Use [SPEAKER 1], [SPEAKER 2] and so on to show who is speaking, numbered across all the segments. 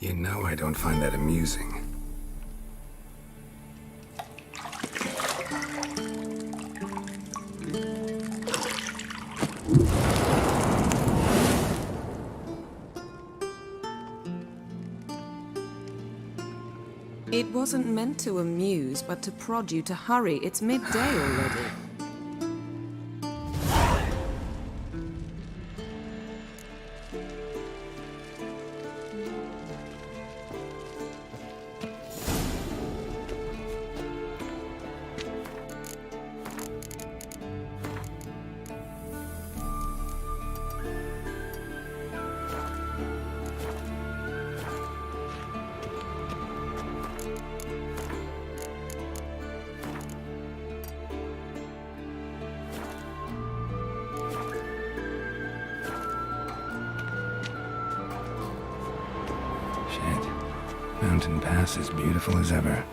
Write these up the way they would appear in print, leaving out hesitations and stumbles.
[SPEAKER 1] You know I don't find that amusing.
[SPEAKER 2] It wasn't meant to amuse, but to prod you to hurry. It's midday already.
[SPEAKER 1] Mountain Pass as beautiful as ever.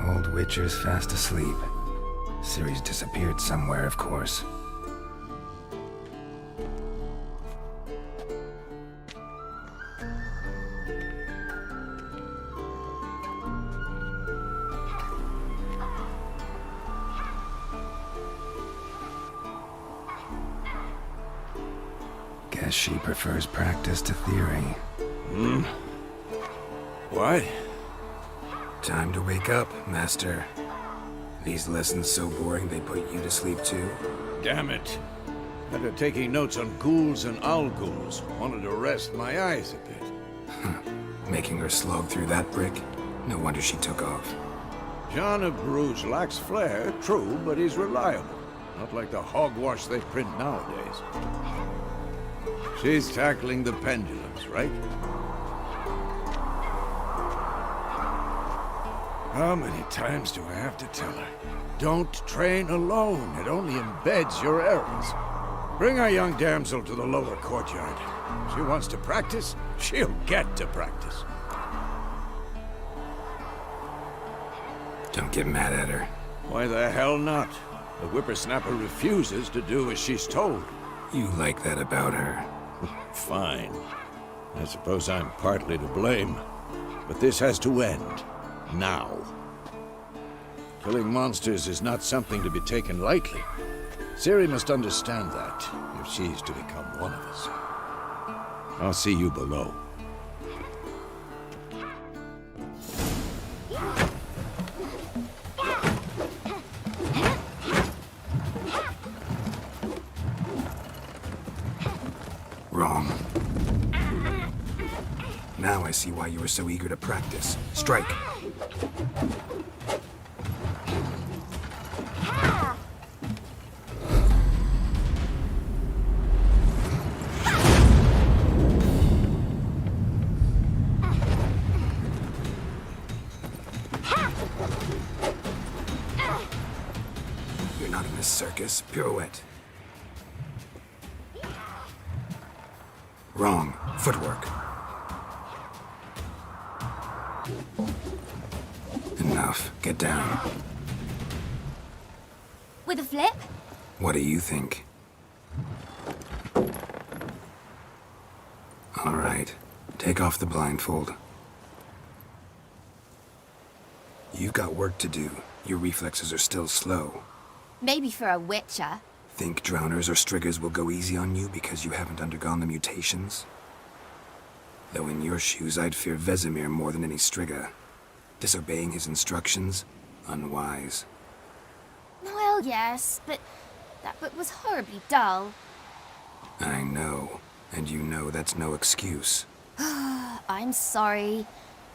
[SPEAKER 1] Old Witcher's fast asleep. Ciri's disappeared somewhere, of course. Guess she prefers practice to theory.
[SPEAKER 3] What?
[SPEAKER 1] Time to wake up, Master. These lessons so boring they put you to sleep too?
[SPEAKER 3] Damn it. After taking notes on ghouls and owl ghouls, wanted to rest my eyes a bit.
[SPEAKER 1] Making her slog through that brick? No wonder she took off.
[SPEAKER 3] John of Bruges lacks flair, true, but he's reliable. Not like the hogwash they print nowadays. She's tackling the pendulums, right? How many times do I have to tell her? Don't train alone. It only embeds your errors. Bring our young damsel to the lower courtyard. She wants to practice, she'll get to practice.
[SPEAKER 1] Don't get mad at her.
[SPEAKER 3] Why the hell not? The whippersnapper refuses to do as she's told.
[SPEAKER 1] You like that about her.
[SPEAKER 3] Fine. I suppose I'm partly to blame. But this has to end. Now. Killing monsters is not something to be taken lightly. Ciri must understand that, if she's to become one of us. I'll see you below.
[SPEAKER 1] Wrong. Now I see why you were so eager to practice. Strike. You're not in this circus. Pirouette. Wrong. Footwork. Enough. Get down.
[SPEAKER 4] With a flip?
[SPEAKER 1] What do you think? All right. Take off the blindfold. You've got work to do. Your reflexes are still slow.
[SPEAKER 4] Maybe for a witcher.
[SPEAKER 1] Think drowners or striggers will go easy on you because you haven't undergone the mutations? Though in your shoes, I'd fear Vesemir more than any strigger. Disobeying his instructions? Unwise.
[SPEAKER 4] Well, yes, but that book was horribly dull.
[SPEAKER 1] I know. And you know that's no excuse.
[SPEAKER 4] I'm sorry.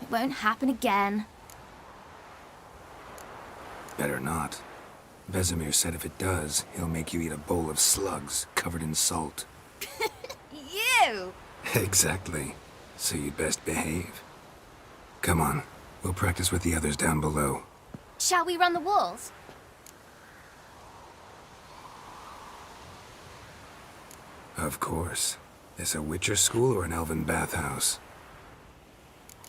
[SPEAKER 4] It won't happen again.
[SPEAKER 1] Better not. Vesemir said if it does, he'll make you eat a bowl of slugs covered in salt.
[SPEAKER 4] you!
[SPEAKER 1] Exactly. So you'd best behave. Come on, we'll practice with the others down below.
[SPEAKER 4] Shall we run the walls?
[SPEAKER 1] Of course. This a Witcher school or an elven bathhouse?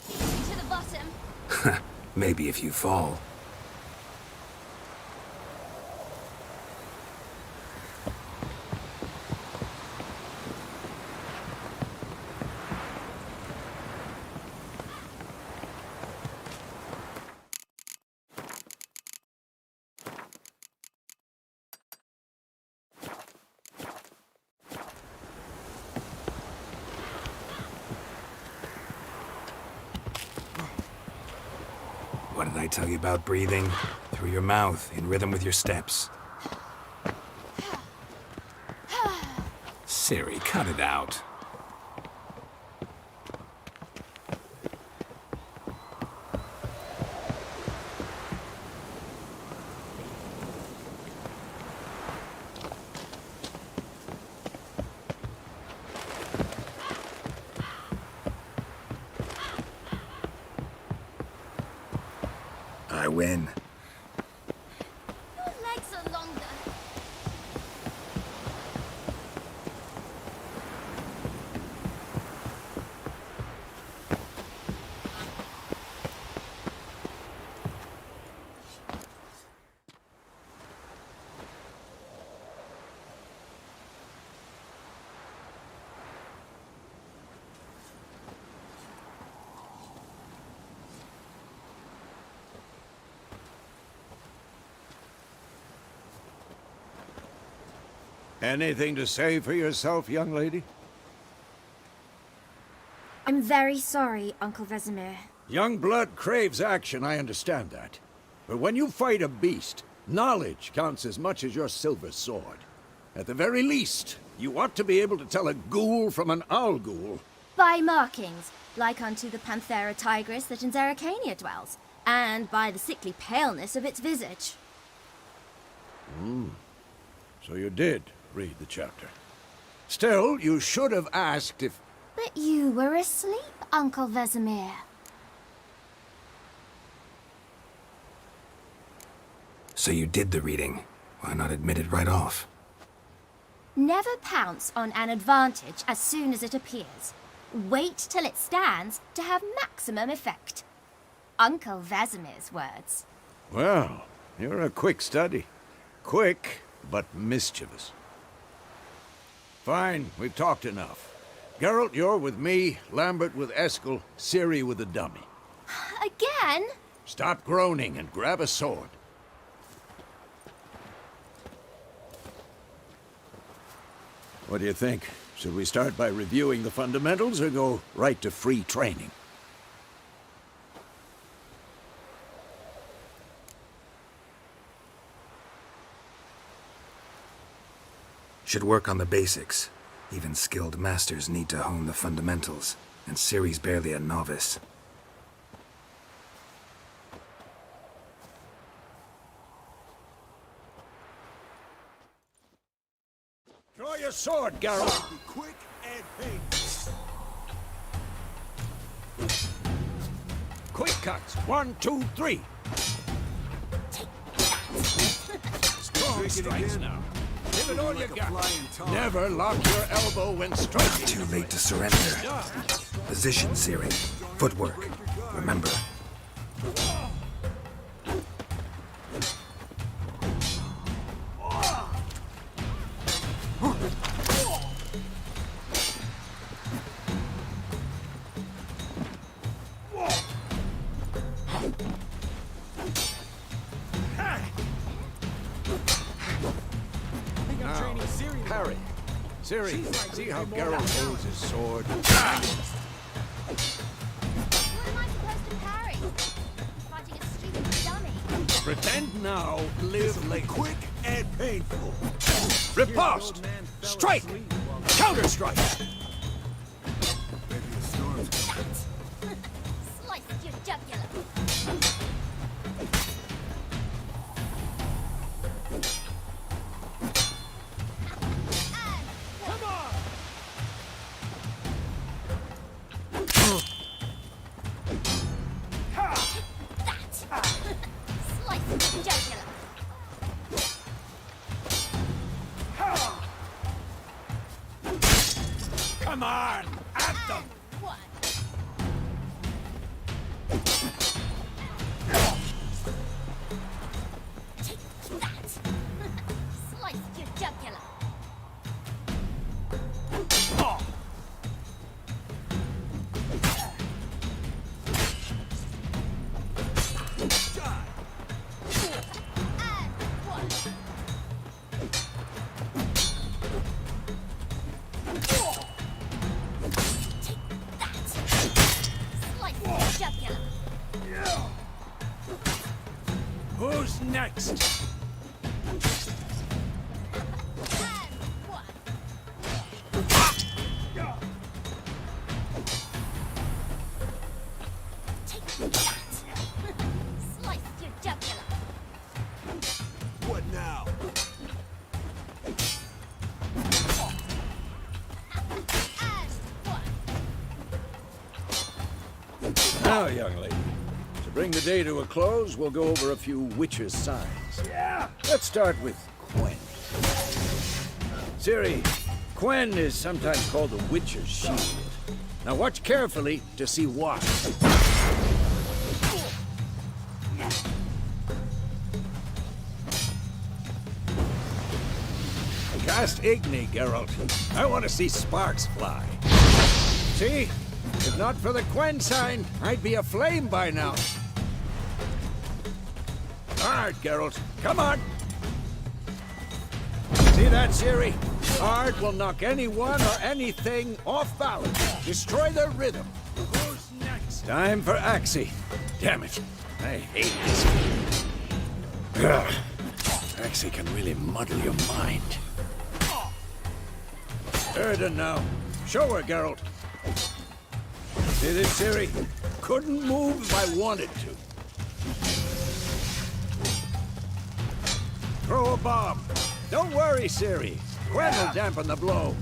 [SPEAKER 4] To the bottom.
[SPEAKER 1] Maybe if you fall. What did I tell you about breathing? Through your mouth, in rhythm with your steps. Ciri, cut it out. I win.
[SPEAKER 4] Your legs are longer.
[SPEAKER 3] Anything to say for yourself, young lady?
[SPEAKER 4] I'm very sorry, Uncle Vesemir.
[SPEAKER 3] Young blood craves action, I understand that. But when you fight a beast, knowledge counts as much as your silver sword. At the very least, you ought to be able to tell a ghoul from an owl ghoul.
[SPEAKER 4] By markings, like unto the Panthera tigris that in Zerrikania dwells, and by the sickly paleness of its visage.
[SPEAKER 3] So you did read the chapter. Still, you should have asked if...
[SPEAKER 4] But you were asleep, Uncle Vesemir.
[SPEAKER 1] So you did the reading. Why not admit it right off?
[SPEAKER 4] Never pounce on an advantage as soon as it appears. Wait till it stands to have maximum effect. Uncle Vesemir's words.
[SPEAKER 3] Well, you're a quick study. Quick, but mischievous. Fine, we've talked enough. Geralt, you're with me, Lambert with Eskel, Ciri with the dummy.
[SPEAKER 4] Again?
[SPEAKER 3] Stop groaning and grab a sword. What do you think? Should we start by reviewing the fundamentals or go right to free training?
[SPEAKER 1] Should work on the basics. Even skilled masters need to hone the fundamentals, and Ciri's barely a novice.
[SPEAKER 3] Draw your sword, Geralt!
[SPEAKER 5] Be quick and painful.
[SPEAKER 3] Quick cuts! 1, 2, 3! Strong
[SPEAKER 5] Drink it
[SPEAKER 3] strikes
[SPEAKER 5] again.
[SPEAKER 3] now. Give it all you
[SPEAKER 5] Like a
[SPEAKER 3] got.
[SPEAKER 5] flying tar.
[SPEAKER 3] Never lock your elbow when striking.
[SPEAKER 1] Too late to surrender. Position, Ciri. Footwork. Remember.
[SPEAKER 3] Parry. Ciri, see how Geralt holds his sword?
[SPEAKER 4] What am I supposed to parry? Fighting a stupid dummy.
[SPEAKER 3] Pretend now, live later.
[SPEAKER 5] Quick and painful.
[SPEAKER 3] Riposte! Strike! Counter-strike!
[SPEAKER 5] Maybe the storm's coming.
[SPEAKER 4] Slice your jugular.
[SPEAKER 5] Come on! At them!
[SPEAKER 4] One. Take that! Slice your jugular. And one. Take that! Slice your jugular.
[SPEAKER 5] Who's next?
[SPEAKER 4] And one. Take that! Slice your jugular.
[SPEAKER 5] What now?
[SPEAKER 4] And one.
[SPEAKER 3] Now, young lady, to bring the day to a close, we'll go over a few witches' signs.
[SPEAKER 5] Yeah!
[SPEAKER 3] Let's start with Quen. Ciri, Quen is sometimes called the witch's shield. Now watch carefully to see why. Cast Igni, Geralt. I want to see sparks fly. See? If not for the Quen sign, I'd be aflame by now. Hard, Geralt. Come on. See that, Ciri? Hard will knock anyone or anything off balance. Destroy their rhythm.
[SPEAKER 5] Who's next?
[SPEAKER 3] Time for Axii. Damn it. I hate this. Ugh. Axii can really muddle your mind. Erden now. Show her, Geralt. See this, Ciri? Couldn't move if I wanted to. Throw a bomb. Don't worry, Ciri. Quen will dampen the blow.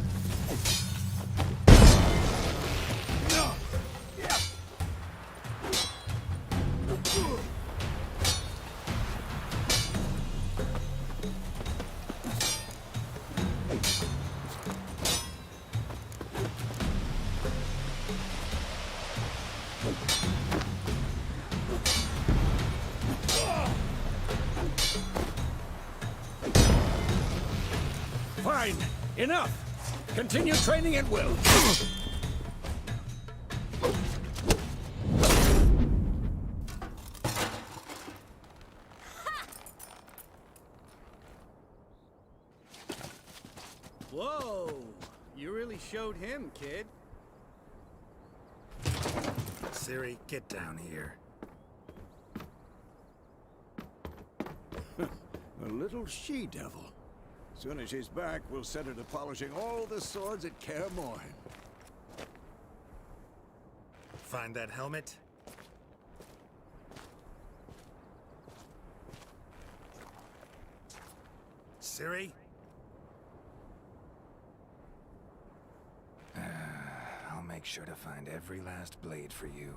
[SPEAKER 3] Fine. Enough. Continue training at will.
[SPEAKER 6] Whoa! You really showed him, kid.
[SPEAKER 1] Ciri, get down here.
[SPEAKER 3] A little she-devil. Soon as she's back, we'll set her to polishing all the swords at Kaer Morhen.
[SPEAKER 1] Find that helmet? Ciri? I'll make sure to find every last blade for you.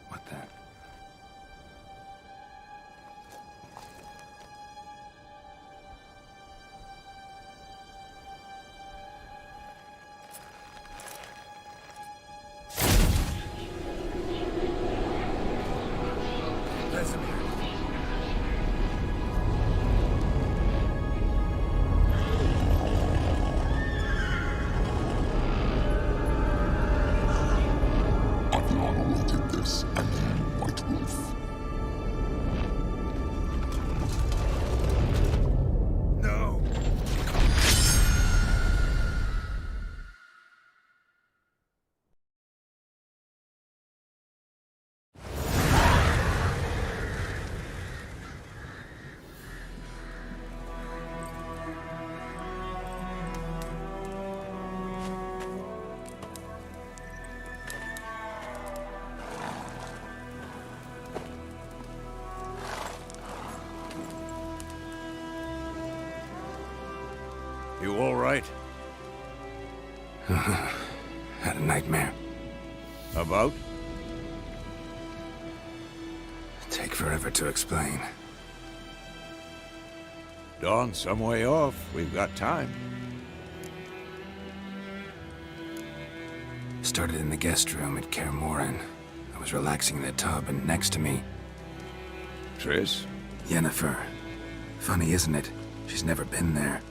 [SPEAKER 1] What the? Vesemir.
[SPEAKER 7] Aviana wanted this, and you, White Wolf.
[SPEAKER 1] No!
[SPEAKER 3] You all right?
[SPEAKER 1] Had a nightmare.
[SPEAKER 3] About?
[SPEAKER 1] Take forever to explain.
[SPEAKER 3] Dawn's some way off. We've got time.
[SPEAKER 1] Started in the guest room at Kaer Morhen. I was relaxing in the tub, and next to me,
[SPEAKER 3] Triss?
[SPEAKER 1] Yennefer. Funny, isn't it? She's never been there.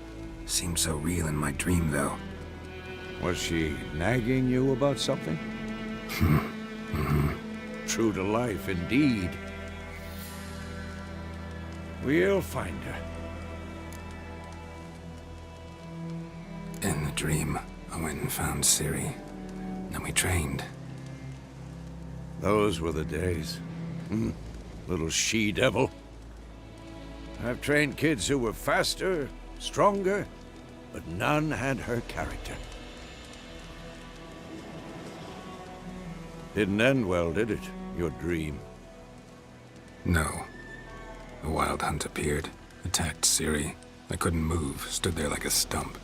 [SPEAKER 1] Seemed so real in my dream, though.
[SPEAKER 3] Was she nagging you about something? True to life, indeed. We'll find her.
[SPEAKER 1] In the dream, I went and found Ciri. Then we trained.
[SPEAKER 3] Those were the days. Little she-devil. I've trained kids who were faster, stronger, but none had her character. Didn't end well, did it? Your dream?
[SPEAKER 1] No. The Wild Hunt appeared, attacked Ciri. I couldn't move, stood there like a stump.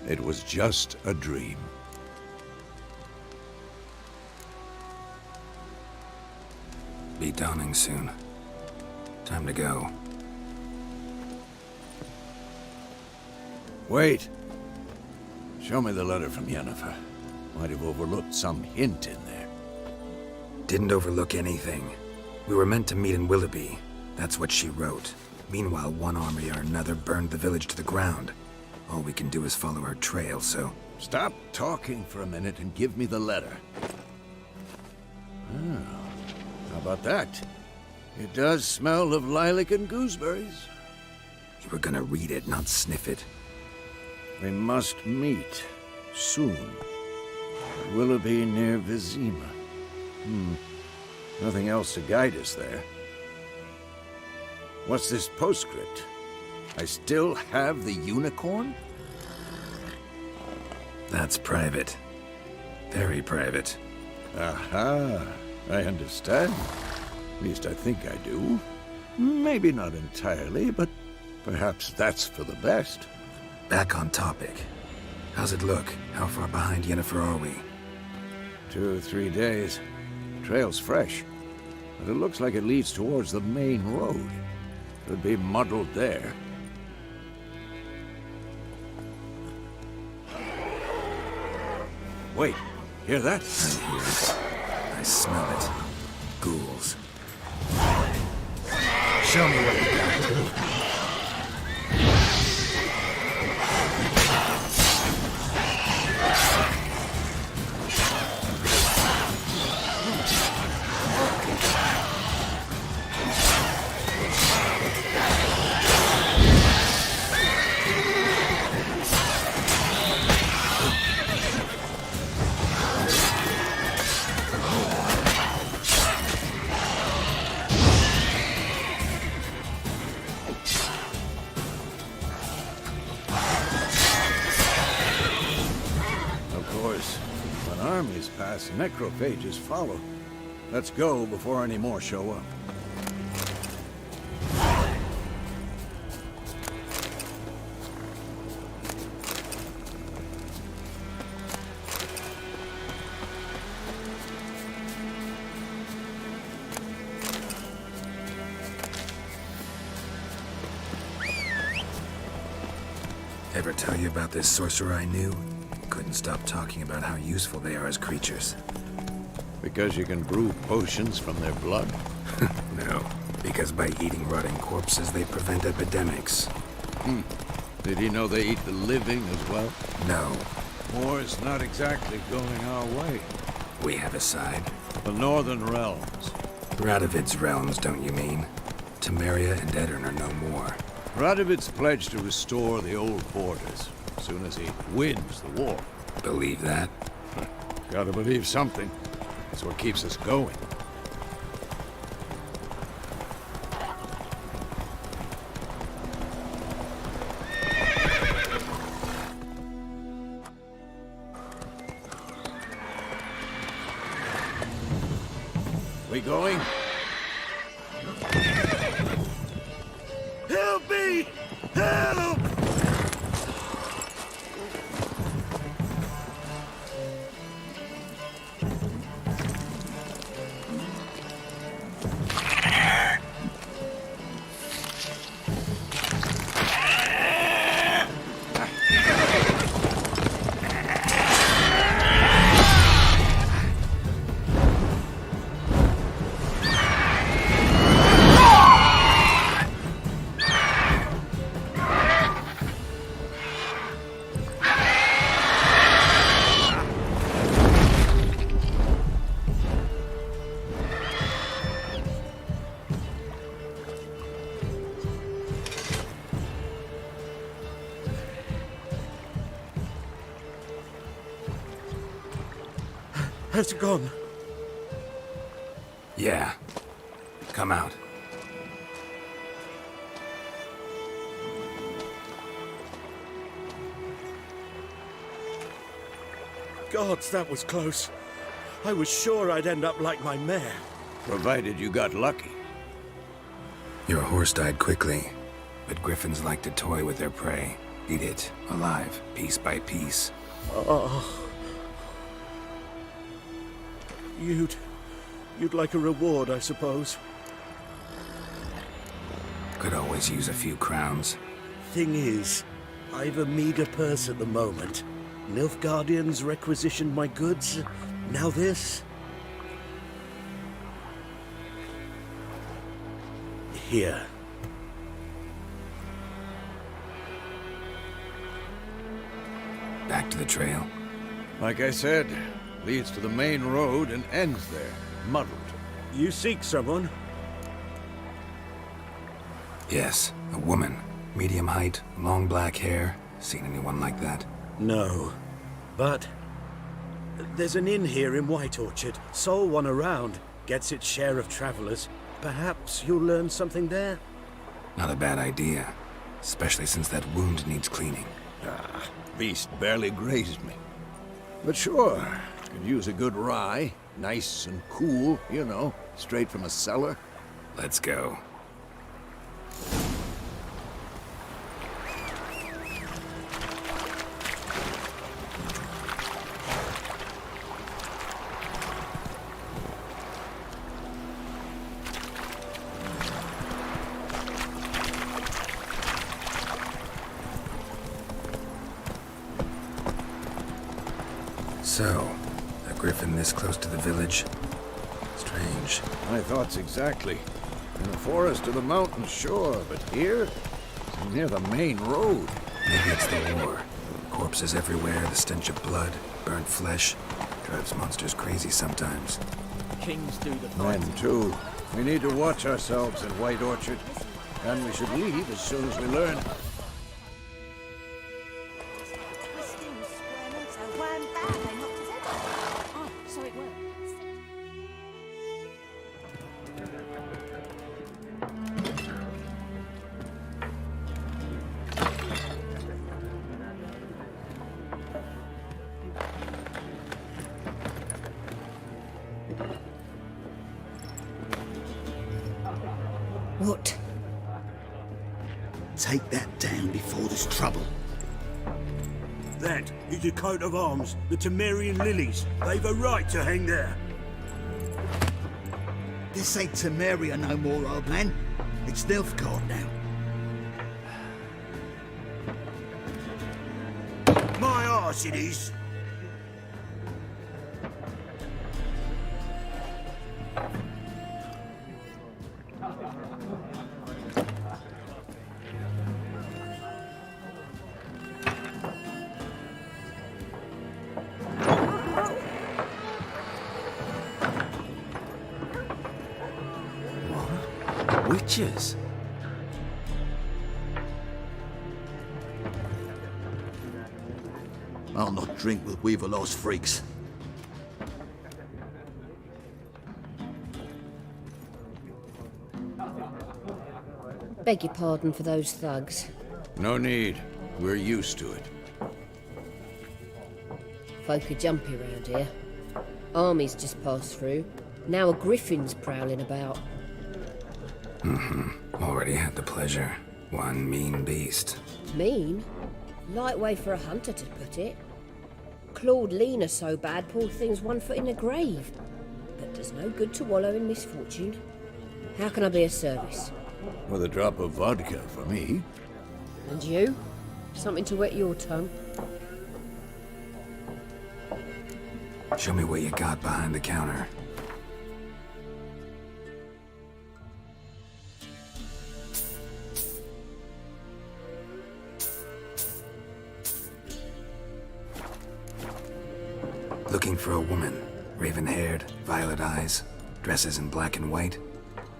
[SPEAKER 3] It was just a dream.
[SPEAKER 1] Be dawning soon. Time to go.
[SPEAKER 3] Wait. Show me the letter from Yennefer. Might have overlooked some hint in there.
[SPEAKER 1] Didn't overlook anything. We were meant to meet in Willoughby. That's what she wrote. Meanwhile, one army or another burned the village to the ground. All we can do is follow her trail, so...
[SPEAKER 3] Stop talking for a minute and give me the letter. Oh, how about that? It does smell of lilac and gooseberries.
[SPEAKER 1] You were gonna read it, not sniff it.
[SPEAKER 3] We must meet soon. At Willoughby near Vizima. Nothing else to guide us there. What's this postscript? I still have the unicorn?
[SPEAKER 1] That's private. Very private.
[SPEAKER 3] Aha, I understand. At least I think I do. Maybe not entirely, but perhaps that's for the best.
[SPEAKER 1] Back on topic. How's it look? How far behind Yennefer are we?
[SPEAKER 3] 2 or 3 days. Trail's fresh, but it looks like it leads towards the main road. Could be muddled there. Wait, hear that?
[SPEAKER 1] I hear it. I smell it. Ghouls. Show me what you got.
[SPEAKER 3] Necrophages follow. Let's go before any more show up.
[SPEAKER 1] Ever tell you about this sorcerer I knew? Couldn't stop talking about how useful they are as creatures.
[SPEAKER 3] Because you can brew potions from their blood?
[SPEAKER 1] No, because by eating rotting corpses, they prevent epidemics.
[SPEAKER 3] Did he know they eat the living as well?
[SPEAKER 1] No,
[SPEAKER 3] War's not exactly going our way.
[SPEAKER 1] we have a side.
[SPEAKER 3] The Northern Realms.
[SPEAKER 1] Radovid's realms, don't you mean? Temeria and Edirn are no more.
[SPEAKER 3] Radovid's pledged to restore the old borders as soon as he wins the war.
[SPEAKER 1] Believe that?
[SPEAKER 3] Gotta believe something. That's what keeps us going. We going?
[SPEAKER 5] Help me! Help! Has it gone?
[SPEAKER 1] Yeah. Come out.
[SPEAKER 5] Gods, that was close. I was sure I'd end up like my mare.
[SPEAKER 3] Provided you got lucky.
[SPEAKER 1] Your horse died quickly, but griffins like to toy with their prey. Eat it, alive, piece by piece.
[SPEAKER 5] You'd like a reward, I suppose.
[SPEAKER 1] Could always use a few crowns.
[SPEAKER 5] Thing is, I've a meager purse at the moment. Nilfgaardians requisitioned my goods. Now this. Here.
[SPEAKER 1] Back to the trail.
[SPEAKER 3] Like I said, leads to the main road and ends there, muddled.
[SPEAKER 5] You seek someone?
[SPEAKER 1] Yes, a woman. Medium height, long black hair. Seen anyone like that?
[SPEAKER 5] No. But there's an inn here in White Orchard. Sole one around. Gets its share of travelers. Perhaps you'll learn something there?
[SPEAKER 1] Not a bad idea. Especially since that wound needs cleaning.
[SPEAKER 3] Beast barely grazed me. But sure, could use a good rye. Nice and cool, you know, straight from a cellar.
[SPEAKER 1] Let's go. So, a griffin this close to the village? Strange.
[SPEAKER 3] My thoughts exactly. In the forest or the mountain, sure, but here? Near the main road.
[SPEAKER 1] Maybe it's the war. Corpses everywhere, the stench of blood, burnt flesh. Drives monsters crazy sometimes.
[SPEAKER 6] Kings do the
[SPEAKER 3] Men,
[SPEAKER 6] fighting.
[SPEAKER 3] too. We need to watch ourselves in White Orchard. And we should leave as soon as we learn.
[SPEAKER 4] Oh, so it works.
[SPEAKER 2] What?
[SPEAKER 8] Take that down before there's trouble.
[SPEAKER 5] That is a coat of arms, the Temerian lilies. They've a right to hang there.
[SPEAKER 8] This ain't Temeria no more, old man. It's Nilfgaard now.
[SPEAKER 5] My arse it is.
[SPEAKER 1] Witches?
[SPEAKER 8] I'll not drink with Weaverlaw's freaks.
[SPEAKER 9] Beg your pardon for those thugs.
[SPEAKER 3] No need. We're used to it.
[SPEAKER 9] Folk are jumpy round here. Armies just passed through. Now a griffin's prowling about.
[SPEAKER 1] Already had the pleasure. One mean beast.
[SPEAKER 9] Mean? Light way for a hunter to put it. Clawed Lena so bad, poor thing's 1 foot in the grave. But does no good to wallow in misfortune. How can I be of service?
[SPEAKER 3] With a drop of vodka for me.
[SPEAKER 9] And you? Something to wet your tongue?
[SPEAKER 1] Show me what you got behind the counter. Looking for a woman. Raven-haired, violet eyes, dresses in black and white.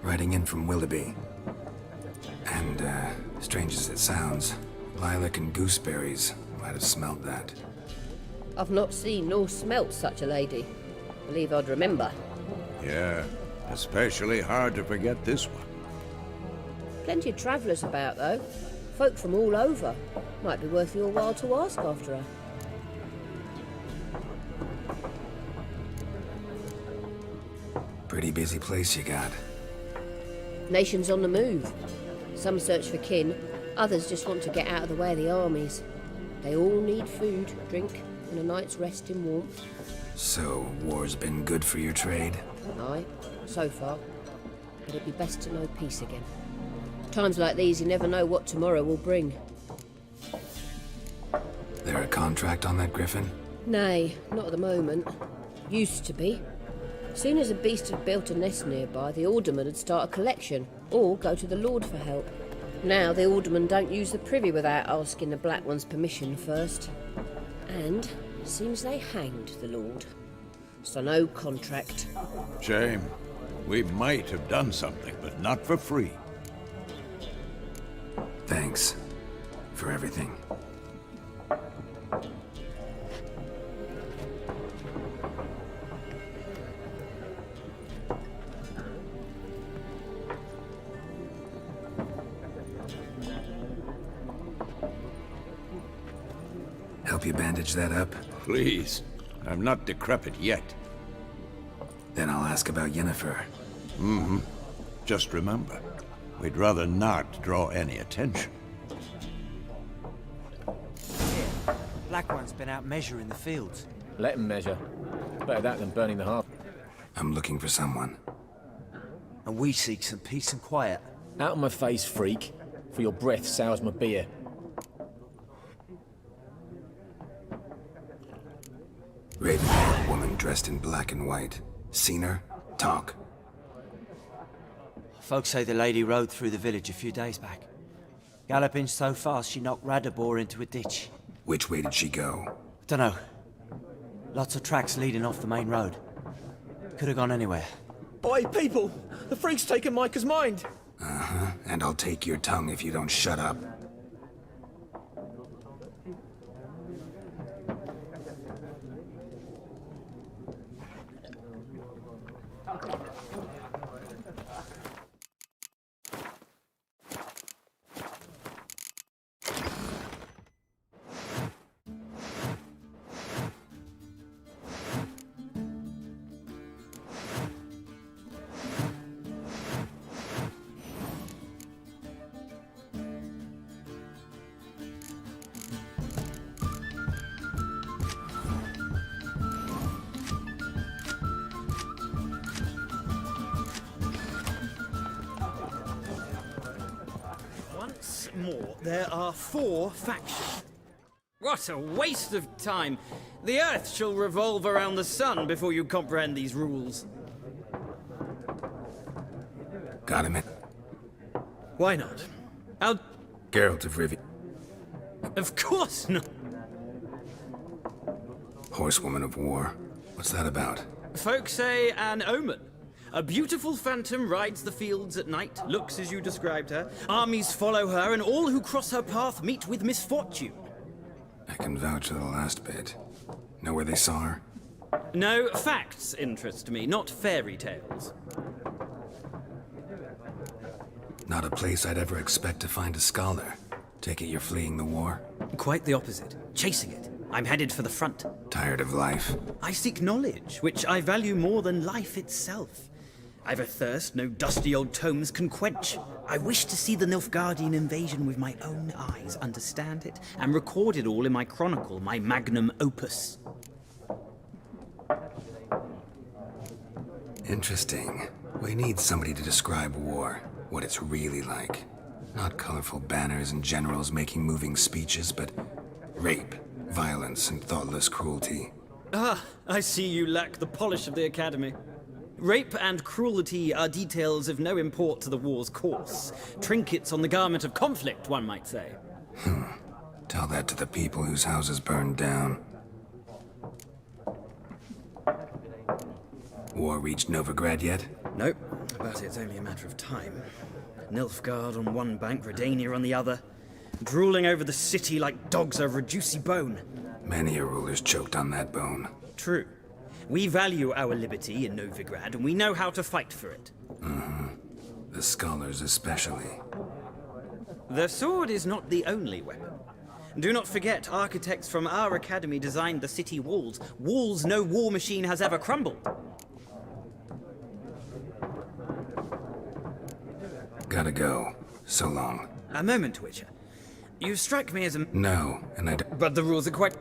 [SPEAKER 1] Riding in from Willoughby. And, strange as it sounds, lilac and gooseberries might have smelled that.
[SPEAKER 9] I've not seen nor smelt such a lady. Believe I'd remember.
[SPEAKER 3] Yeah, especially hard to forget this one.
[SPEAKER 9] Plenty of travellers about, though. Folk from all over. Might be worth your while to ask after her.
[SPEAKER 1] Pretty busy place you got.
[SPEAKER 9] Nations on the move. Some search for kin, others just want to get out of the way of the armies. They all need food, drink, and a night's rest in warmth.
[SPEAKER 1] So, war's been good for your trade?
[SPEAKER 9] Aye, so far. But it'd be best to know peace again. Times like these, you never know what tomorrow will bring.
[SPEAKER 1] There a contract on that griffin?
[SPEAKER 9] Nay, not at the moment. Used to be. Soon as a beast had built a nest nearby, the alderman would start a collection, or go to the Lord for help. Now the aldermen don't use the privy without asking the Black One's permission first. And seems they hanged the Lord. So no contract.
[SPEAKER 3] Shame. We might have done something, but not for free.
[SPEAKER 1] Thanks. For everything. Help you bandage that up?
[SPEAKER 3] Please. I'm not decrepit yet.
[SPEAKER 1] Then I'll ask about Yennefer.
[SPEAKER 3] Just remember, we'd rather not draw any attention.
[SPEAKER 6] Black One's been out measuring the fields.
[SPEAKER 10] Let him measure. Better that than burning the harp.
[SPEAKER 1] I'm looking for someone.
[SPEAKER 6] And we seek some peace and quiet.
[SPEAKER 10] Out of my face, freak. For your breath sours my beer.
[SPEAKER 1] Raven-haired woman dressed in black and white. Seen her? Talk.
[SPEAKER 6] Folks say the lady rode through the village a few days back. Galloping so fast she knocked Radabor into a ditch.
[SPEAKER 1] Which way did she go?
[SPEAKER 6] Dunno. Lots of tracks leading off the main road. Could have gone anywhere.
[SPEAKER 10] Oi, people! The freak's taken Micah's mind!
[SPEAKER 1] Uh-huh. And I'll take your tongue if you don't shut up.
[SPEAKER 6] More, there are 4 factions.
[SPEAKER 11] What a waste of time! The Earth shall revolve around the sun before you comprehend these rules.
[SPEAKER 1] Got him in.
[SPEAKER 6] Why not?
[SPEAKER 1] Geralt of Rivia.
[SPEAKER 11] Of course not!
[SPEAKER 1] Horsewoman of War. What's that about?
[SPEAKER 11] Folks say an omen. A beautiful phantom rides the fields at night, looks as you described her. Armies follow her, and all who cross her path meet with misfortune.
[SPEAKER 1] I can vouch for the last bit. Know where they saw her?
[SPEAKER 11] No, facts interest me, not fairy tales.
[SPEAKER 1] Not a place I'd ever expect to find a scholar. Take it you're fleeing the war?
[SPEAKER 11] Quite the opposite. Chasing it. I'm headed for the front.
[SPEAKER 1] Tired of life?
[SPEAKER 11] I seek knowledge, which I value more than life itself. I've a thirst no dusty old tomes can quench. I wish to see the Nilfgaardian invasion with my own eyes, understand it, and record it all in my chronicle, my magnum opus.
[SPEAKER 1] Interesting. We need somebody to describe war, what it's really like. Not colorful banners and generals making moving speeches, but rape, violence, and thoughtless cruelty.
[SPEAKER 11] Ah, I see you lack the polish of the Academy. Rape and cruelty are details of no import to the war's course. Trinkets on the garment of conflict, one might say.
[SPEAKER 1] Tell that to the people whose houses burned down. War reached Novigrad yet?
[SPEAKER 11] Nope, but it's only a matter of time. Nilfgaard on one bank, Redania on the other. Drooling over the city like dogs over a juicy bone.
[SPEAKER 1] Many a ruler's choked on that bone.
[SPEAKER 11] True. We value our liberty in Novigrad, and we know how to fight for it.
[SPEAKER 1] The scholars especially.
[SPEAKER 11] The sword is not the only weapon. Do not forget, architects from our academy designed the city walls. Walls no war machine has ever crumbled.
[SPEAKER 1] Gotta go. So long.
[SPEAKER 11] A moment, Witcher. You strike me as a...
[SPEAKER 1] No, and
[SPEAKER 11] But the rules are quite...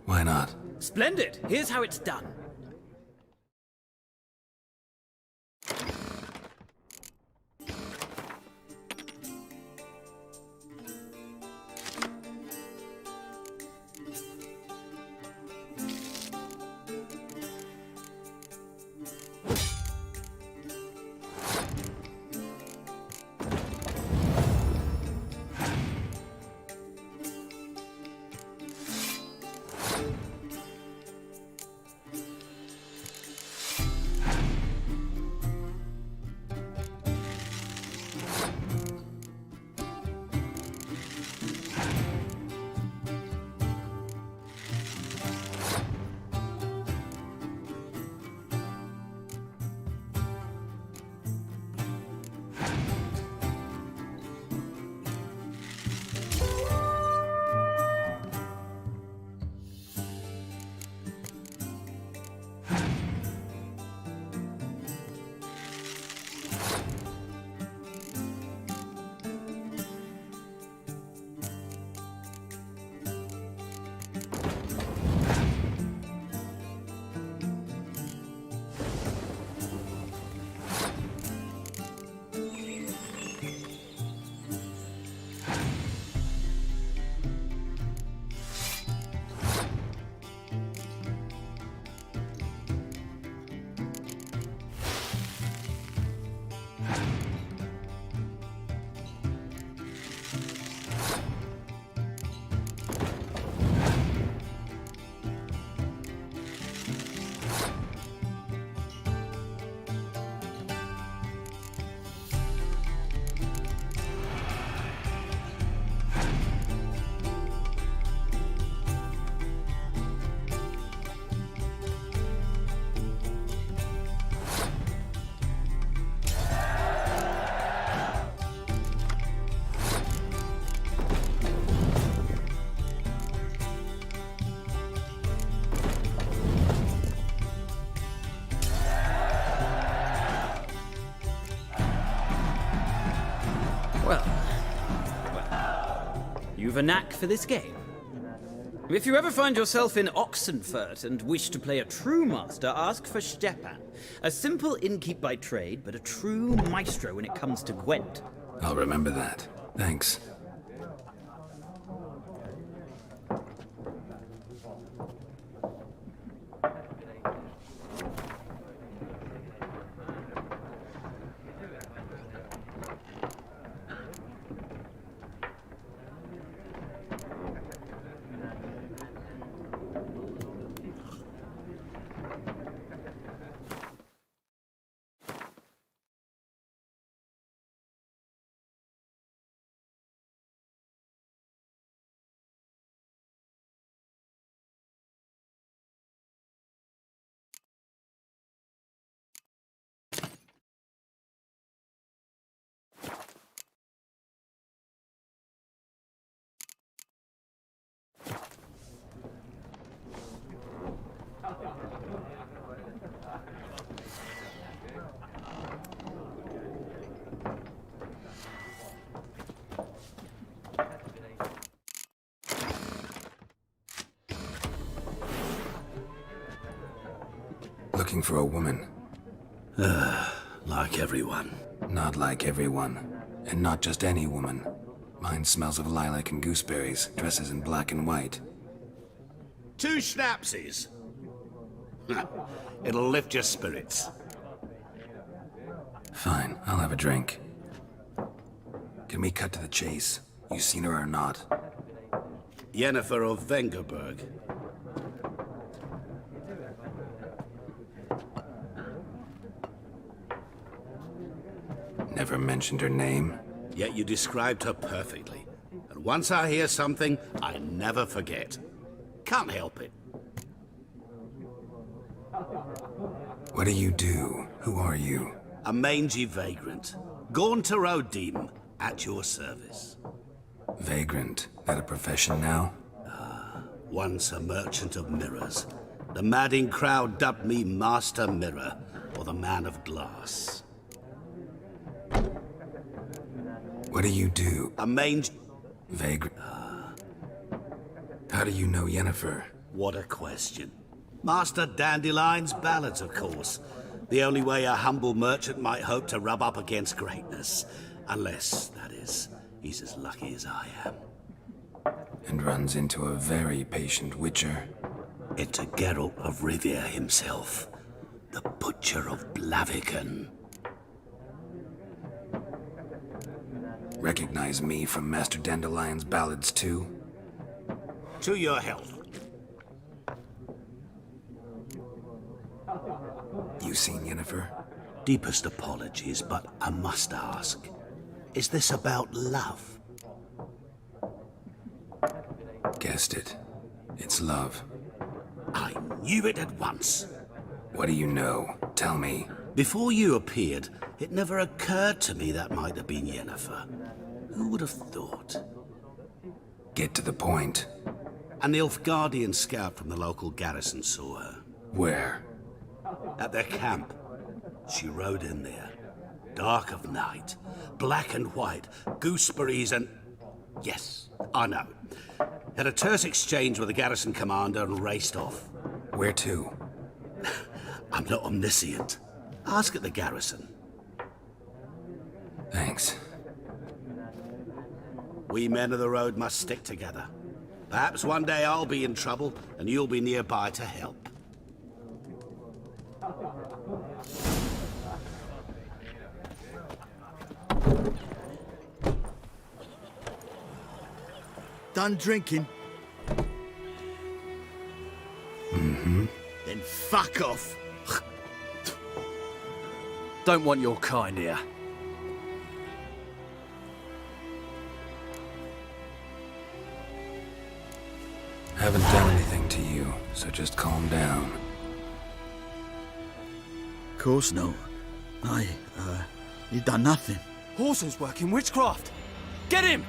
[SPEAKER 1] Why not?
[SPEAKER 11] Splendid! Here's how it's done. You've a knack for this game. If you ever find yourself in Oxenfurt and wish to play a true master, ask for Stepan. A simple innkeep by trade, but a true maestro when it comes to Gwent.
[SPEAKER 1] I'll remember that. Thanks. Looking for a woman.
[SPEAKER 5] Like everyone.
[SPEAKER 1] Not like everyone. And not just any woman. Mine smells of lilac and gooseberries, dresses in black and white.
[SPEAKER 12] 2 schnapsies. It'll lift your spirits.
[SPEAKER 1] Fine, I'll have a drink. Can we cut to the chase? You seen her or not?
[SPEAKER 12] Yennefer of Vengerberg.
[SPEAKER 1] Never mentioned her name.
[SPEAKER 12] Yet you described her perfectly. And once I hear something, I never forget. Can't help it.
[SPEAKER 1] What do you do? Who are you?
[SPEAKER 12] A mangy vagrant. Gaunter O'Deem, at your service.
[SPEAKER 1] Vagrant. That a profession now?
[SPEAKER 12] Once a merchant of mirrors. The madding crowd dubbed me Master Mirror, or the Man of Glass.
[SPEAKER 1] What do you do?
[SPEAKER 12] A mange...
[SPEAKER 1] Vagrant. How do you know Yennefer?
[SPEAKER 12] What a question. Master Dandelion's ballads, of course. The only way a humble merchant might hope to rub up against greatness. Unless, that is, he's as lucky as I am.
[SPEAKER 1] And runs into a very patient witcher.
[SPEAKER 12] Into Geralt of Rivia himself. The Butcher of Blaviken.
[SPEAKER 1] Recognize me from Master Dandelion's ballads too?
[SPEAKER 12] To your health.
[SPEAKER 1] You seen Yennefer?
[SPEAKER 12] Deepest apologies, but I must ask. Is this about love?
[SPEAKER 1] Guessed it. It's love.
[SPEAKER 12] I knew it at once.
[SPEAKER 1] What do you know? Tell me.
[SPEAKER 12] Before you appeared, it never occurred to me that might have been Yennefer. Who would have thought?
[SPEAKER 1] Get to the point.
[SPEAKER 12] An Nilfgaardian scout from the local garrison saw her.
[SPEAKER 1] Where?
[SPEAKER 12] At their camp. She rode in there. Dark of night. Black and white. Gooseberries and... Yes, I know. Had a terse exchange with the garrison commander and raced off.
[SPEAKER 1] Where to?
[SPEAKER 12] I'm not omniscient. Ask at the garrison.
[SPEAKER 1] Thanks.
[SPEAKER 12] We men of the road must stick together. Perhaps one day I'll be in trouble and you'll be nearby to help.
[SPEAKER 8] Done drinking?
[SPEAKER 1] Mm-hmm.
[SPEAKER 8] Then fuck off.
[SPEAKER 10] Don't want your kind here.
[SPEAKER 1] Haven't done anything to you, so just calm down.
[SPEAKER 8] Of course not. You done nothing.
[SPEAKER 10] Horson's working witchcraft. Get him!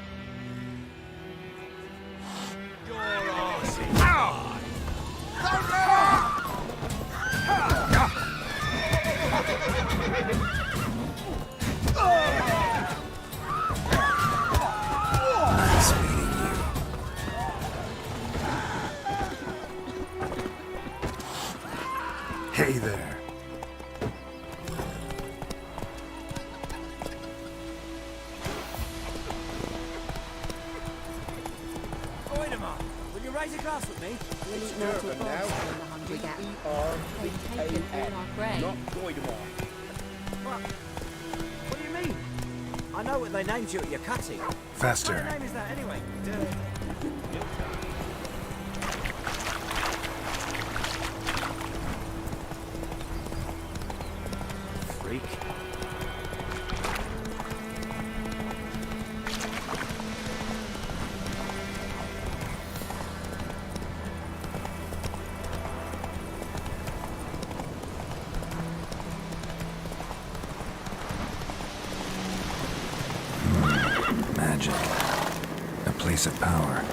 [SPEAKER 1] Nice meeting you. Hey there.
[SPEAKER 6] Will you raise a glass with me? What do you mean? I know what they named you at your cutting.
[SPEAKER 1] Faster.
[SPEAKER 6] What name is that anyway? Freak.
[SPEAKER 1] Magic. A place of power.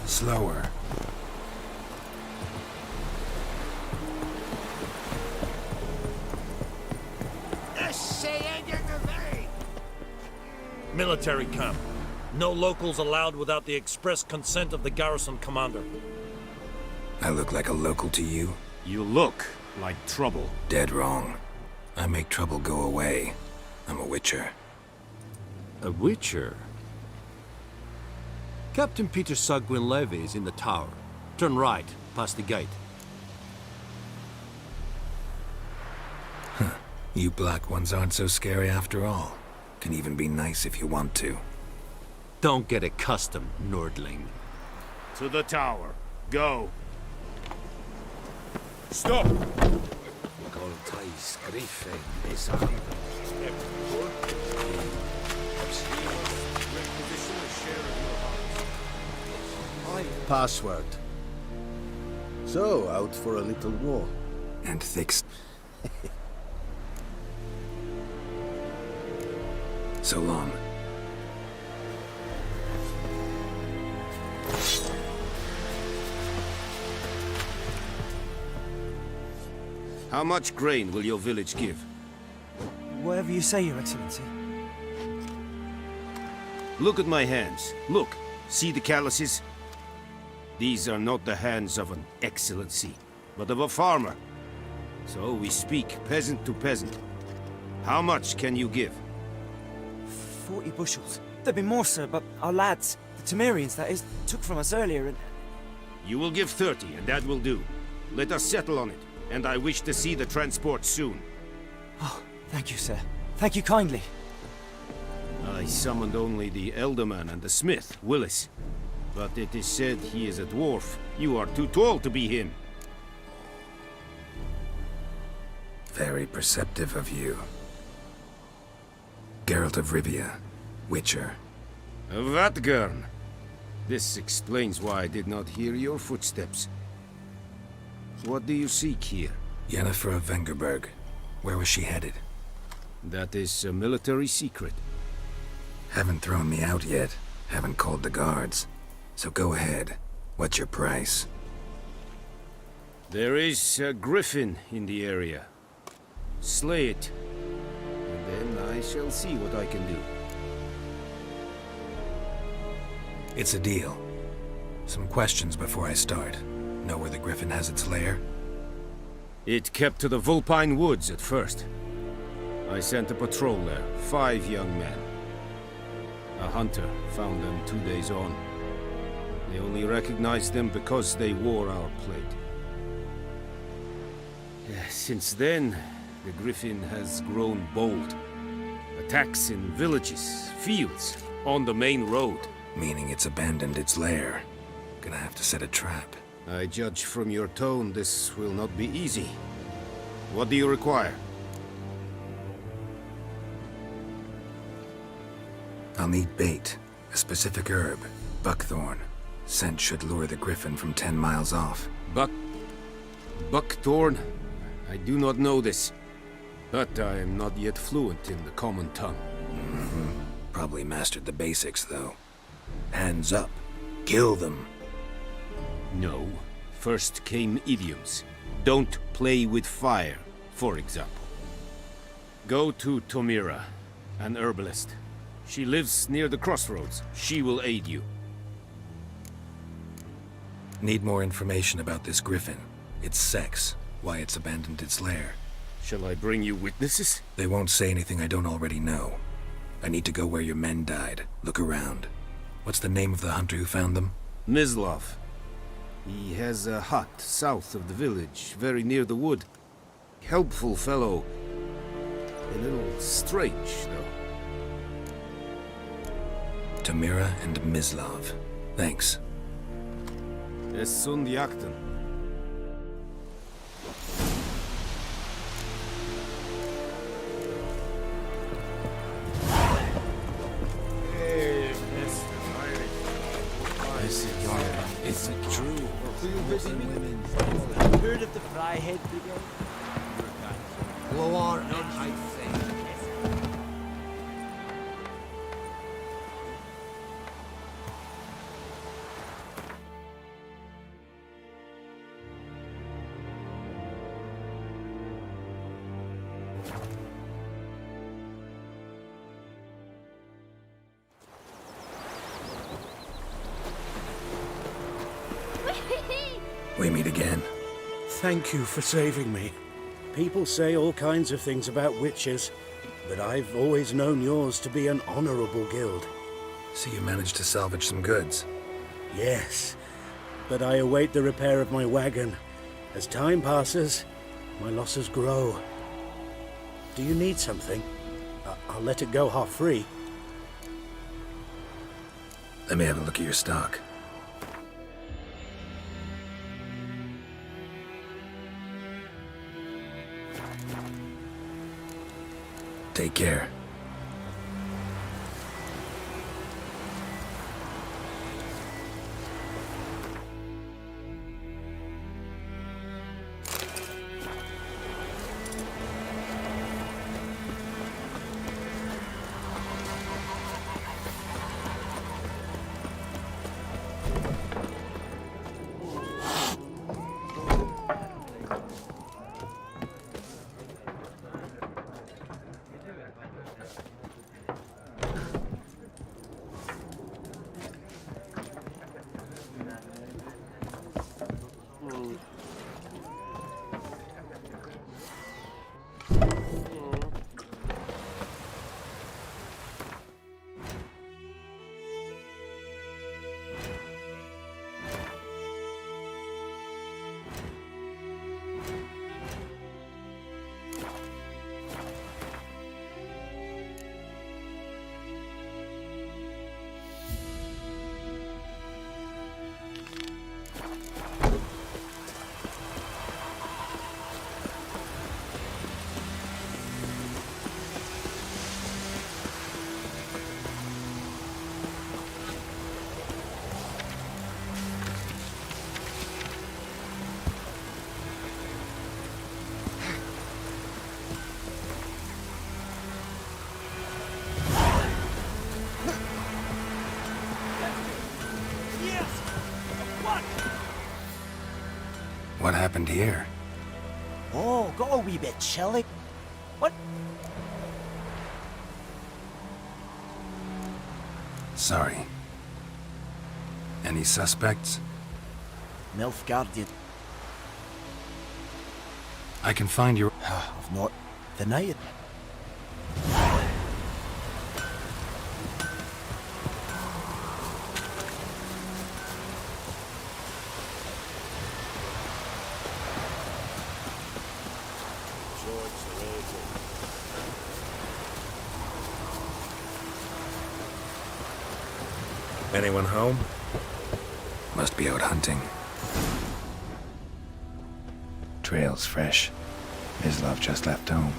[SPEAKER 1] Slower.
[SPEAKER 13] Military camp. No locals allowed without the express consent of the garrison commander.
[SPEAKER 1] I look like a local to you?
[SPEAKER 14] You look like trouble.
[SPEAKER 1] Dead wrong. I make trouble go away. I'm a witcher.
[SPEAKER 14] A witcher? Captain Peter Sagwin Levy is in the tower. Turn right, past the gate.
[SPEAKER 1] Huh. You black ones aren't so scary after all. Can even be nice if you want to.
[SPEAKER 14] Don't get accustomed, Nordling.
[SPEAKER 13] To the tower. Go. Stop!
[SPEAKER 5] Password. So, out for a little war.
[SPEAKER 1] And fixed. So long.
[SPEAKER 15] How much grain will your village give?
[SPEAKER 6] Whatever you say, Your Excellency.
[SPEAKER 15] Look at my hands. Look. See the calluses? These are not the hands of an excellency, but of a farmer. So we speak peasant to peasant. How much can you give?
[SPEAKER 6] 40 bushels. There'd be more, sir, but our lads, the Temerians, that is, took from us earlier and...
[SPEAKER 15] You will give 30, and that will do. Let us settle on it, and I wish to see the transport soon.
[SPEAKER 6] Oh, thank you, sir. Thank you kindly.
[SPEAKER 15] I summoned only the Elderman and the smith, Willis. But it is said he is a dwarf. You are too tall to be him.
[SPEAKER 1] Very perceptive of you. Geralt of Rivia, Witcher.
[SPEAKER 15] Vatgern. This explains why I did not hear your footsteps. What do you seek here?
[SPEAKER 1] Yennefer of Vengerberg. Where was she headed?
[SPEAKER 15] That is a military secret.
[SPEAKER 1] Haven't thrown me out yet. Haven't called the guards. So go ahead. What's your price?
[SPEAKER 15] There is a griffin in the area. Slay it. And then I shall see what I can do.
[SPEAKER 1] It's a deal. Some questions before I start. Know where the griffin has its lair?
[SPEAKER 15] It kept to the Vulpine Woods at first. I sent a patrol there, 5 young men. A hunter found them 2 days on. They only recognized them because they wore our plate. Since then, the griffin has grown bold. Attacks in villages, fields, on the main road.
[SPEAKER 1] Meaning it's abandoned its lair. Gonna have to set a trap.
[SPEAKER 15] I judge from your tone this will not be easy. What do you require?
[SPEAKER 1] I'll need bait. A specific herb. Buckthorn. Scent should lure the griffin from 10 miles off.
[SPEAKER 15] Buckthorn? I do not know this. But I am not yet fluent in the common tongue.
[SPEAKER 1] Probably mastered the basics, though. Hands up. Kill them.
[SPEAKER 15] No. First came idioms. Don't play with fire, for example. Go to Tomira, an herbalist. She lives near the crossroads. She will aid you.
[SPEAKER 1] Need more information about this griffin. Its sex. Why it's abandoned its lair.
[SPEAKER 15] Shall I bring you witnesses?
[SPEAKER 1] They won't say anything I don't already know. I need to go where your men died. Look around. What's the name of the hunter who found them?
[SPEAKER 15] Mislav. He has a hut south of the village, very near the wood. Helpful fellow. A little strange, though.
[SPEAKER 1] Tomira and Mislav. Thanks.
[SPEAKER 15] Es sunt jakten.
[SPEAKER 8] war and I think.
[SPEAKER 1] We meet again.
[SPEAKER 5] Thank you for saving me. People say all kinds of things about witches, but I've always known yours to be an honorable guild.
[SPEAKER 1] So you managed to salvage some goods?
[SPEAKER 5] Yes, but I await the repair of my wagon. As time passes, my losses grow. Do you need something? I'll let it go half-free.
[SPEAKER 1] Let me have a look at your stock. Take care. What happened here?
[SPEAKER 6] Oh, got a wee bit chilly. What?
[SPEAKER 1] Sorry. Any suspects?
[SPEAKER 6] Nilfgaardian.
[SPEAKER 1] I can find your...
[SPEAKER 6] I've not denied it.
[SPEAKER 1] Anyone home? Must be out hunting. Trail's fresh. Mislav just left home.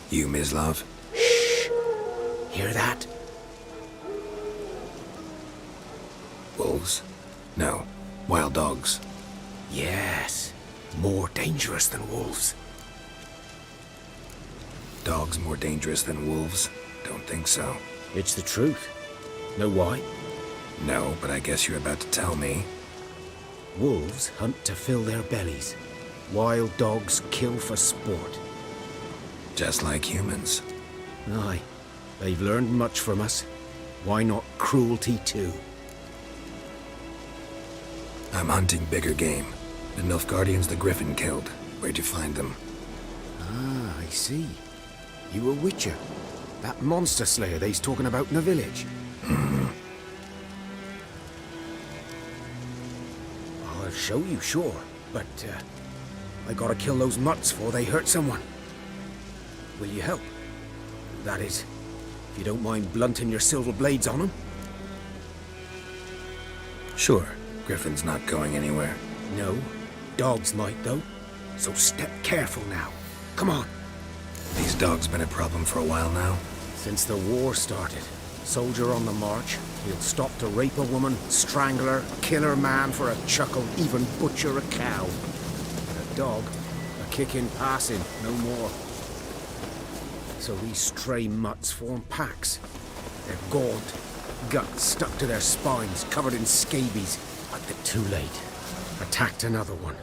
[SPEAKER 1] You, Mislav?
[SPEAKER 5] Shh! Hear that?
[SPEAKER 1] Wolves? No. Wild dogs.
[SPEAKER 5] Yes. More dangerous than wolves.
[SPEAKER 1] Dogs more dangerous than wolves? Don't think so.
[SPEAKER 5] It's the truth. Know why?
[SPEAKER 1] No, but I guess you're about to tell me.
[SPEAKER 5] Wolves hunt to fill their bellies. Wild dogs kill for sport.
[SPEAKER 1] Just like humans.
[SPEAKER 5] Aye. They've learned much from us. Why not cruelty too?
[SPEAKER 1] I'm hunting bigger game. The Nilfgaardians the Griffin killed. Where'd you find them?
[SPEAKER 5] Ah, I see. You a witcher. That monster slayer they's talking about in the village.
[SPEAKER 1] Hmm.
[SPEAKER 5] I'll show you, sure. But, I gotta kill those mutts before they hurt someone. Will you help? That is, if you don't mind blunting your silver blades on them.
[SPEAKER 1] Sure. Griffin's not going anywhere.
[SPEAKER 5] No. Dogs might, though. So step careful now. Come on.
[SPEAKER 1] These dogs been a problem for a while now?
[SPEAKER 5] Since the war started. Soldier on the march. He'll stop to rape a woman, strangle her, kill her man for a chuckle, even butcher a cow. But a dog, a kick in passing, no more. So these stray mutts form packs. They're gaunt, guts stuck to their spines, covered in scabies. But they're too late. Attacked another one.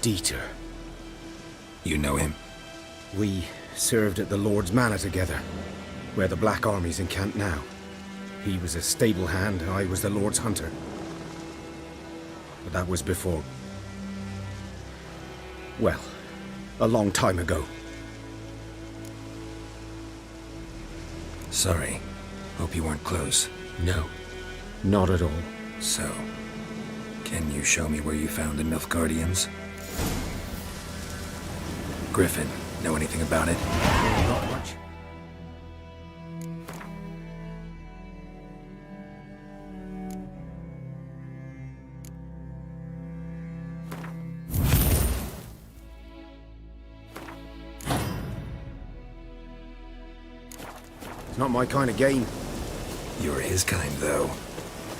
[SPEAKER 5] Dieter.
[SPEAKER 1] You know him?
[SPEAKER 5] We served at the Lord's Manor together, where the Black Army's encamped now. He was a stable hand, I was the Lord's hunter. But that was before... well, a long time ago.
[SPEAKER 1] Sorry. Hope you weren't close.
[SPEAKER 5] No, not at all.
[SPEAKER 1] So, can you show me where you found the Nilfgaardians? Griffin, know anything about it?
[SPEAKER 5] Not much. It's not my kind of game.
[SPEAKER 1] You're his kind, though.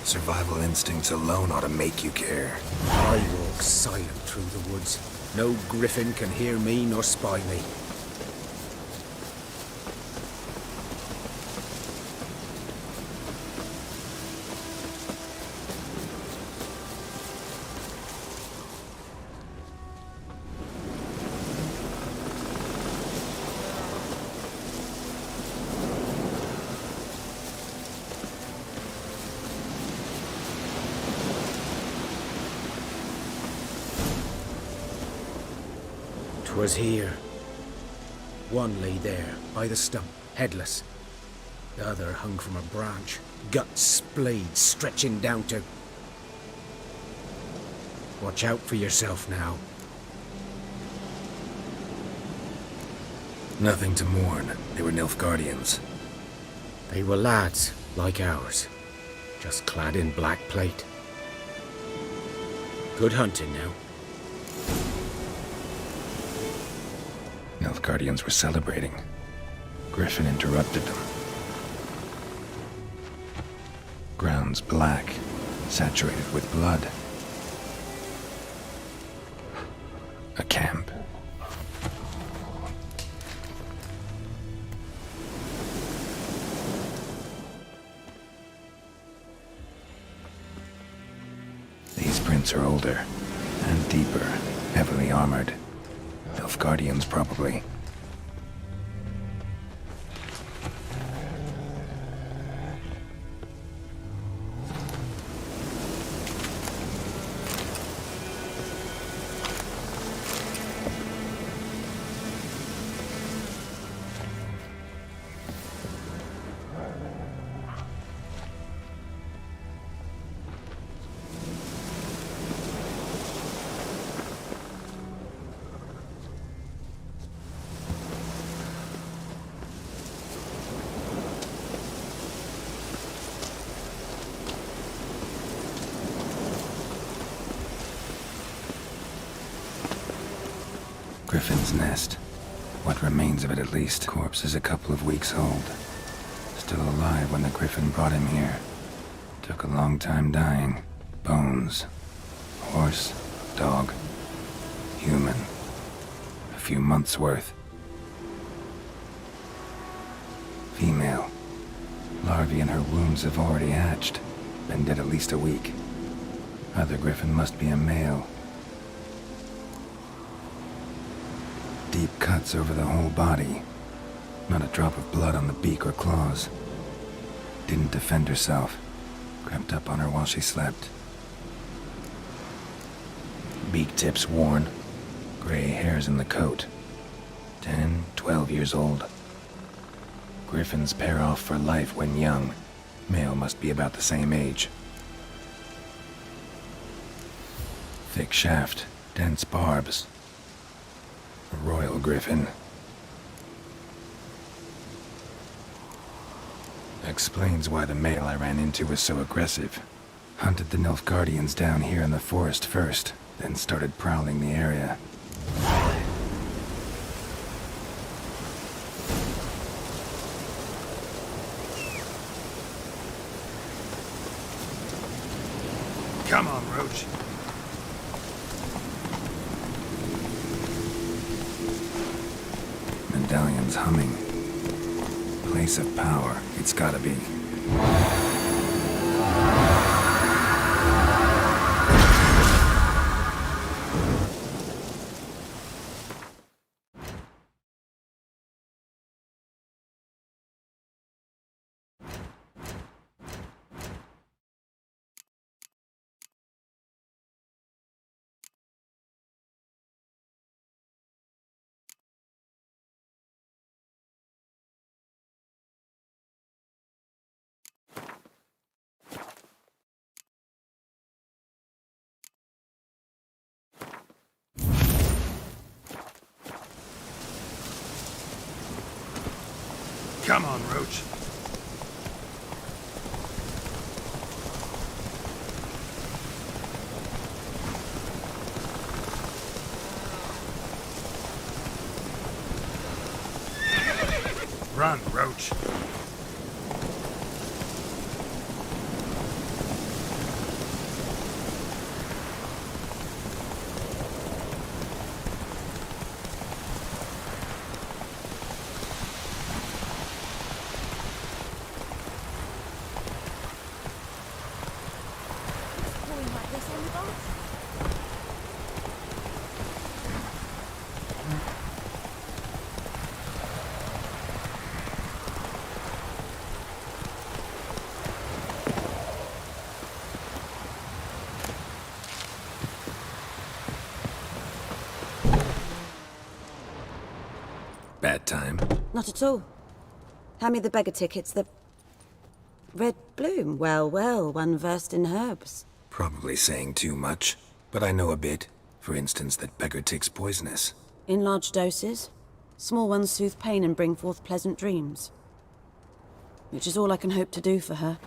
[SPEAKER 1] Survival instincts alone ought to make you care.
[SPEAKER 5] I walk silent through the woods. No griffin can hear me nor spy me. Was here. One lay there, by the stump, headless. The other hung from a branch, guts splayed, stretching down to... Watch out for yourself now.
[SPEAKER 1] Nothing to mourn. They were Nilfgaardians.
[SPEAKER 5] They were lads, like ours, just clad in black plate. Good hunting now.
[SPEAKER 1] Nilfgaardians were celebrating. Griffin interrupted them. Ground's black, saturated with blood. A camp. These prints are older and deeper, heavily armored. Nilfgaardians, probably. Griffin's nest. What remains of it, at least. Corpse is a couple of weeks old. Still alive when the Griffin brought him here. Took a long time dying. Bones. Horse. Dog. Human. A few months' worth. Female. Larvae in her wombs have already hatched. Been dead at least a week. Other Griffin must be a male. Deep cuts over the whole body. Not a drop of blood on the beak or claws. Didn't defend herself. Crept up on her while she slept. Beak tips worn. Gray hairs in the coat. 10, 12 years old. Griffins pair off for life when young. Male must be about the same age. Thick shaft, dense barbs. A royal griffin. Explains why the male I ran into was so aggressive. Hunted the Nilfgaardians down here in the forest first, then started prowling the area. Come on, Roach. Medallion's humming. Place of power, it's gotta be. Come on, Roach. Run, Roach. Bad time?
[SPEAKER 16] Not at all. Hand me the beggar tickets, the... Red bloom. Well, well, one versed in herbs.
[SPEAKER 1] Probably saying too much, but I know a bit. For instance, that beggar tick's poisonous.
[SPEAKER 16] In large doses. Small ones soothe pain and bring forth pleasant dreams. Which is all I can hope to do for her.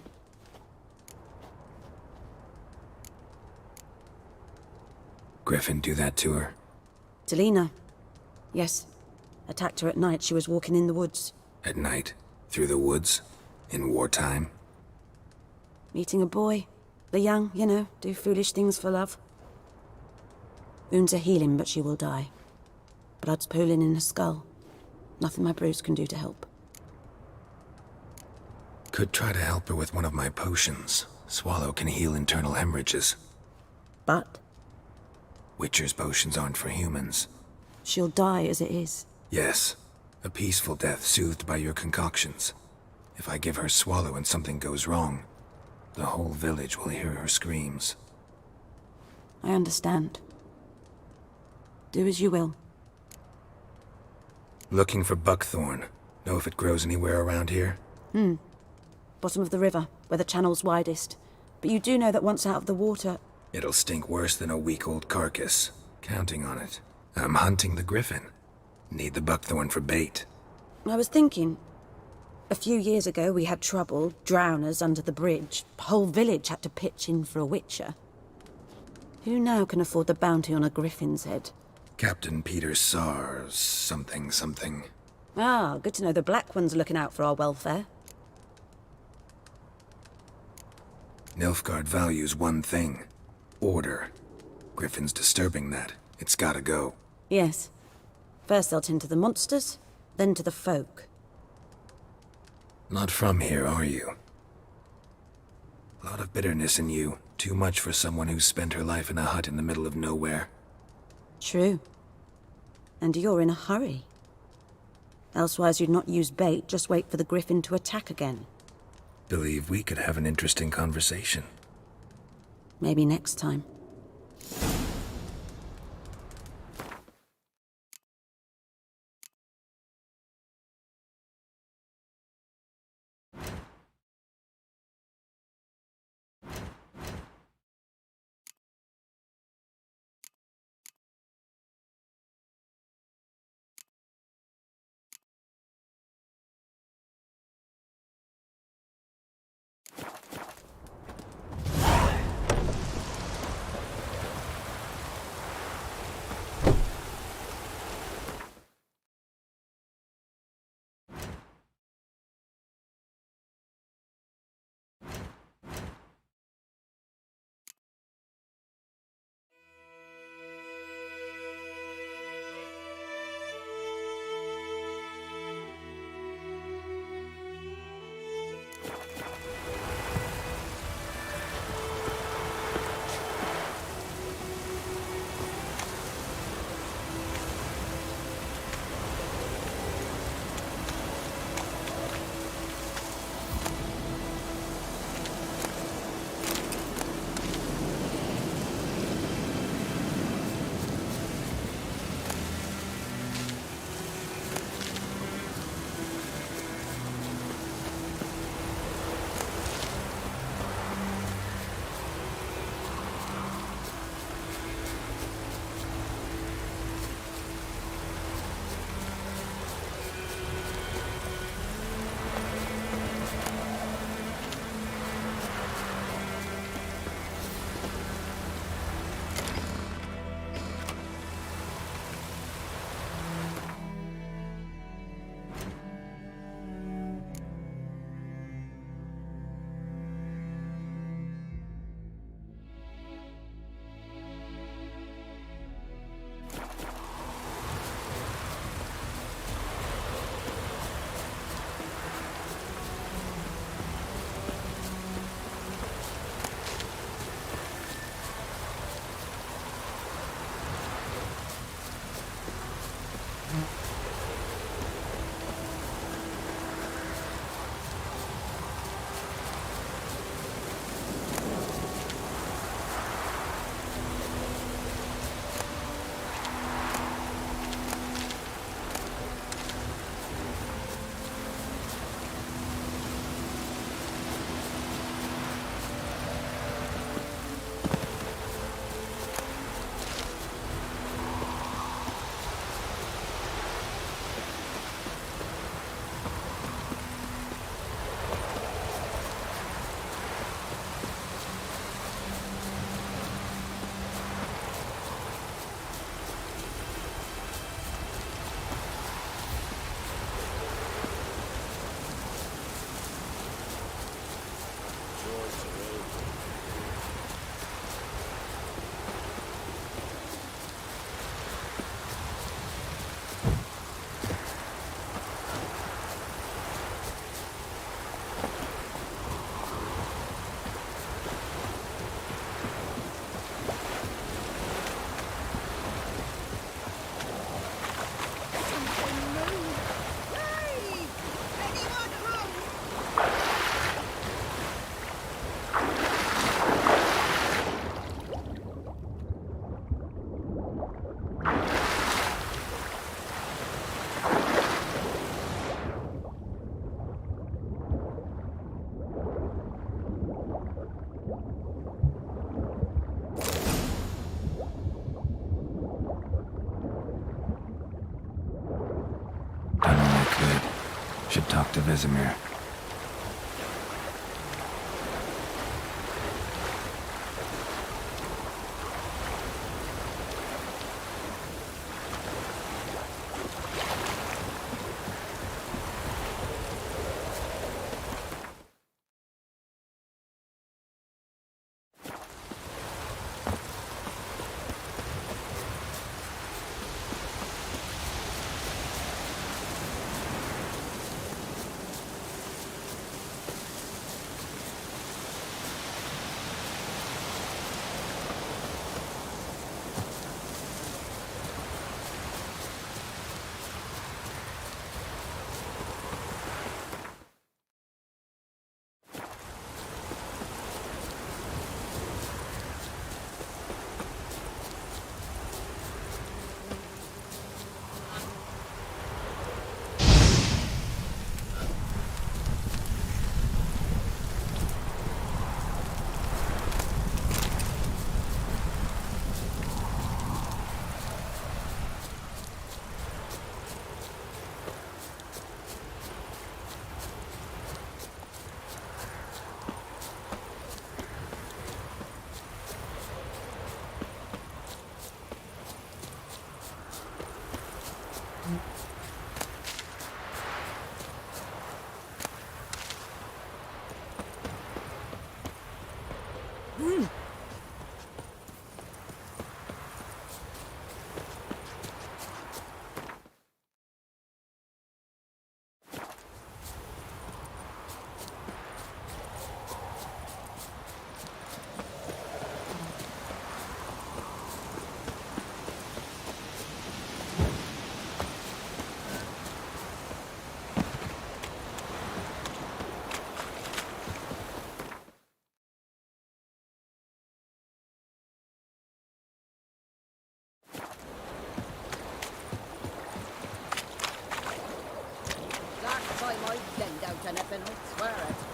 [SPEAKER 1] Griffin do that to her?
[SPEAKER 16] Delina. Yes. Attacked her at night. She was walking in the woods.
[SPEAKER 1] At night? Through the woods? In wartime?
[SPEAKER 16] Meeting a boy. The young, you know, do foolish things for love. Wounds are healing, but she will die. Blood's pooling in her skull. Nothing my brews can do to help.
[SPEAKER 1] Could try to help her with one of my potions. Swallow can heal internal hemorrhages.
[SPEAKER 16] But?
[SPEAKER 1] Witcher's potions aren't for humans.
[SPEAKER 16] She'll die as it is.
[SPEAKER 1] Yes. A peaceful death soothed by your concoctions. If I give her Swallow and something goes wrong, the whole village will hear her screams.
[SPEAKER 16] I understand. Do as you will.
[SPEAKER 1] Looking for buckthorn. Know if it grows anywhere around here?
[SPEAKER 16] Bottom of the river, where the channel's widest. But you do know that once out of the water...
[SPEAKER 1] It'll stink worse than a week-old carcass. Counting on it. I'm hunting the griffin. Need the buckthorn for bait.
[SPEAKER 16] I was thinking... A few years ago we had trouble, drowners under the bridge. The whole village had to pitch in for a witcher. Who now can afford the bounty on a griffin's head?
[SPEAKER 1] Captain Peter Sars, something.
[SPEAKER 16] Ah, good to know the Black One's looking out for our welfare.
[SPEAKER 1] Nilfgaard values one thing. Order. Griffin's disturbing that. It's gotta go.
[SPEAKER 16] Yes. First they'll tend to the monsters, then to the folk.
[SPEAKER 1] Not from here, are you? A lot of bitterness in you. Too much for someone who's spent her life in a hut in the middle of nowhere.
[SPEAKER 16] True. And you're in a hurry. Elsewise you'd not use bait, just wait for the griffin to attack again.
[SPEAKER 1] Believe we could have an interesting conversation.
[SPEAKER 16] Maybe next time.
[SPEAKER 1] Should talk to Vesemir.
[SPEAKER 9] Anything, I swear it.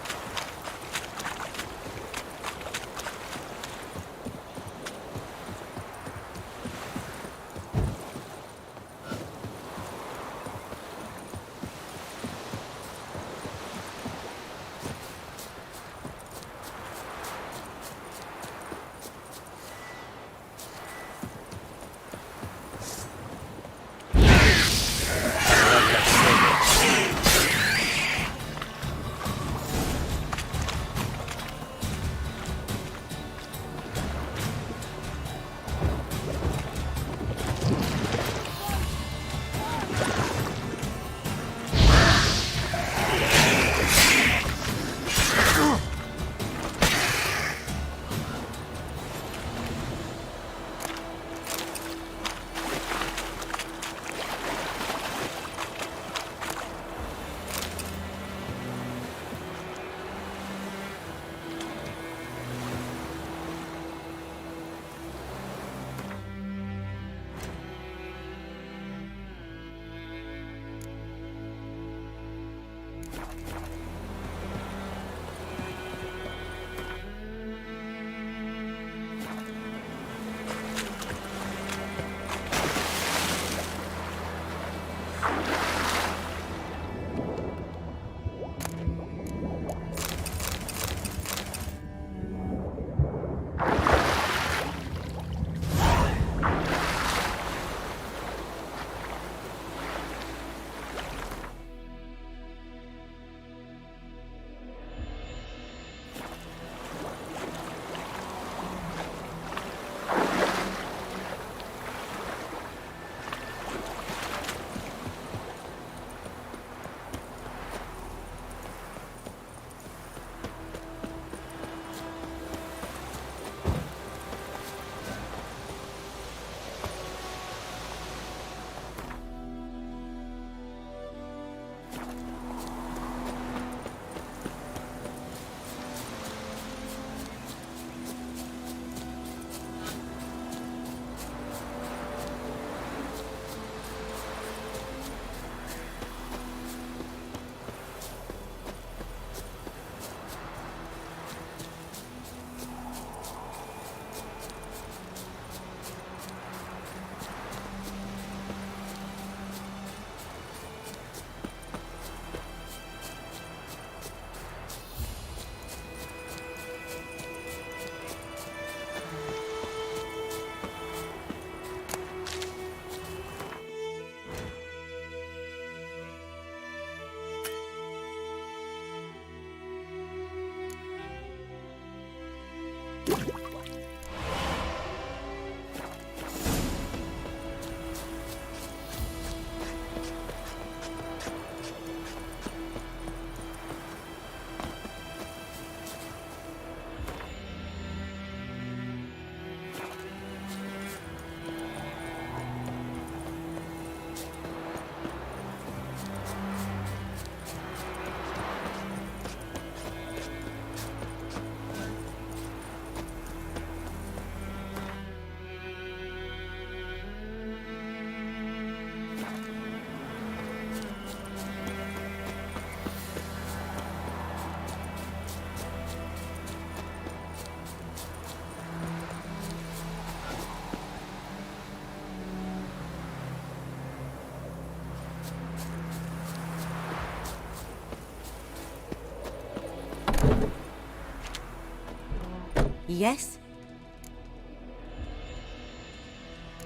[SPEAKER 16] Yes?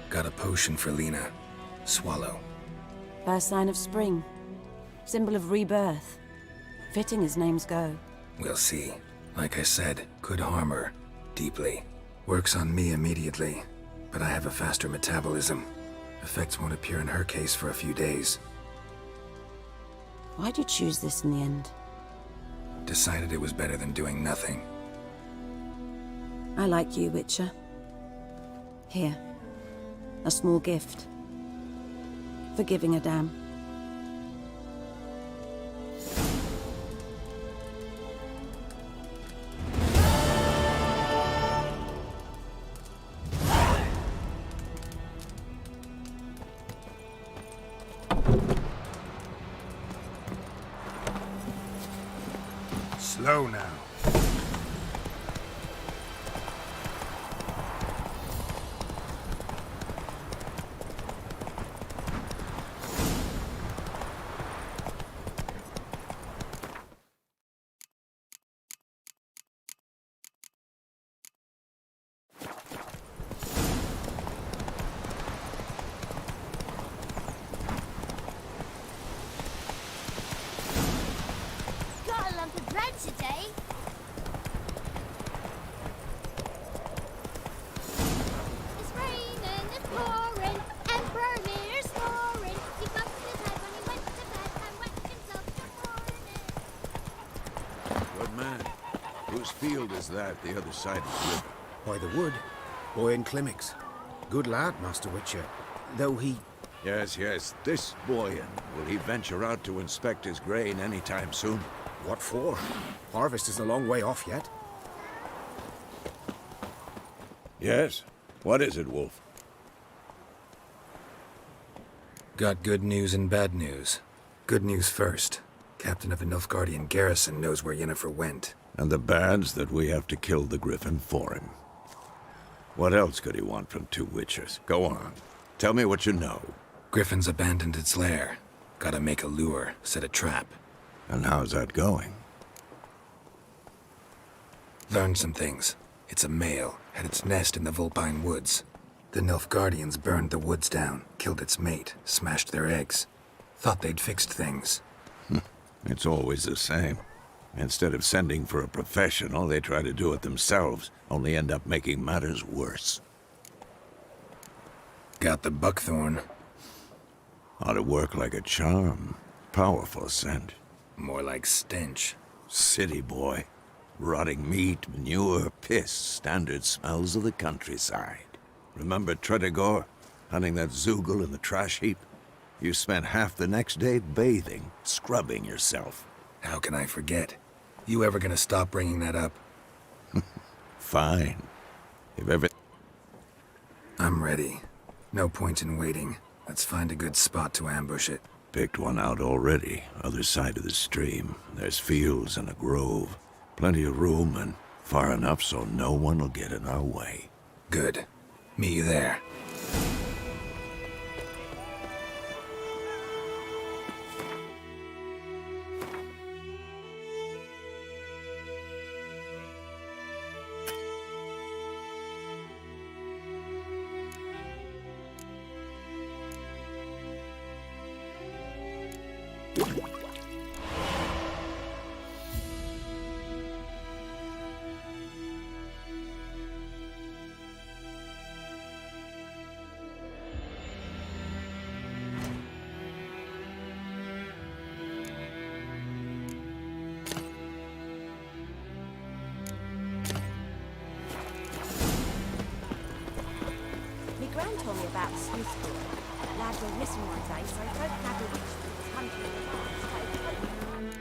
[SPEAKER 1] Got a potion for Lena. Swallow.
[SPEAKER 16] First sign of spring. Symbol of rebirth. Fitting as names go.
[SPEAKER 1] We'll see. Like I said, could harm her. Deeply. Works on me immediately, but I have a faster metabolism. Effects won't appear in her case for a few days.
[SPEAKER 16] Why'd you choose this in the end?
[SPEAKER 1] Decided it was better than doing nothing.
[SPEAKER 16] I like you, Witcher. Here. A small gift. For giving a damn.
[SPEAKER 1] Slow now.
[SPEAKER 4] Got a lump of bread today. It's raining, it's pouring, Emperor Lear's snoring. He bumped his head when he went to bed and wet himself till morning.
[SPEAKER 3] Good man. Whose field is that, the other side of the river?
[SPEAKER 5] By the wood. Boyan Klimmix. Good lad, Master Witcher. Though he...
[SPEAKER 3] Yes, yes, this Boyan. Will he venture out to inspect his grain anytime soon?
[SPEAKER 5] What for? Harvest is a long way off yet.
[SPEAKER 3] Yes? What is it, Wolf?
[SPEAKER 1] Got good news and bad news. Good news first. Captain of the Nilfgaardian garrison knows where Yennefer went.
[SPEAKER 3] And the bad's that we have to kill the Griffin for him. What else could he want from two Witchers? Go on. Tell me what you know.
[SPEAKER 1] Griffin's abandoned its lair. Gotta make a lure, set a trap.
[SPEAKER 3] And how's that going?
[SPEAKER 1] Learned some things. It's a male, had its nest in the Vulpine Woods. The Nilfgaardians burned the woods down, killed its mate, smashed their eggs. Thought they'd fixed things.
[SPEAKER 3] It's always the same. Instead of sending for a professional, they try to do it themselves, only end up making matters worse.
[SPEAKER 1] Got the buckthorn.
[SPEAKER 3] Ought to work like a charm. Powerful scent.
[SPEAKER 1] More like stench.
[SPEAKER 3] City boy. Rotting meat, manure, piss, standard smells of the countryside. Remember Tredegor? Hunting that Zoogle in the trash heap? You spent half the next day bathing, scrubbing yourself.
[SPEAKER 1] How can I forget? You ever gonna stop bringing that up?
[SPEAKER 3] Fine. If ever...
[SPEAKER 1] I'm ready. No point in waiting. Let's find a good spot to ambush it.
[SPEAKER 3] Picked one out already, other side of the stream. There's fields and a grove. Plenty of room and far enough so no one will get in our way.
[SPEAKER 1] Good. Meet you there.
[SPEAKER 17] My gran told me about Smithsboro. That lad went missing one day, so folk had a witch that was hunting in the forest.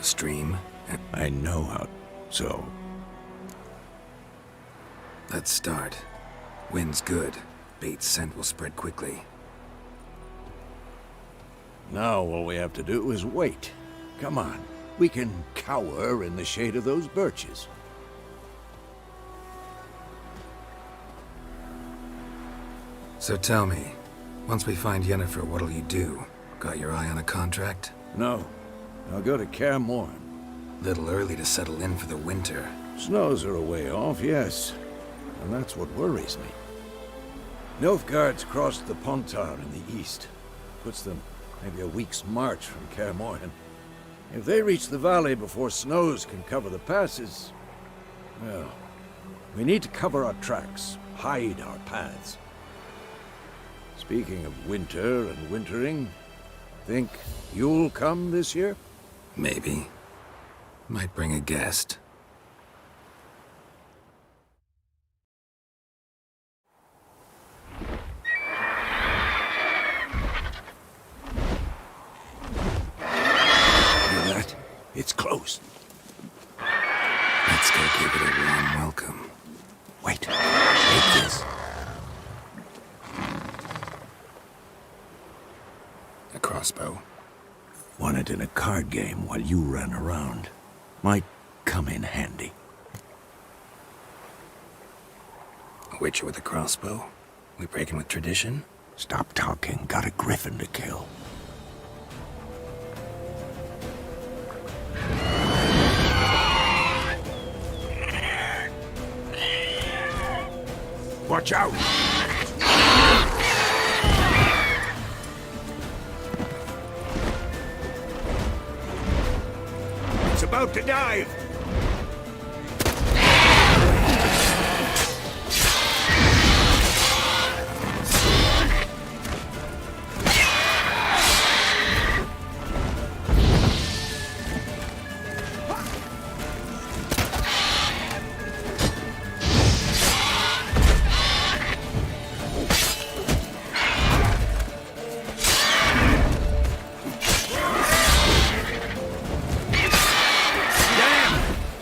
[SPEAKER 1] Stream?
[SPEAKER 3] I know how... So...
[SPEAKER 1] Let's start. Wind's good. Bait's scent will spread quickly.
[SPEAKER 3] Now all we have to do is wait. Come on. We can cower in the shade of those birches.
[SPEAKER 1] So tell me, once we find Yennefer, what'll you do? Got your eye on a contract?
[SPEAKER 3] No. I'll go to Kaer Morhen.
[SPEAKER 1] Little early to settle in for the winter.
[SPEAKER 3] Snows are a way off, yes. And that's what worries me. Nilfgaard's crossed the Pontar in the east. Puts them maybe a week's march from Kaer Morhen. If they reach the valley before snows can cover the passes, well, we need to cover our tracks, hide our paths. Speaking of winter and wintering, think you'll come this year?
[SPEAKER 1] Maybe. Might bring a guest.
[SPEAKER 3] It's close.
[SPEAKER 1] Let's go give it a warm welcome.
[SPEAKER 3] Wait. Take this.
[SPEAKER 1] A crossbow.
[SPEAKER 3] Won it in a card game while you ran around. Might come in handy.
[SPEAKER 1] A witcher with a crossbow? We breaking with tradition?
[SPEAKER 3] Stop talking. Got a griffin to kill. Watch out! It's about to dive!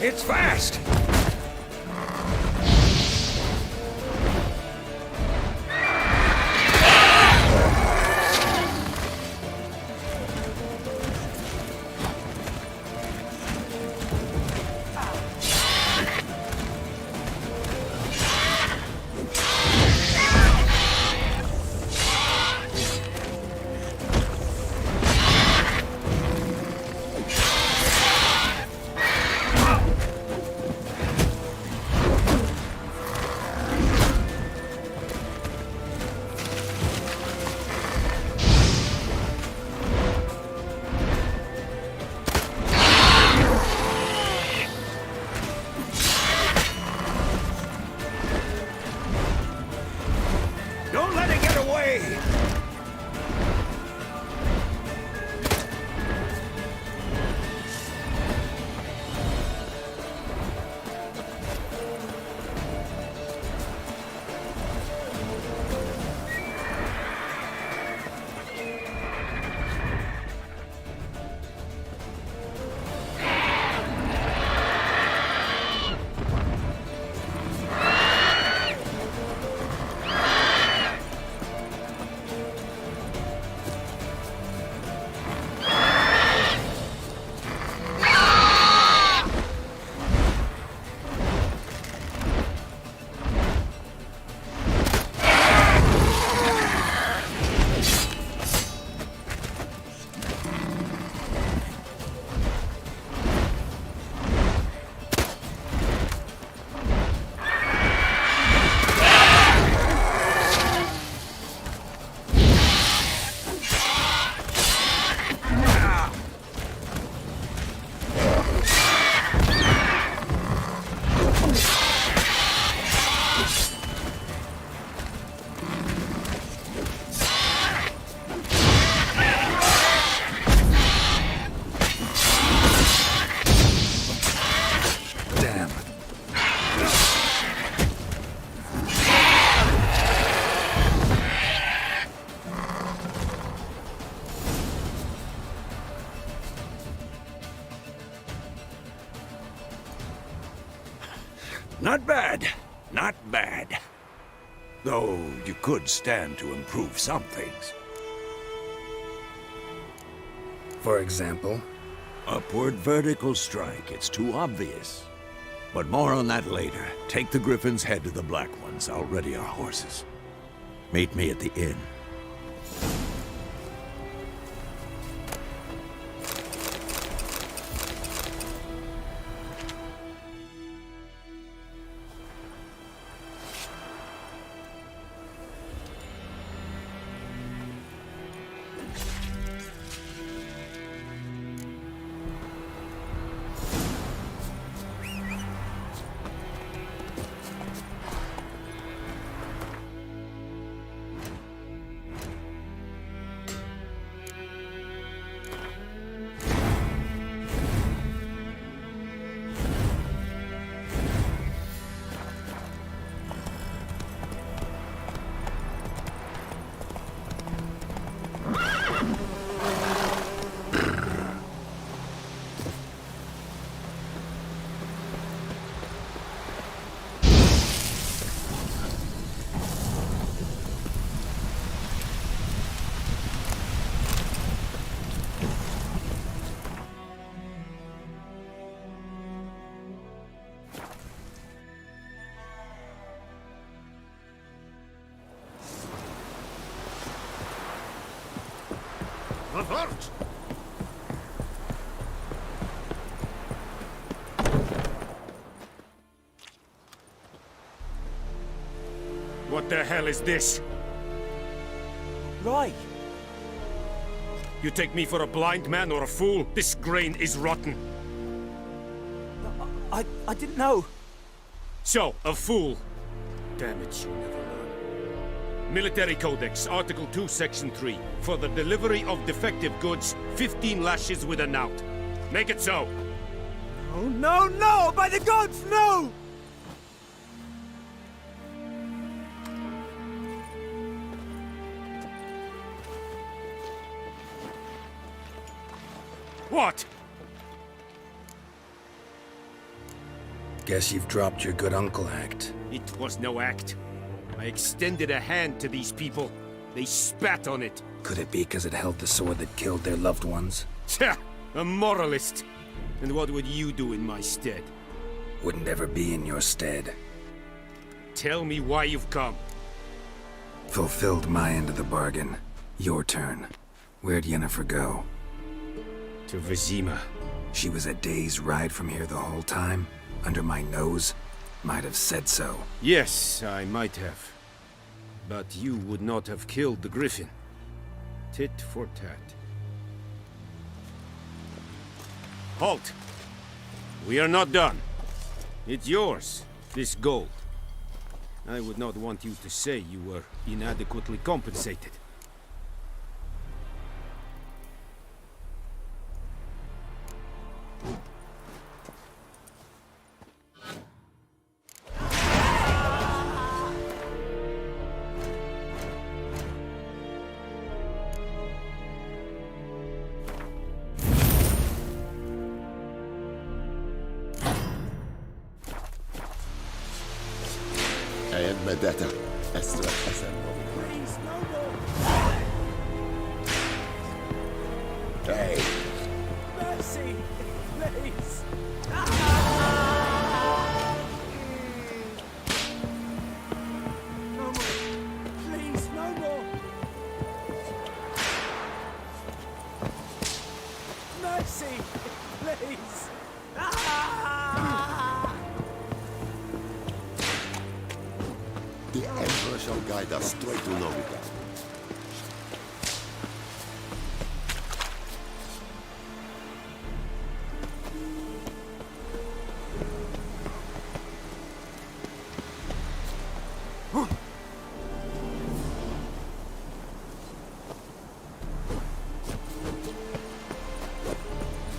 [SPEAKER 3] It's fast! Don't let it get away! Not bad. Not bad. Though you could stand to improve some things.
[SPEAKER 1] For example?
[SPEAKER 3] Upward vertical strike. It's too obvious. But more on that later. Take the Griffin's head to the Black Ones. I'll ready our horses. Meet me at the inn.
[SPEAKER 15] What the hell is this?
[SPEAKER 6] Right.
[SPEAKER 15] You take me for a blind man or a fool? This grain is rotten.
[SPEAKER 6] I didn't know.
[SPEAKER 15] So, a fool. Damn it, you never learn. Military Codex, Article 2, Section 3. For the delivery of defective goods, 15 lashes with a knout. Make it so.
[SPEAKER 6] Oh, no, no! By the gods, no!
[SPEAKER 15] What?
[SPEAKER 1] Guess you've dropped your good uncle act.
[SPEAKER 15] It was no act. I extended a hand to these people. They spat on it.
[SPEAKER 1] Could it be because it held the sword that killed their loved ones?
[SPEAKER 15] Tja! A moralist! And what would you do in my stead?
[SPEAKER 1] Wouldn't ever be in your stead.
[SPEAKER 15] Tell me why you've come.
[SPEAKER 1] Fulfilled my end of the bargain. Your turn. Where'd Yennefer go?
[SPEAKER 15] To Vizima.
[SPEAKER 1] She was a day's ride from here the whole time? Under my nose? Might have said so.
[SPEAKER 15] Yes, I might have. But you would not have killed the Griffin. Tit for tat. Halt! We are not done. It's yours, this gold. I would not want you to say you were inadequately compensated.
[SPEAKER 7] Medetta, Estra,
[SPEAKER 6] Please, no more!
[SPEAKER 7] Hey!
[SPEAKER 6] Mercy! Please! No more! Please, no more! Mercy! Please!
[SPEAKER 7] The Emperor shall guide us straight to Novigrad.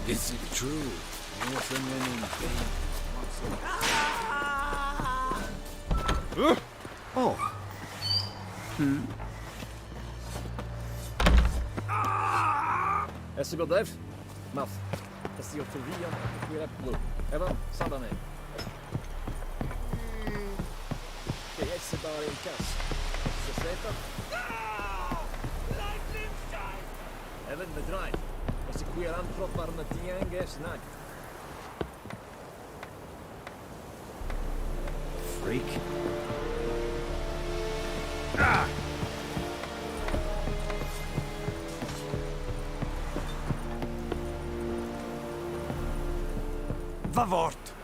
[SPEAKER 14] Is it true? Northmen in vain.
[SPEAKER 10] Oh. Est-ce que bref? Maf. Est-ce que tu vis? Tu es là. Evan, ça va. Esse dar en kass. Så släta. Även med drain. Esse queer proppar med tiange snack.
[SPEAKER 3] Freak.
[SPEAKER 6] Va bort!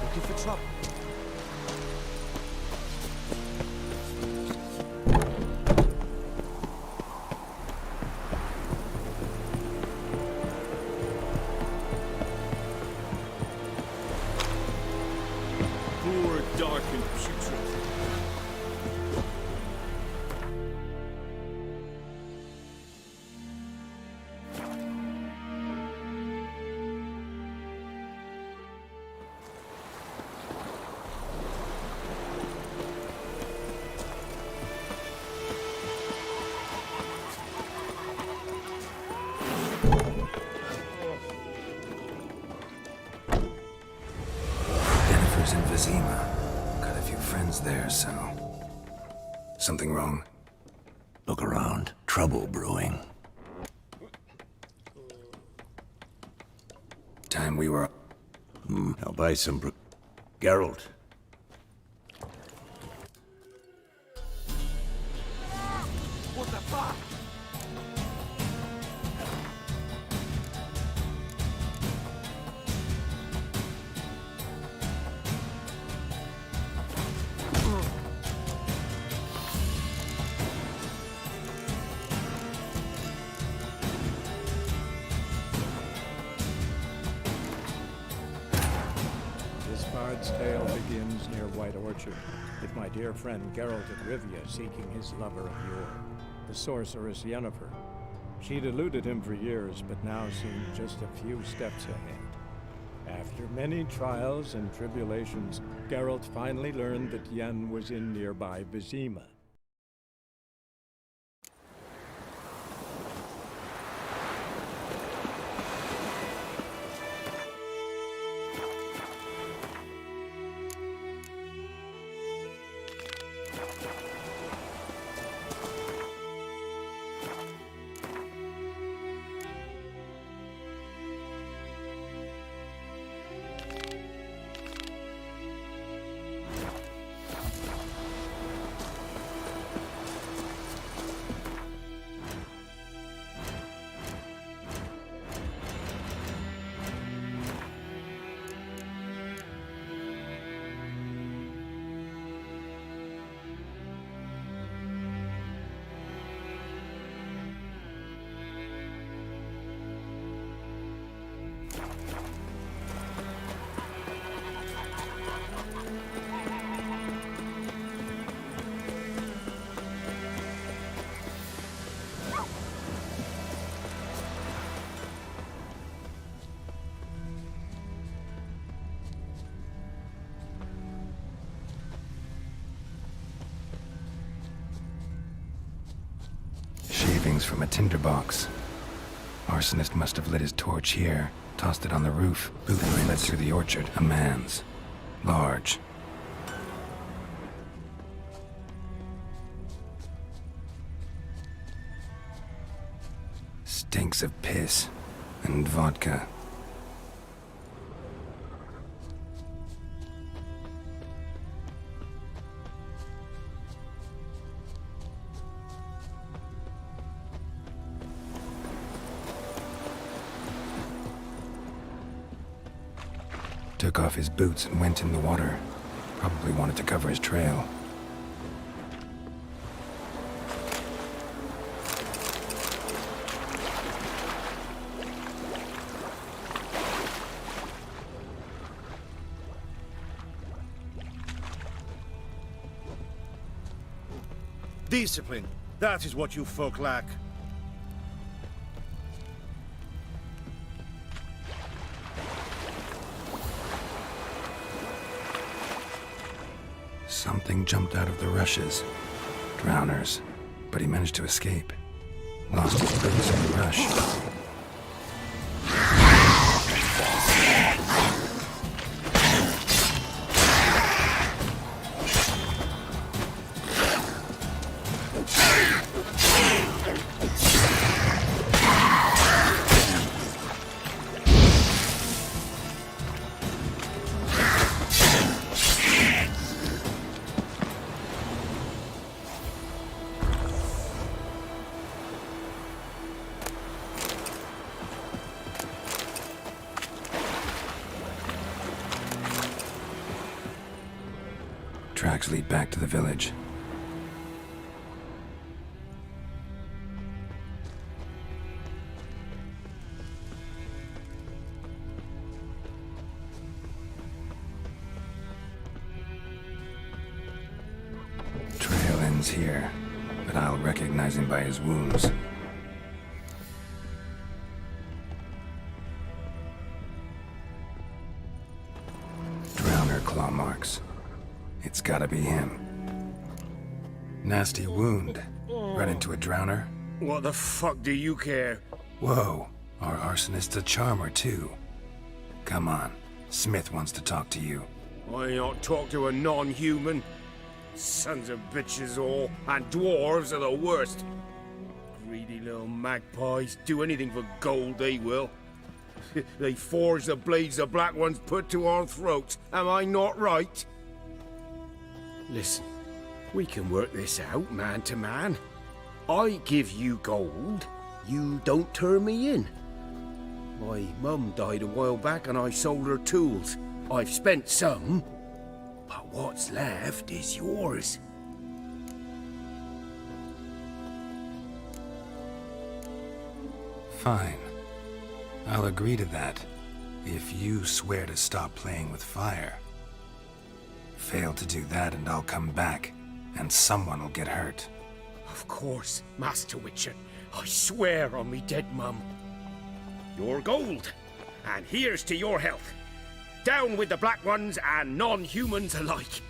[SPEAKER 6] Looking for trouble.
[SPEAKER 15] Poor, dark, and putrid.
[SPEAKER 1] Yennefer's in Vizima. Got a few friends there, so... Something wrong?
[SPEAKER 12] Look around. Trouble brewing.
[SPEAKER 1] Time we were...
[SPEAKER 12] I'll buy some Geralt.
[SPEAKER 6] What the fuck?
[SPEAKER 18] This bard's tale begins near White Orchard, with my dear friend Geralt of Rivia seeking his lover of yore, the sorceress Yennefer. She'd eluded him for years, but now seemed just a few steps ahead. After many trials and tribulations, Geralt finally learned that Yen was in nearby Vizima.
[SPEAKER 1] Shavings from a tinderbox. Arsonist must have lit his torch here, tossed it on the roof. Boot led through the orchard. A man's. Large. Stinks of piss and vodka. Took off his boots and went in the water. Probably wanted to cover his trail.
[SPEAKER 15] Discipline. That is what you folk lack.
[SPEAKER 1] Something jumped out of the rushes. Drowners. But he managed to escape. Lost his boots in the rush. Tracks lead back to the village. Trail ends here, but I'll recognize him by his wounds. Drowner claw marks. It's gotta be him. Nasty wound. Run into a drowner?
[SPEAKER 15] What the fuck do you care?
[SPEAKER 1] Whoa, our arsonist's a charmer too. Come on, Smith wants to talk to you.
[SPEAKER 15] I ain't not talk to a non-human. Sons of bitches all, and dwarves are the worst. Greedy little magpies, do anything for gold they will. They forge the blades the Black Ones put to our throats, am I not right? Listen, we can work this out man to man. I give you gold, you don't turn me in. My mum died a while back and I sold her tools. I've spent some, but what's left is yours.
[SPEAKER 1] Fine. I'll agree to that, if you swear to stop playing with fire. Fail to do that and I'll come back, and someone will get hurt.
[SPEAKER 15] Of course, Master Witcher. I swear on me dead mum. Your gold, and here's to your health. Down with the Black Ones and non-humans alike.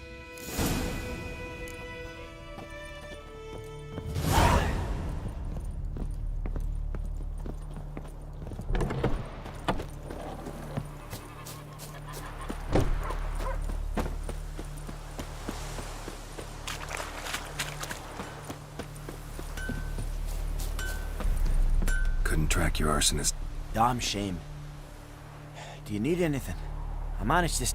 [SPEAKER 1] Couldn't track your arsonist.
[SPEAKER 6] Damn shame. Do you need anything? I managed this.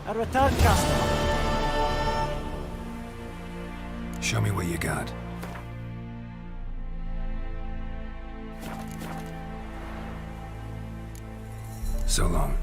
[SPEAKER 6] A return customer.
[SPEAKER 1] Show me what you got. So long.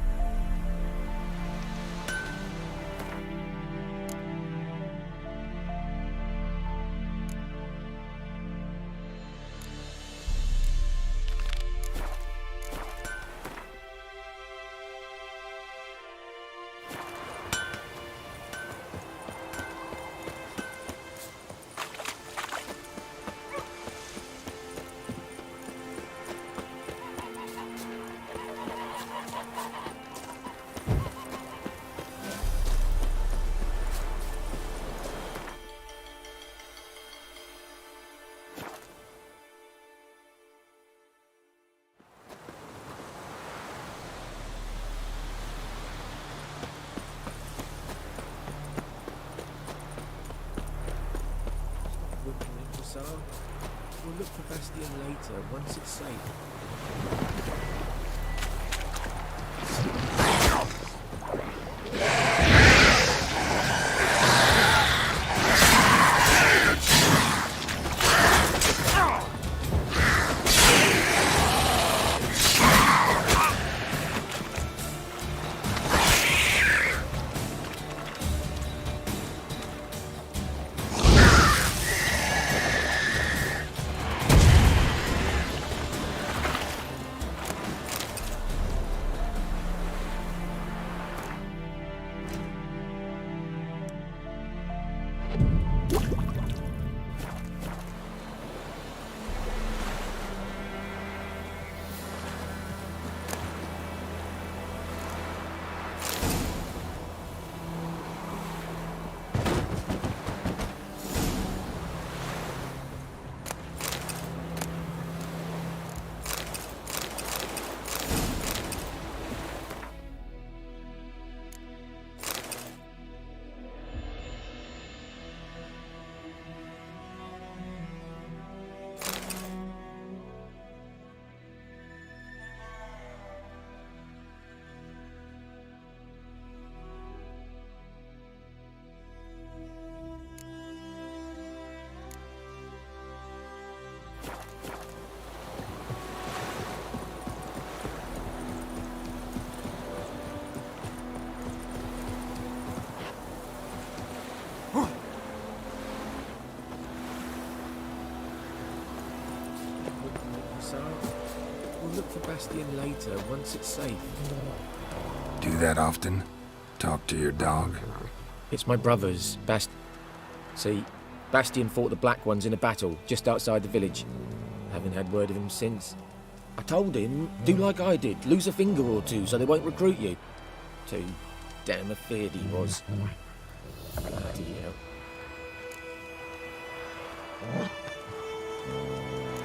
[SPEAKER 10] look for Bastion later, once it's safe. We'll look for Bastion later, once it's safe.
[SPEAKER 1] Do that often? Talk to your dog?
[SPEAKER 10] It's my brother's, See, Bastion fought the Black Ones in a battle just outside the village. Haven't had word of him since. I told him, do like I did, lose a finger or two so they won't recruit you. Too damn afeard he was. Bloody hell.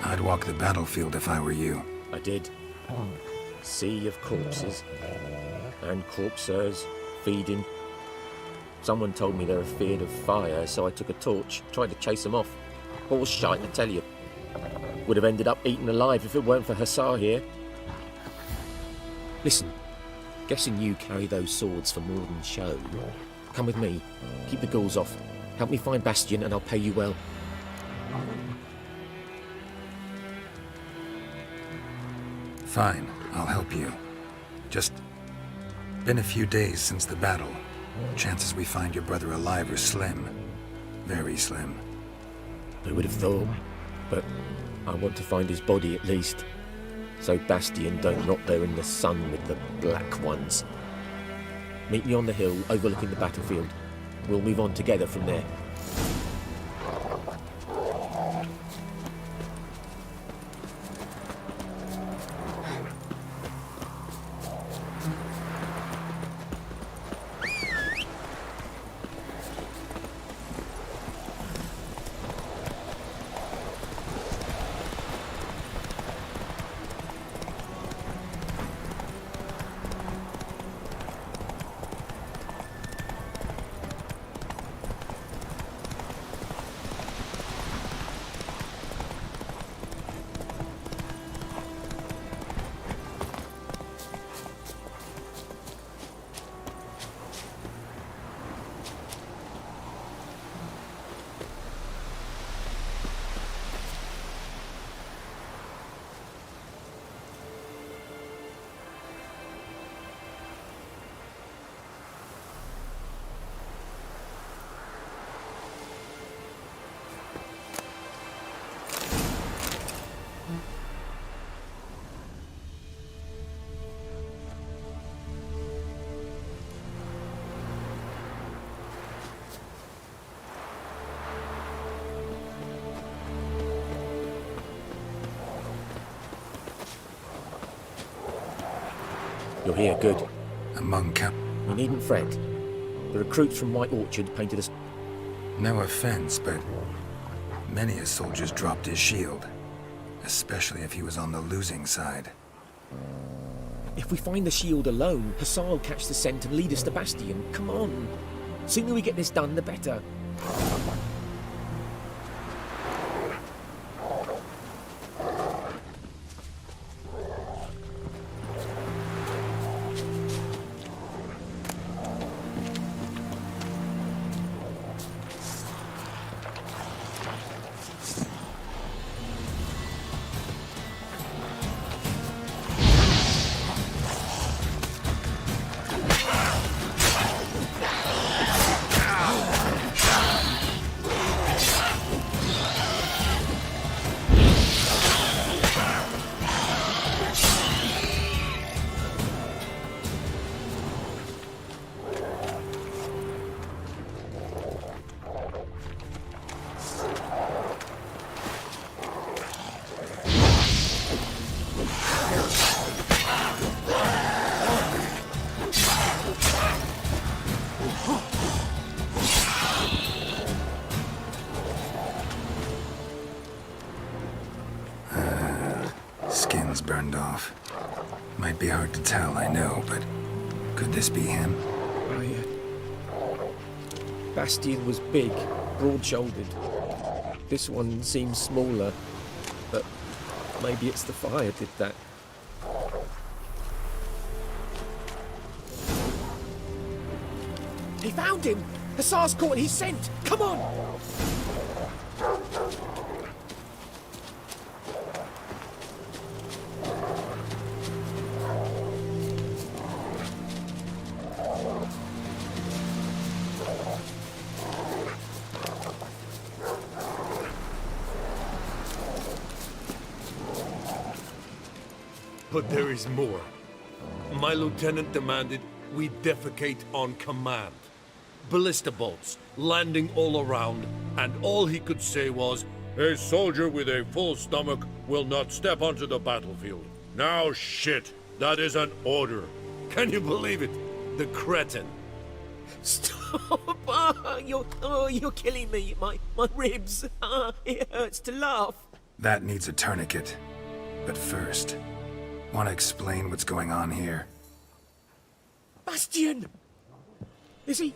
[SPEAKER 1] I'd walk the battlefield if I were you.
[SPEAKER 10] I did. Sea of corpses. And corpsers, feeding. Someone told me they're afeard of fire, so I took a torch, tried to chase them off. Horse shite, I tell you. Would have ended up eaten alive if it weren't for Hussar here. Listen, guessing you carry those swords for more than show. Come with me, keep the ghouls off. Help me find Bastion and I'll pay you well.
[SPEAKER 1] Fine, I'll help you. Just been a few days since the battle. Chances we find your brother alive are slim. Very slim.
[SPEAKER 10] Who would have thought? But I want to find his body at least. So Bastion don't rot there in the sun with the Black Ones. Meet me on the hill overlooking the battlefield. We'll move on together from there. You're here, good.
[SPEAKER 1] Among cap...
[SPEAKER 10] You needn't fret. The recruits from White Orchard painted us...
[SPEAKER 1] No offense, but many a soldier's dropped his shield. Especially if he was on the losing side.
[SPEAKER 10] If we find the shield alone, Hussar will catch the scent and lead us to Bastion. Come on. Sooner we get this done, the better.
[SPEAKER 1] be hard to tell, I know, but could this be him?
[SPEAKER 10] Bastian was big, broad-shouldered. This one seems smaller, but maybe it's the fire did that. He found him! Hussar's caught his scent! Come on!
[SPEAKER 19] But there is more. My lieutenant demanded we defecate on command. Ballista bolts, landing all around, and all he could say was, "A soldier with a full stomach will not step onto the battlefield." Now shit, that is an order. Can you believe it? The cretin.
[SPEAKER 10] Stop! You're killing me. My ribs. It hurts to laugh.
[SPEAKER 1] That needs a tourniquet. But first, want to explain what's going on here?
[SPEAKER 10] Bastian! Is he...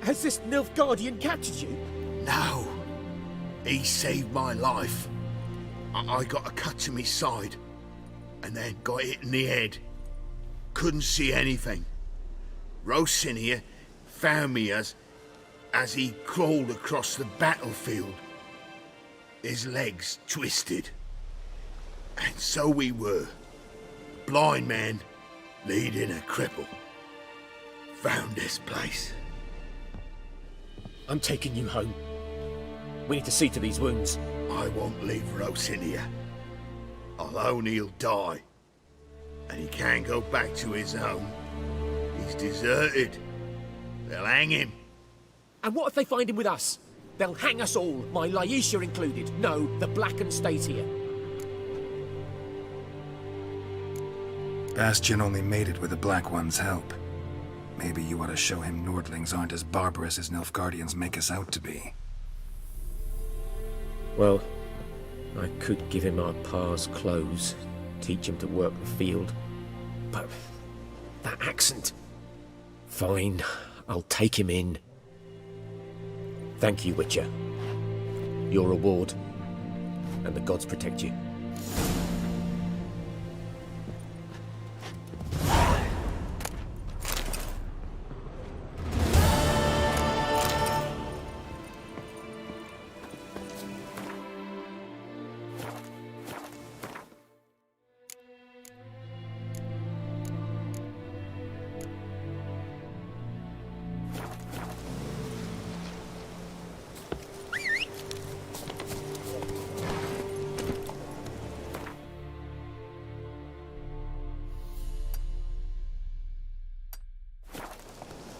[SPEAKER 10] Has this Nilfgaardian captured you?
[SPEAKER 8] No. He saved my life. I got a cut to my side, and then got hit in the head. Couldn't see anything. Rosinia found me as he crawled across the battlefield. His legs twisted. And so we were. Blind man leading a cripple. Found this place.
[SPEAKER 10] I'm taking you home. We need to see to these wounds.
[SPEAKER 8] I won't leave Rosinia. Alone he'll die. And he can't go back to his home. He's deserted. They'll hang him.
[SPEAKER 10] And what if they find him with us? They'll hang us all, my Laisha included. No, the Blackened stayed here.
[SPEAKER 1] Bastian only made it with the Black One's help. Maybe you ought to show him Nordlings aren't as barbarous as Nilfgaardians make us out to be.
[SPEAKER 10] Well, I could give him our pa's clothes, teach him to work the field. But that accent... Fine, I'll take him in. Thank you, Witcher. Your reward, and the gods protect you.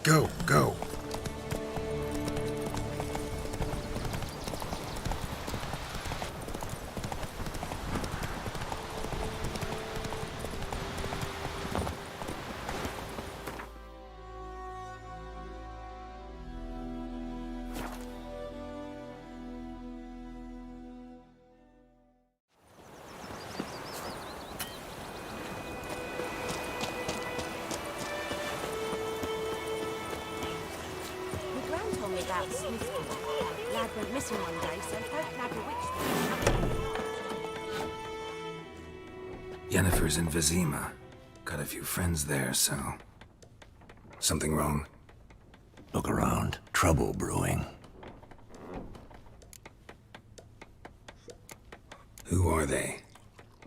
[SPEAKER 1] Go, go.
[SPEAKER 17] Lad went missing one day, so folk nabbed a witch.
[SPEAKER 1] Yennefer's in Vizima. Got a few friends there, so... Something wrong?
[SPEAKER 12] Look around. Trouble brewing.
[SPEAKER 1] Who are they?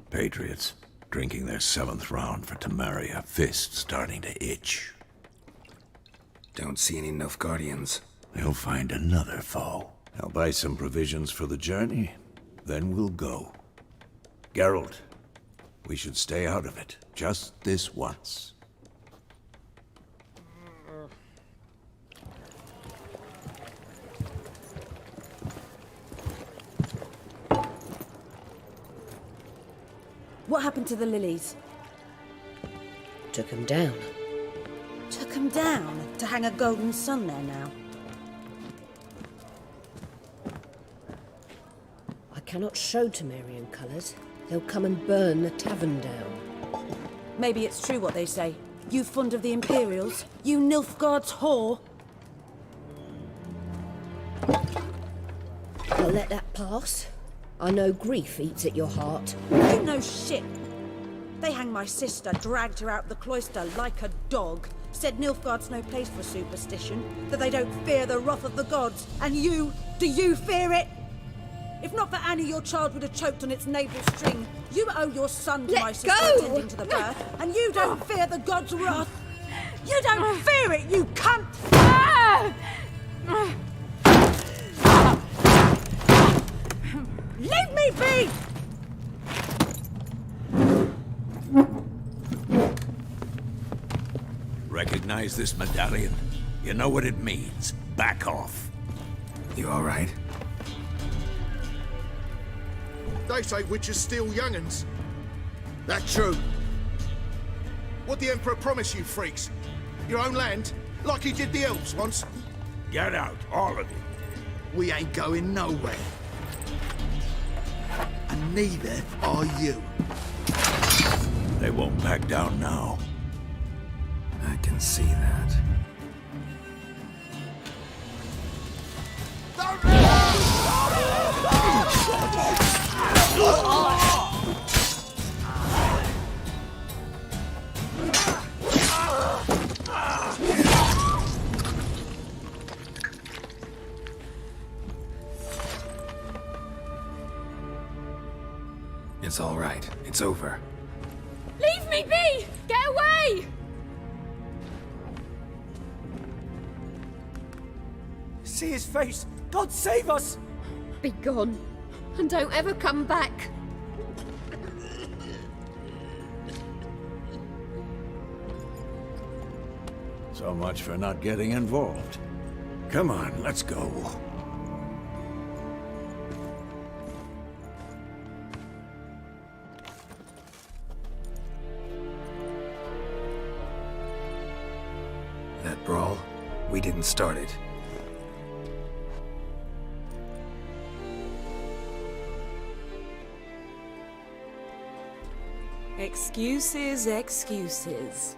[SPEAKER 12] Patriots. Drinking their 7th round for Temeria. Fists starting to itch.
[SPEAKER 1] Don't see any Nilfgaardians.
[SPEAKER 12] They'll find another foe. I'll buy some provisions for the journey. Then we'll go. Geralt, we should stay out of it. Just this once.
[SPEAKER 16] What happened to the lilies?
[SPEAKER 9] Took them down.
[SPEAKER 16] Took them down to hang a golden sun there now.
[SPEAKER 9] I cannot show Temerian colours. They'll come and burn the tavern down.
[SPEAKER 16] Maybe it's true what they say. You fond of the Imperials? You Nilfgaard's whore?
[SPEAKER 9] I'll let that pass. I know grief eats at your heart.
[SPEAKER 16] You know shit. They hanged my sister, dragged her out the cloister like a dog. Said Nilfgaard's no place for superstition, that they don't fear the wrath of the gods. And you, do you fear it? If not for Annie, your child would have choked on its navel string. You owe your son to my sister attending to the birth, and you don't fear the gods' wrath. You don't fear it, you cunt! Leave me be!
[SPEAKER 3] Recognize this medallion? You know what it means. Back off.
[SPEAKER 1] You all right?
[SPEAKER 8] They say witches steal young'uns. That true. What the Emperor promise you, freaks? Your own land? Like he did the elves once?
[SPEAKER 3] Get out, all of you.
[SPEAKER 8] We ain't going nowhere. And neither are you.
[SPEAKER 3] They won't back down now.
[SPEAKER 1] I can see that. It's all right. It's over.
[SPEAKER 4] Leave me be! Get away!
[SPEAKER 6] See his face! God save us!
[SPEAKER 4] Be gone, and don't ever come back.
[SPEAKER 3] So much for not getting involved. Come on, let's go.
[SPEAKER 1] That brawl, we didn't start it.
[SPEAKER 2] Excuses, excuses.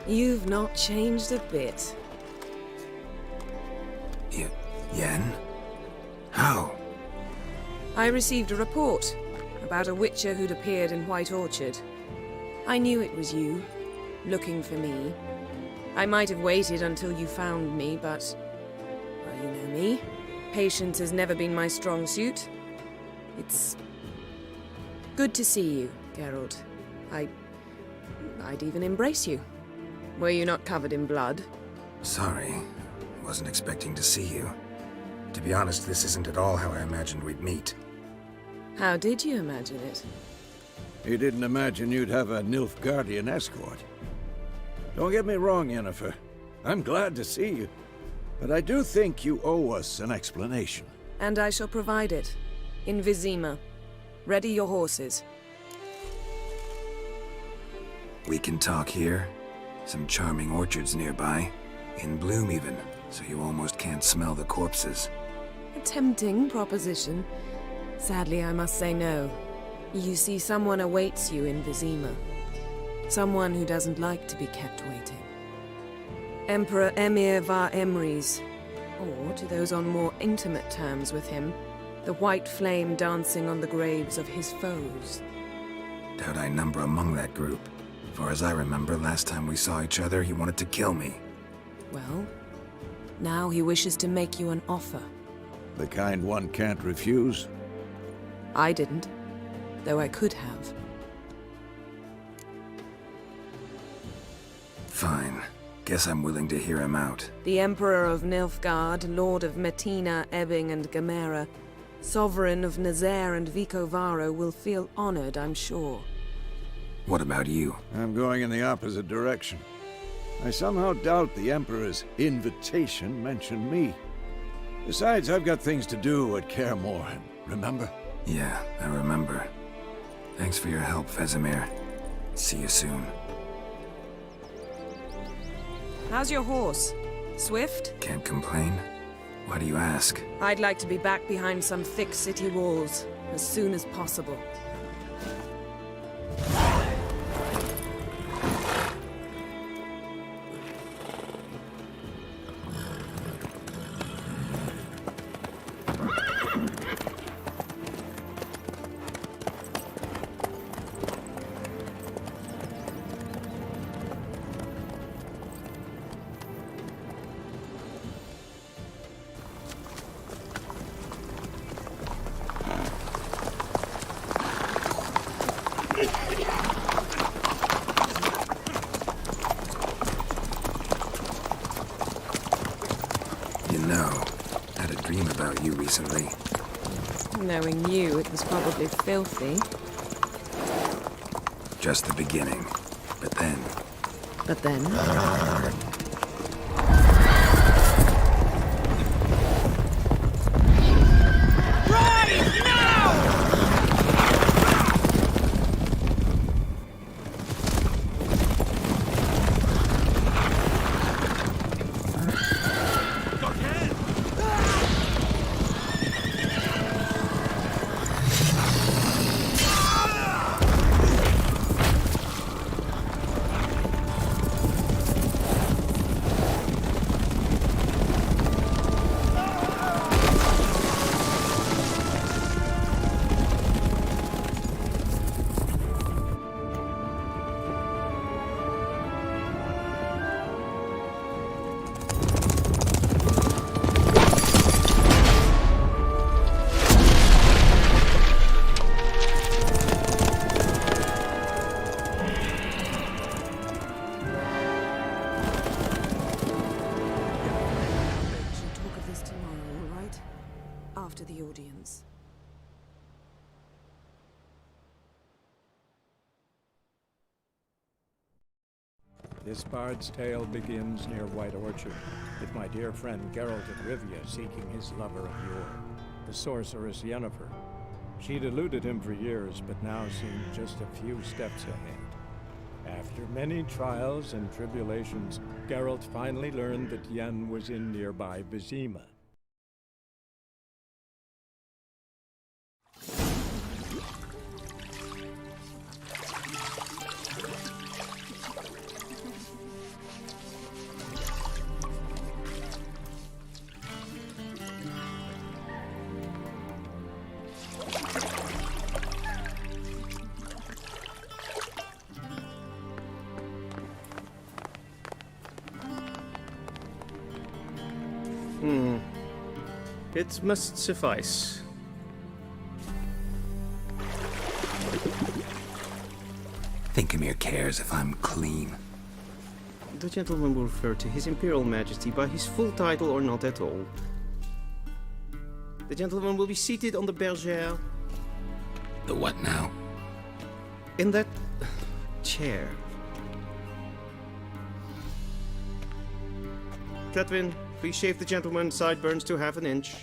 [SPEAKER 2] You've not changed a bit.
[SPEAKER 1] Yen? How?
[SPEAKER 2] I received a report about a witcher who'd appeared in White Orchard. I knew it was you, looking for me. I might have waited until you found me, but... well, you know me. Patience has never been my strong suit. It's... good to see you, Geralt. I'd even embrace you. Were you not covered in blood?
[SPEAKER 1] Sorry. Wasn't expecting to see you. To be honest, this isn't at all how I imagined we'd meet.
[SPEAKER 2] How did you imagine it?
[SPEAKER 3] You didn't imagine you'd have a Nilfgaardian escort. Don't get me wrong, Yennefer. I'm glad to see you. But I do think you owe us an explanation.
[SPEAKER 2] And I shall provide it. In Vizima. Ready your horses.
[SPEAKER 1] We can talk here. Some charming orchards nearby. In bloom even, so you almost can't smell the corpses.
[SPEAKER 2] A tempting proposition. Sadly, I must say no. You see, someone awaits you in Vizima. Someone who doesn't like to be kept waiting. Emperor Emir var Emreis. Or, to those on more intimate terms with him, the white flame dancing on the graves of his foes.
[SPEAKER 1] Doubt I number among that group. Far as I remember, last time we saw each other, he wanted to kill me.
[SPEAKER 2] Well, now he wishes to make you an offer.
[SPEAKER 3] The kind one can't refuse?
[SPEAKER 2] I didn't, though I could have.
[SPEAKER 1] Fine. Guess I'm willing to hear him out.
[SPEAKER 2] The Emperor of Nilfgaard, Lord of Metina, Ebbing, and Gamera, Sovereign of Nazaire and Vicovaro will feel honored, I'm sure.
[SPEAKER 1] What about you?
[SPEAKER 3] I'm going in the opposite direction. I somehow doubt the Emperor's invitation mentioned me. Besides, I've got things to do at Kaer Morhen, remember?
[SPEAKER 1] Yeah, I remember. Thanks for your help, Vesemir. See you soon.
[SPEAKER 2] How's your horse? Swift?
[SPEAKER 1] Can't complain. Why do you ask?
[SPEAKER 2] I'd like to be back behind some thick city walls as soon as possible.
[SPEAKER 1] you know. Had a dream about you recently.
[SPEAKER 2] Knowing you, it was probably filthy.
[SPEAKER 1] Just the beginning. But then...
[SPEAKER 2] But then? After the audience.
[SPEAKER 18] This bard's tale begins near White Orchard, with my dear friend Geralt of Rivia seeking his lover of yore, the sorceress Yennefer. She'd eluded him for years, but now seemed just a few steps ahead. After many trials and tribulations, Geralt finally learned that Yen was in nearby Vizima.
[SPEAKER 15] It must suffice.
[SPEAKER 1] Thinkamere cares if I'm clean.
[SPEAKER 15] The gentleman will refer to His Imperial Majesty by his full title or not at all. The gentleman will be seated on the bergère.
[SPEAKER 1] The what now?
[SPEAKER 15] In that chair. Cletwin, please shave the gentleman's sideburns to half an inch.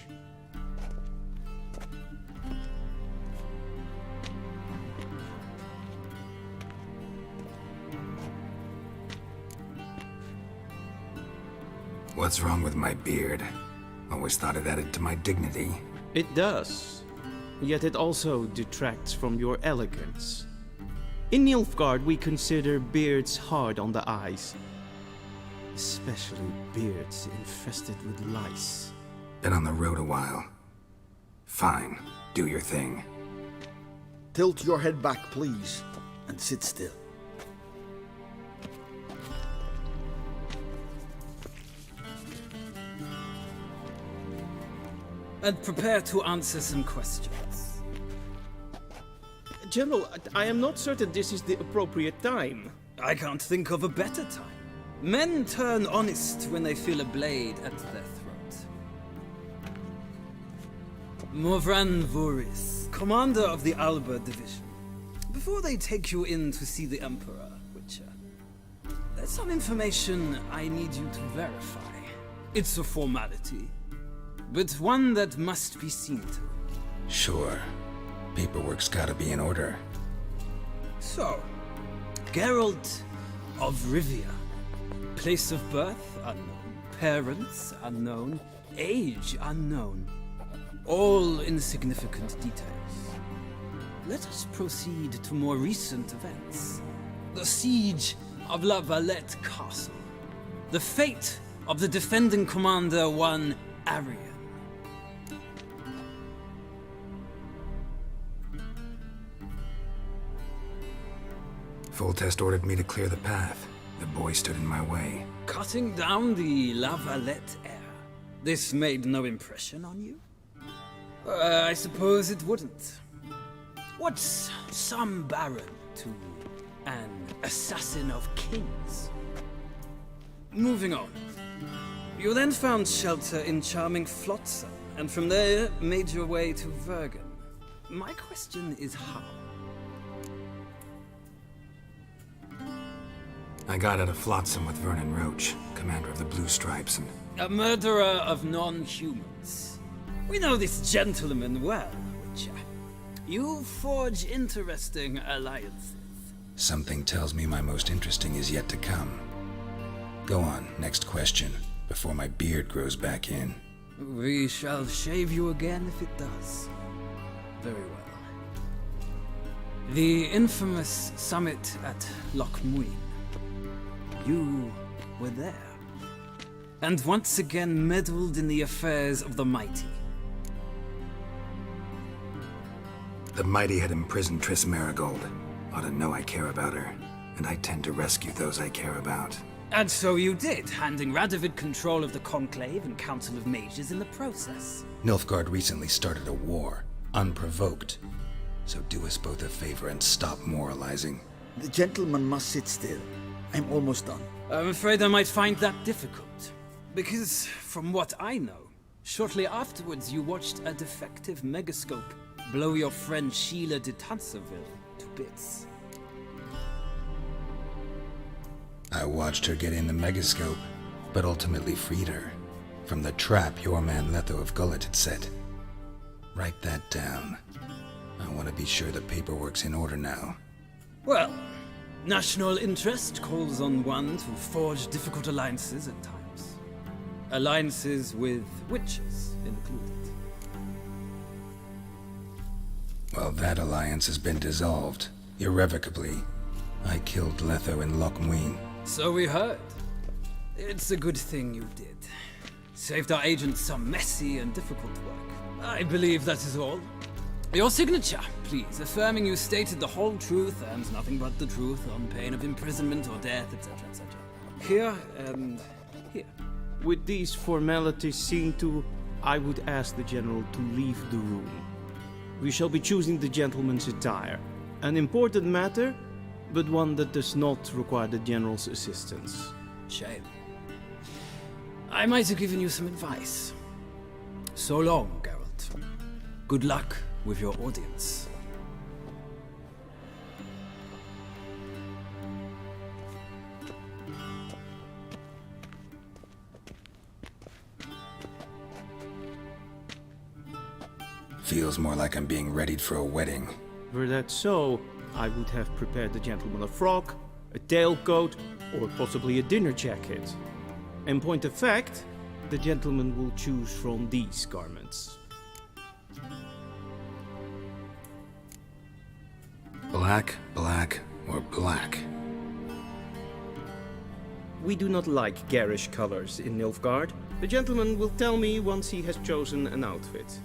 [SPEAKER 1] What's wrong with my beard? Always thought it added to my dignity.
[SPEAKER 15] It does. Yet it also detracts from your elegance. In Nilfgaard, we consider beards hard on the eyes. Especially beards infested with lice.
[SPEAKER 1] Been on the road a while. Fine, do your thing.
[SPEAKER 8] Tilt your head back, please, and sit still.
[SPEAKER 11] And prepare to answer some questions.
[SPEAKER 15] General, I am not certain this is the appropriate time.
[SPEAKER 11] I can't think of a better time. Men turn honest when they feel a blade at their throat. Morvran Voorhis, commander of the Alba Division. Before they take you in to see the Emperor, Witcher, there's some information I need you to verify. It's a formality, but one that must be seen to.
[SPEAKER 1] Sure. Paperwork's gotta be in order.
[SPEAKER 11] So, Geralt of Rivia. Place of birth unknown, parents unknown, age unknown. All insignificant details. Let us proceed to more recent events. The siege of La Valette Castle. The fate of the defending commander, one Arian.
[SPEAKER 1] Foltest ordered me to clear the path. The boy stood in my way.
[SPEAKER 11] Cutting down the La Valette heir. This made no impression on you? I suppose it wouldn't. What's some baron to an assassin of kings? Moving on. You then found shelter in charming Flotsam, and from there made your way to Vergen. My question is how?
[SPEAKER 1] I got out of Flotsam with Vernon Roach, commander of the Blue Stripes, and
[SPEAKER 11] A murderer of non-humans. We know this gentleman well, Witcher. You forge interesting alliances.
[SPEAKER 1] something tells me my most interesting is yet to come. Go on, next question, before my beard grows back in.
[SPEAKER 11] We shall shave you again if it does. Very well. The infamous summit at Loch Muin. You were there. And once again meddled in the affairs of the mighty.
[SPEAKER 1] The mighty had imprisoned Triss Marigold. Ought to know I care about her, and I tend to rescue those I care about.
[SPEAKER 11] And so you did, handing Radovid control of the Conclave and Council of Mages in the process.
[SPEAKER 1] Nilfgaard recently started a war, unprovoked. So do us both a favor and stop moralizing.
[SPEAKER 20] The gentleman must sit still. I'm almost done.
[SPEAKER 11] I'm afraid I might find that difficult. Because, from what I know, shortly afterwards you watched a defective megascope blow your friend Sheila de Tanserville to bits.
[SPEAKER 1] I watched her get in the megascope, but ultimately freed her from the trap your man Letho of Gullet had set. Write that down. I want to be sure the paperwork's in order now.
[SPEAKER 11] Well, national interest calls on one to forge difficult alliances at times. Alliances with witches included.
[SPEAKER 1] Well, that alliance has been dissolved, irrevocably. I killed Letho in Loch Muin.
[SPEAKER 11] So we heard. It's a good thing you did. Saved our agent some messy and difficult work. I believe that is all. Your signature, please, affirming you stated the whole truth and nothing but the truth on pain of imprisonment or death, etc., etc. Here and here.
[SPEAKER 15] With these formalities seen to, I would ask the General to leave the room. We shall be choosing the gentleman's attire. An important matter, but one that does not require the General's assistance.
[SPEAKER 11] Shame. I might have given you some advice. So long, Geralt. Good luck with your audience.
[SPEAKER 1] Feels more like I'm being readied for a wedding.
[SPEAKER 15] Were that so, I would have prepared the gentleman a frock, a tailcoat, or possibly a dinner jacket. In point of fact, the gentleman will choose from these garments.
[SPEAKER 1] Black, black, or black?
[SPEAKER 15] We do not like garish colors in Nilfgaard. The gentleman will tell me once he has chosen an outfit.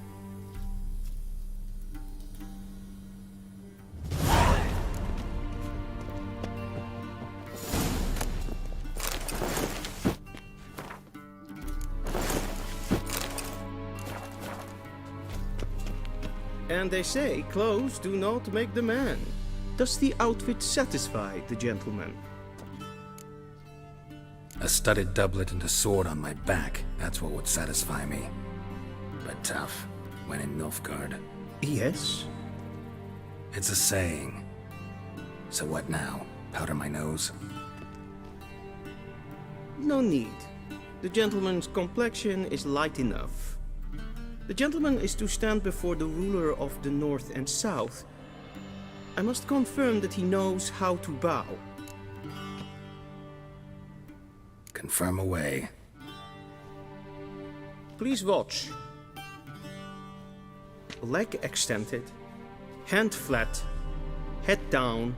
[SPEAKER 15] And they say clothes do not make the man. Does the outfit satisfy the gentleman?
[SPEAKER 1] A studded doublet and a sword on my back, that's what would satisfy me. But tough, when in Nilfgaard.
[SPEAKER 15] Yes?
[SPEAKER 1] It's a saying. So what now? Powder my nose?
[SPEAKER 15] No need. The gentleman's complexion is light enough. The gentleman is to stand before the ruler of the North and South. I must confirm that he knows how to bow.
[SPEAKER 1] Confirm away.
[SPEAKER 15] Please watch. Leg extended, hand flat, head down,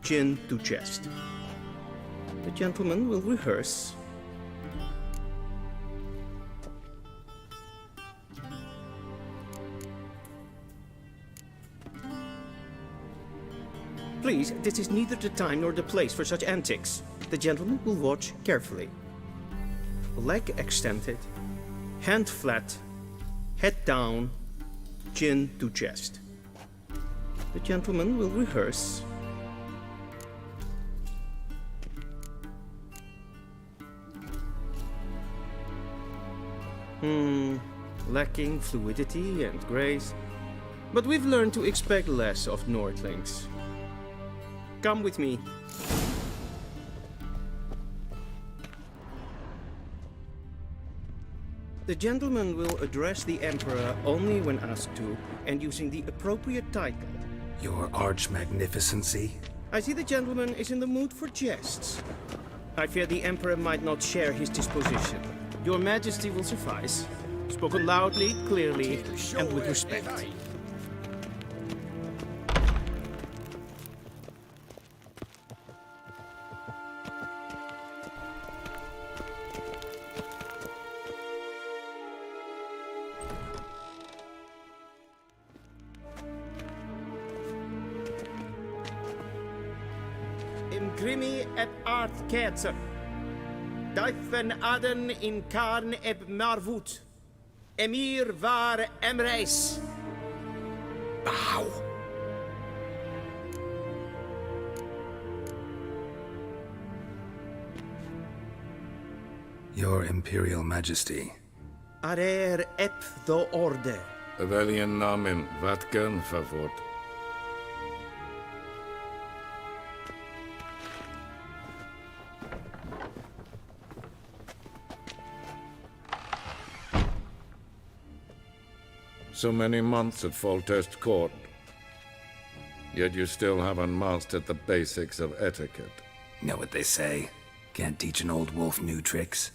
[SPEAKER 15] chin to chest. The gentleman will rehearse. Please, this is neither the time nor the place for such antics. The gentleman will watch carefully. Leg extended, hand flat, head down, chin to chest. The gentleman will rehearse. Lacking fluidity and grace. But we've learned to expect less of Nordlings. Come with me. The gentleman will address the Emperor only when asked to, and using the appropriate title.
[SPEAKER 1] Your Arch-Magnificency?
[SPEAKER 15] I see the gentleman is in the mood for jests. I fear the Emperor might not share his disposition. Your Majesty will suffice. Spoken loudly, clearly, and with respect. Imgrimi et art kerzer. Duifen aden in karn eb marvut. Emir var emreis.
[SPEAKER 1] Bow. Your Imperial Majesty.
[SPEAKER 15] Arer ep the orde.
[SPEAKER 3] Evelian namen, vatgen favort. So many months at Foltest Court. Yet you still haven't mastered the basics of etiquette.
[SPEAKER 1] Know what they say? Can't teach an old wolf new tricks.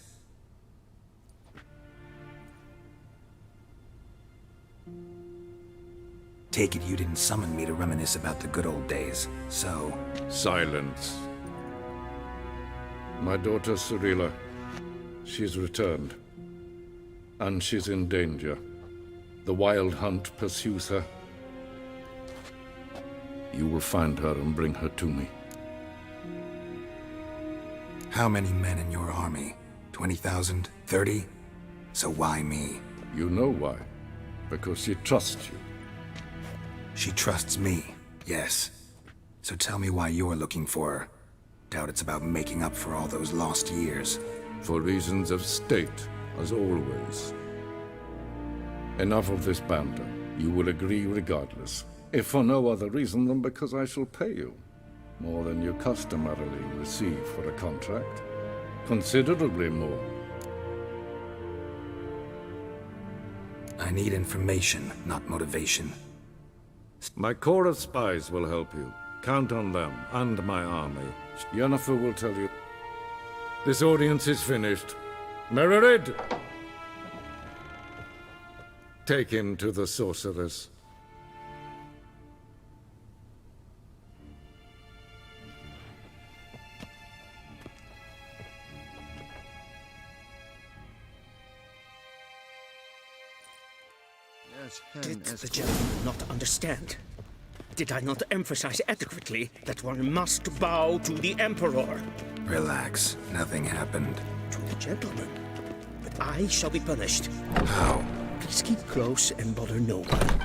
[SPEAKER 1] Take it you didn't summon me to reminisce about the good old days, so...
[SPEAKER 3] Silence. My daughter Cirilla, she's returned. And she's in danger. The Wild Hunt pursues her. You will find her and bring her to me.
[SPEAKER 1] How many men in your army? 20,000? 30? So why me?
[SPEAKER 3] You know why. Because she trusts you.
[SPEAKER 1] She trusts me, yes. So tell me why you're looking for her. Doubt it's about making up for all those lost years.
[SPEAKER 3] For reasons of state, as always. Enough of this banter. You will agree regardless. If for no other reason than because I shall pay you. More than you customarily receive for a contract. Considerably more.
[SPEAKER 1] I need information, not motivation.
[SPEAKER 3] My corps of spies will help you. Count on them, and my army. Yennefer will tell you. This audience is finished. Mererid! Take him to the sorceress.
[SPEAKER 15] Did the gentleman not understand? Did I not emphasize adequately that one must bow to the Emperor?
[SPEAKER 1] Relax. Nothing happened.
[SPEAKER 15] To the gentleman. But I shall be punished.
[SPEAKER 1] How?
[SPEAKER 15] Please keep close and bother no one.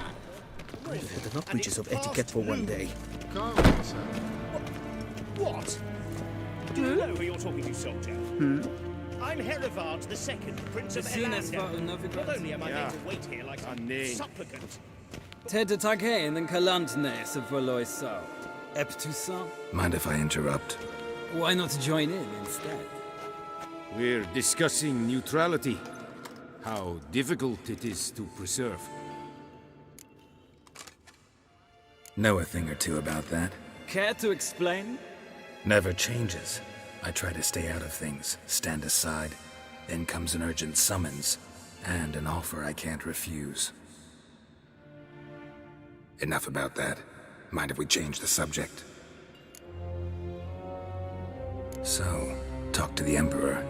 [SPEAKER 15] I've had enough breaches of etiquette for one day.
[SPEAKER 21] What? Do you know who you're talking to, soldier? I'm Herivard II, Prince of Elander. Not only am I made to wait here like some supplicant.
[SPEAKER 22] Ted tag heen en kalantne se verloisa. Eptusa?
[SPEAKER 1] Mind if I interrupt?
[SPEAKER 22] Why not join in instead?
[SPEAKER 15] We're discussing neutrality. How difficult it is to preserve.
[SPEAKER 1] Know a thing or two about that.
[SPEAKER 22] Care to explain?
[SPEAKER 1] Never changes. I try to stay out of things, stand aside. Then comes an urgent summons, and an offer I can't refuse. Enough about that. Mind if we change the subject? So, talk to the Emperor.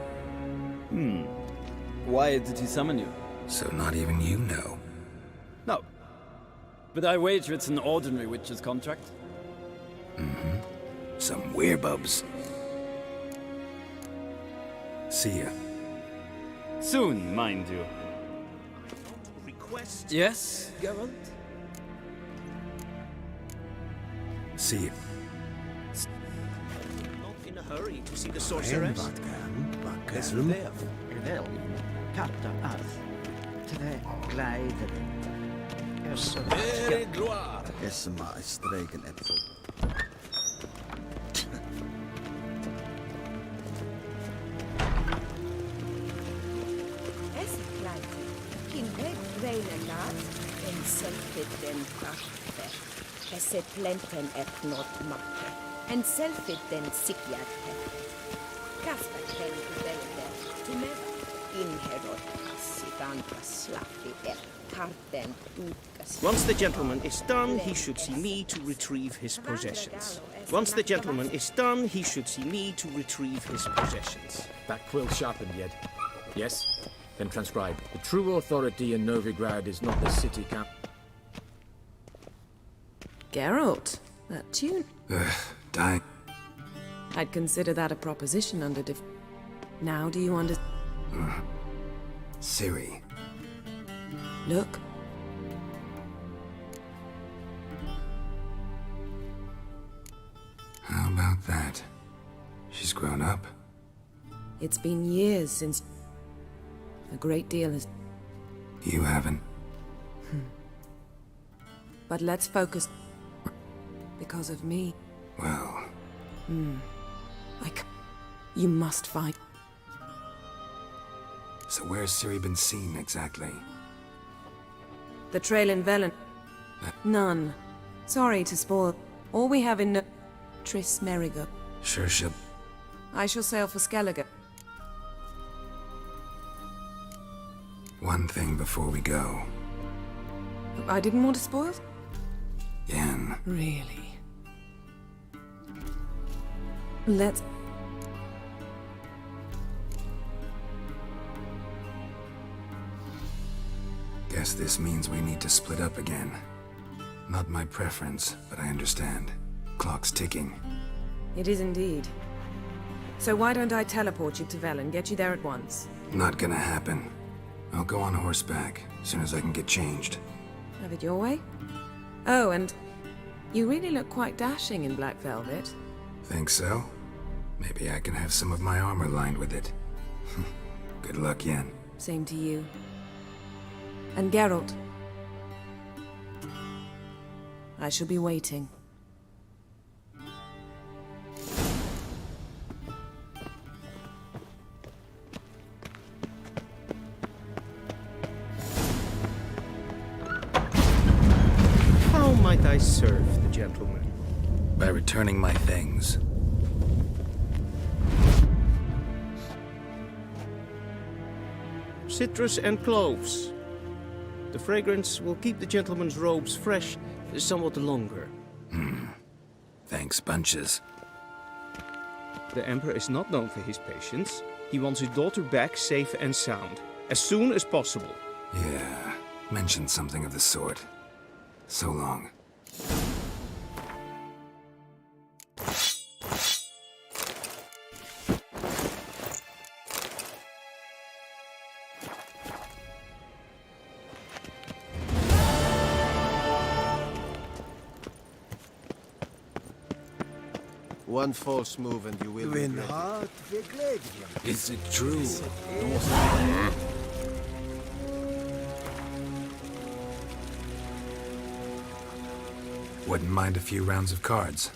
[SPEAKER 22] Why did he summon you?
[SPEAKER 1] So not even you know.
[SPEAKER 22] No. But I wager it's an ordinary witch's contract.
[SPEAKER 1] Mm-hmm. Some werebubs. See ya.
[SPEAKER 22] Soon, mind you.
[SPEAKER 21] Request?
[SPEAKER 22] Yes, Geralt?
[SPEAKER 1] See ya.
[SPEAKER 21] Not in a hurry to see the sorceress. Carta
[SPEAKER 20] tre gleideren. Er så er som er streken etter.
[SPEAKER 5] Es klein. Kinweg Weilenat, en selfie den kaffe. Esse plenten et not makke. En selfie den sikjate. Kasper den kudelte. Timeva. Inherod sitanka slappi et karten utkas.
[SPEAKER 21] Once the gentleman is done, he should see me to retrieve his possessions. Once the gentleman is done, he should see me to retrieve his possessions.
[SPEAKER 10] That quill sharpened yet? Yes? Then transcribe. The true authority in Novigrad is not the city camp.
[SPEAKER 2] Geralt, that tune.
[SPEAKER 1] Die.
[SPEAKER 2] I'd consider that a proposition under Now do you understand?
[SPEAKER 1] Ciri.
[SPEAKER 2] Look.
[SPEAKER 1] How about that? She's grown up.
[SPEAKER 2] It's been years since... A great deal has...
[SPEAKER 1] You haven't.
[SPEAKER 2] But let's focus... Because of me.
[SPEAKER 1] Well...
[SPEAKER 2] You must fight.
[SPEAKER 1] So where's Ciri been seen, exactly?
[SPEAKER 2] The trail in Velen. None. Sorry to spoil. All we have in Tris Merigold.
[SPEAKER 1] Sure she'll...
[SPEAKER 2] I shall sail for Skellige.
[SPEAKER 1] One thing before we go.
[SPEAKER 2] I didn't want to spoil?
[SPEAKER 1] Yen.
[SPEAKER 2] Really? Let's...
[SPEAKER 1] Guess this means we need to split up again. Not my preference, but I understand. Clock's ticking.
[SPEAKER 2] It is indeed. So why don't I teleport you to Velen, get you there at once?
[SPEAKER 1] Not gonna happen. I'll go on horseback, as soon as I can get changed.
[SPEAKER 2] Have it your way? Oh, and you really look quite dashing in black velvet.
[SPEAKER 1] Think so? Maybe I can have some of my armor lined with it. Good luck, Yen.
[SPEAKER 2] Same to you. And Geralt. I shall be waiting.
[SPEAKER 21] How might I serve the gentleman?
[SPEAKER 1] By returning my things.
[SPEAKER 21] Citrus and cloves. The fragrance will keep the gentleman's robes fresh somewhat longer.
[SPEAKER 1] Thanks, bunches.
[SPEAKER 21] The Emperor is not known for his patience. He wants his daughter back safe and sound, as soon as possible.
[SPEAKER 1] Yeah, mentioned something of the sort. So long.
[SPEAKER 13] One false move and you will regret it.
[SPEAKER 1] Is it true? Wouldn't mind a few rounds of cards.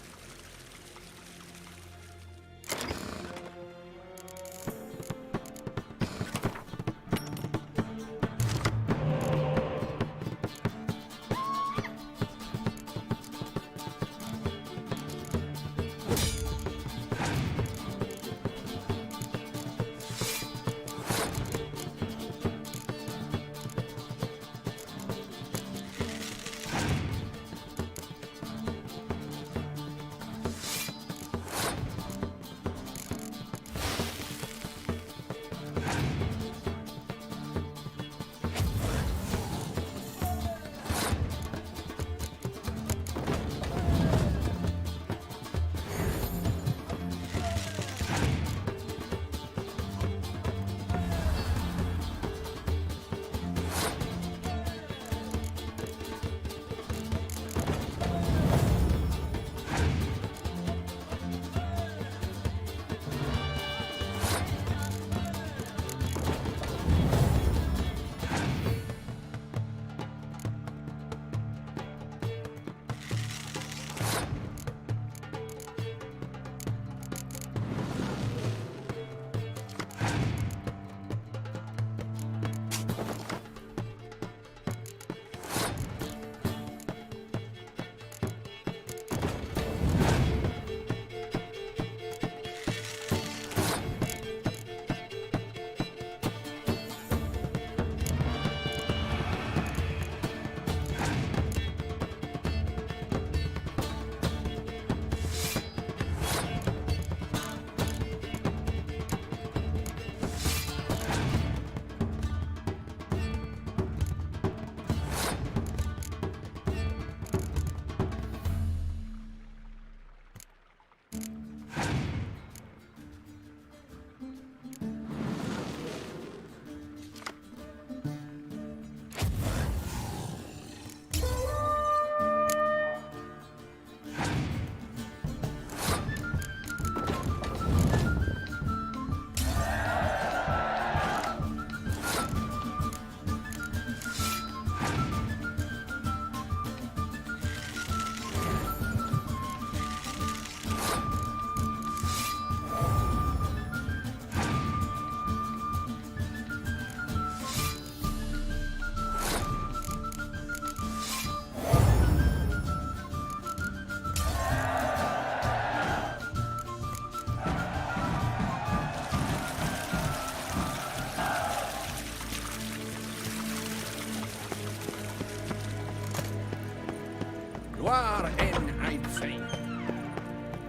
[SPEAKER 3] Gloire en Eidfein.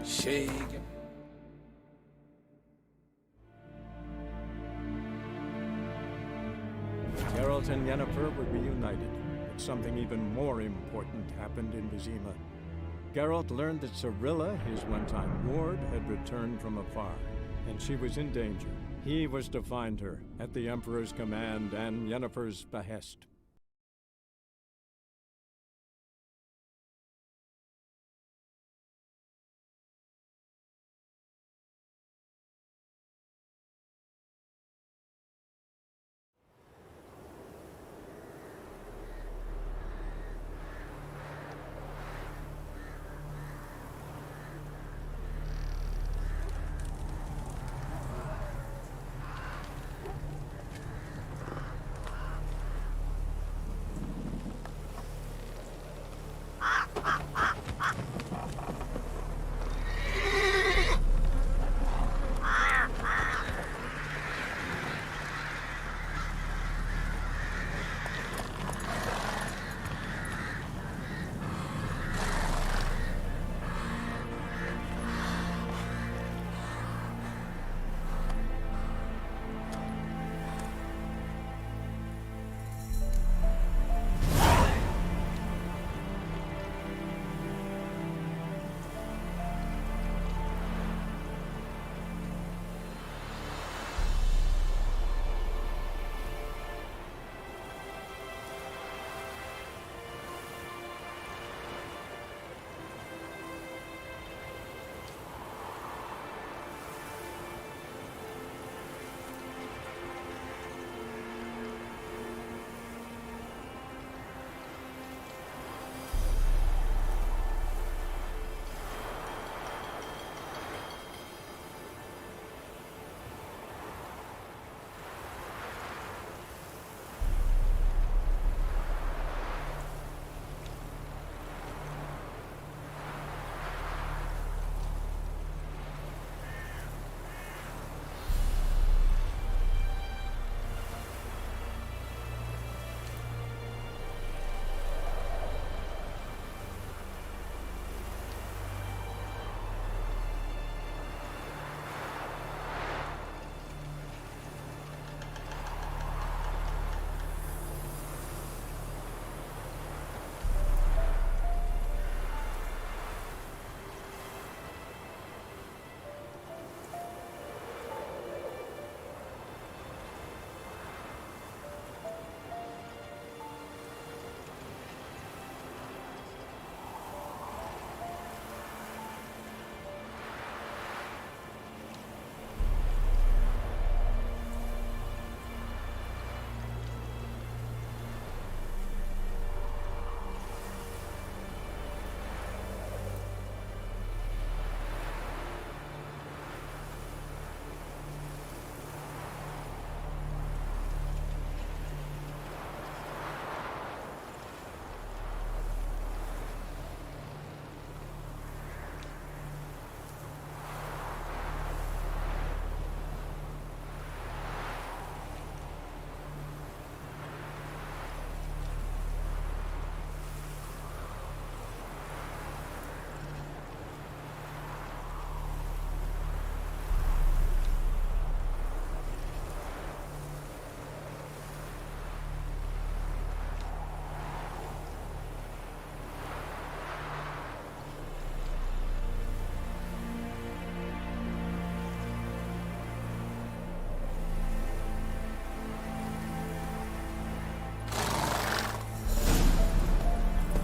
[SPEAKER 3] Shake.
[SPEAKER 18] Geralt and Yennefer were reunited, but something even more important happened in Vizima. Geralt learned that Cirilla, his one-time ward, had returned from afar, and she was in danger. He was to find her, at the Emperor's command and Yennefer's behest.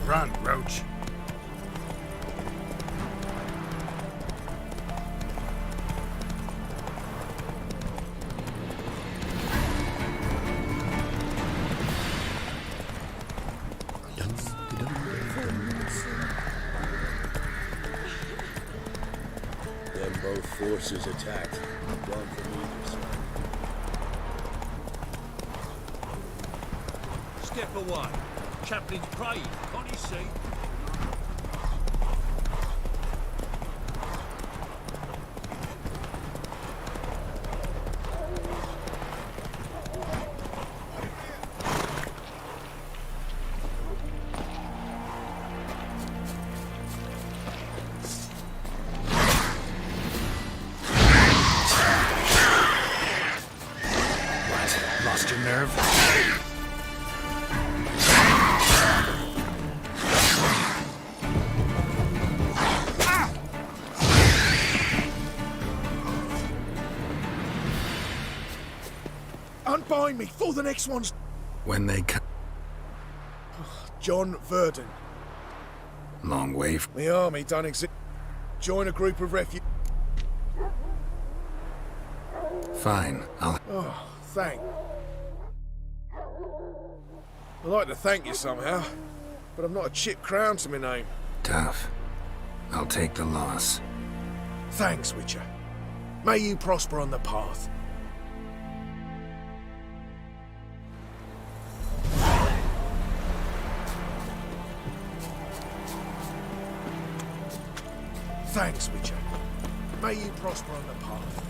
[SPEAKER 1] Run, Roach.
[SPEAKER 3] Then both forces attacked. One from either side.
[SPEAKER 19] Step away. Chaplin's praying, can't you see?
[SPEAKER 7] Find me, before the next one's...
[SPEAKER 1] When they come.
[SPEAKER 7] John Verdon.
[SPEAKER 1] Long way.
[SPEAKER 7] The army don't exist. Join a group of refugees.
[SPEAKER 1] Fine, I'll...
[SPEAKER 7] Oh, thank. I'd like to thank you somehow, but I've not a chip crown to my name.
[SPEAKER 1] Tough. I'll take the loss.
[SPEAKER 7] Thanks, Witcher. May you prosper on the path. Thanks, Witcher. May you prosper on the path.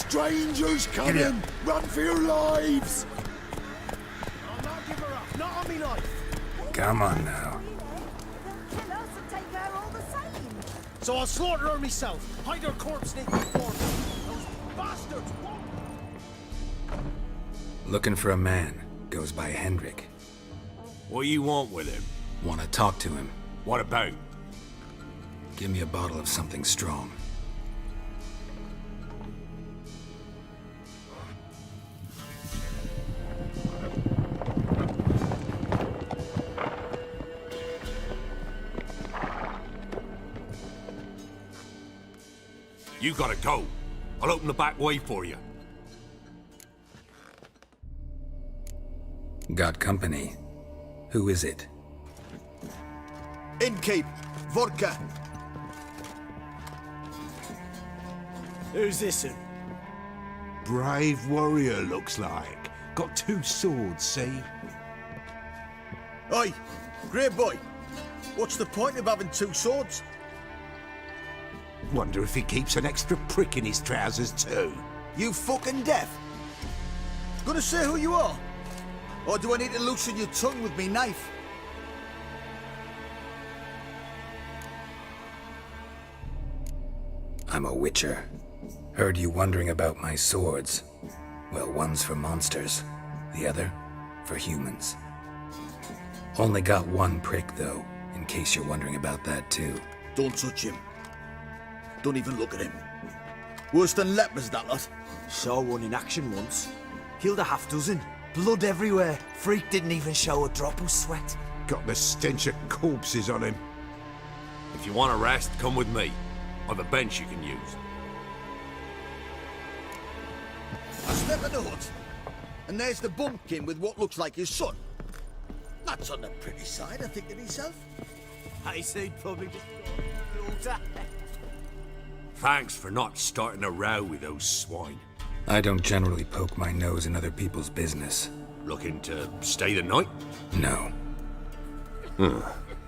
[SPEAKER 7] Strangers coming! Run for your lives!
[SPEAKER 21] I'll not give her up. Not on me life.
[SPEAKER 1] Come on now.
[SPEAKER 17] Kill us and take her all the same.
[SPEAKER 21] So I'll slaughter her myself. Hide her corpse naked for me. Those bastards won't.
[SPEAKER 1] Looking for a man. Goes by Hendrik.
[SPEAKER 19] What you want with him?
[SPEAKER 1] Want to talk to him.
[SPEAKER 19] What about?
[SPEAKER 1] Give me a bottle of something strong.
[SPEAKER 19] You gotta go. I'll open the back way for you.
[SPEAKER 1] Got company. Who is it?
[SPEAKER 20] Innkeep, vodka.
[SPEAKER 21] Who's this?
[SPEAKER 12] Brave warrior, looks like. Got 2 swords, see?
[SPEAKER 20] Oi, Grey Boy. What's the point of having 2 swords?
[SPEAKER 12] Wonder if he keeps an extra prick in his trousers too.
[SPEAKER 20] You fucking deaf? Gonna say who you are? Or do I need to loosen your tongue with me knife?
[SPEAKER 1] I'm a witcher. Heard you wondering about my swords. Well, one's for monsters, the other for humans. Only got 1 prick, though, in case you're wondering about that, too.
[SPEAKER 20] Don't touch him. Don't even look at him. Worse than lepers, that lot.
[SPEAKER 6] Saw one in action once. Killed a half dozen.
[SPEAKER 20] Blood everywhere. Freak didn't even show a drop of sweat.
[SPEAKER 3] Got the stench of corpses on him.
[SPEAKER 19] If you want a rest, come with me. I've a bench you can use.
[SPEAKER 20] I step in the hut, and there's the bumpkin with what looks like his son. That's on the pretty side, I think to myself. I say probably just daughter.
[SPEAKER 19] Thanks for not starting a row with those swine.
[SPEAKER 1] I don't generally poke my nose in other people's business.
[SPEAKER 19] Looking to stay the night?
[SPEAKER 1] No.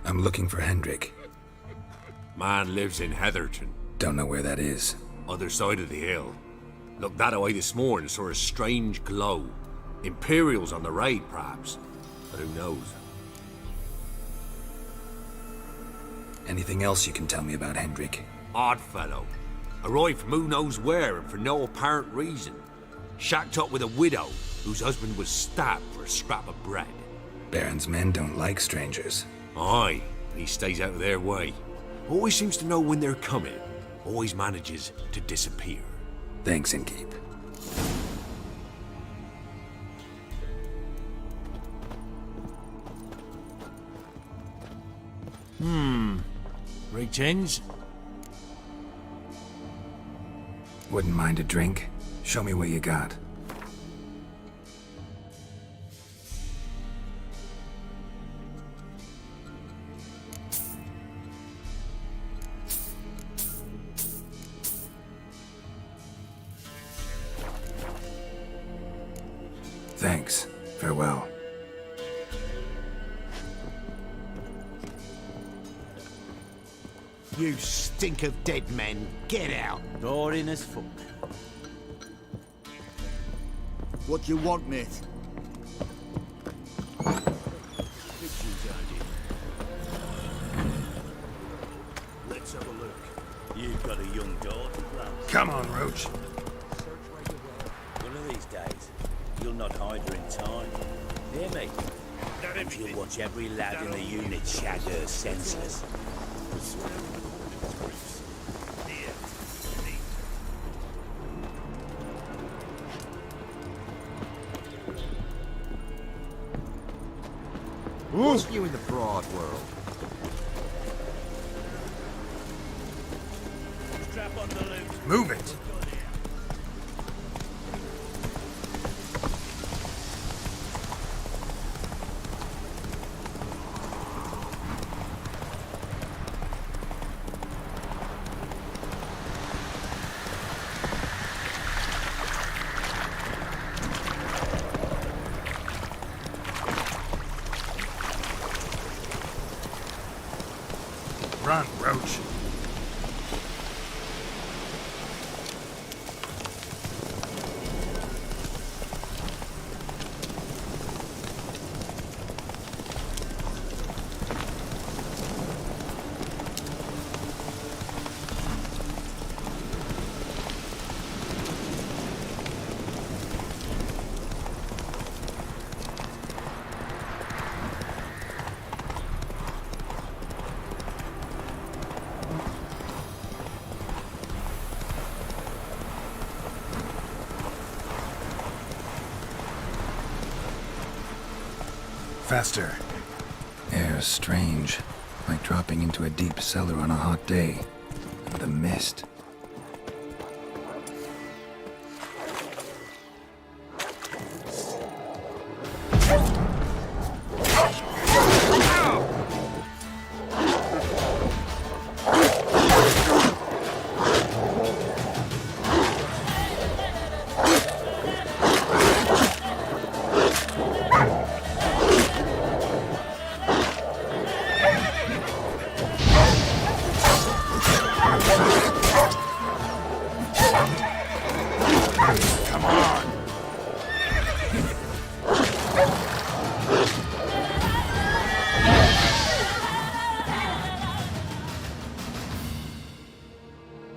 [SPEAKER 1] I'm looking for Hendrik.
[SPEAKER 19] Man lives in Heatherton.
[SPEAKER 1] Don't know where that is.
[SPEAKER 19] Other side of the hill. Looked that away this morning, saw a strange glow. Imperials on the raid, perhaps. But who knows?
[SPEAKER 1] Anything else you can tell me about Hendrik?
[SPEAKER 19] Odd fellow. Arrived from who knows where and for no apparent reason. Shacked up with a widow whose husband was stabbed for a scrap of bread.
[SPEAKER 1] Baron's men don't like strangers.
[SPEAKER 19] Aye, he stays out of their way. Always seems to know when they're coming. Always manages to disappear.
[SPEAKER 1] Thanks, Inkeep.
[SPEAKER 9] Greetings.
[SPEAKER 1] Wouldn't mind a drink? Show me what you got. Thanks. Farewell.
[SPEAKER 8] You stink of dead men. Get out.
[SPEAKER 20] Boring as fuck. What you want, mate?
[SPEAKER 12] Let's have a look. You've got a young daughter, Klaus.
[SPEAKER 3] Come on, Roach.
[SPEAKER 14] One of these days, you'll not hide her in time. Hear me? And you'll watch every lad in the unit shag her senseless.
[SPEAKER 3] What's new in the broad world?
[SPEAKER 21] Strap on the loot.
[SPEAKER 3] Move it! Run, Roach. Faster.
[SPEAKER 1] Air's strange. Like dropping into a deep cellar on a hot day. And the mist.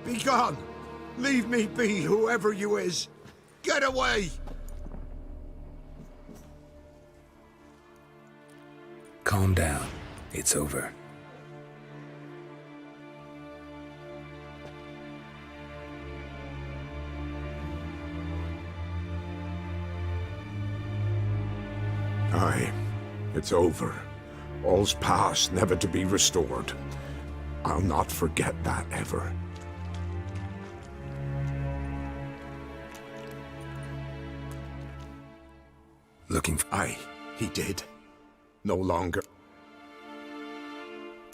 [SPEAKER 8] Be gone! Leave me be, whoever you is! Get away!
[SPEAKER 1] Calm down. It's over.
[SPEAKER 9] It's over. All's past, never to be restored. I'll not forget that ever.
[SPEAKER 1] Looking for...
[SPEAKER 9] Aye, he did. No longer.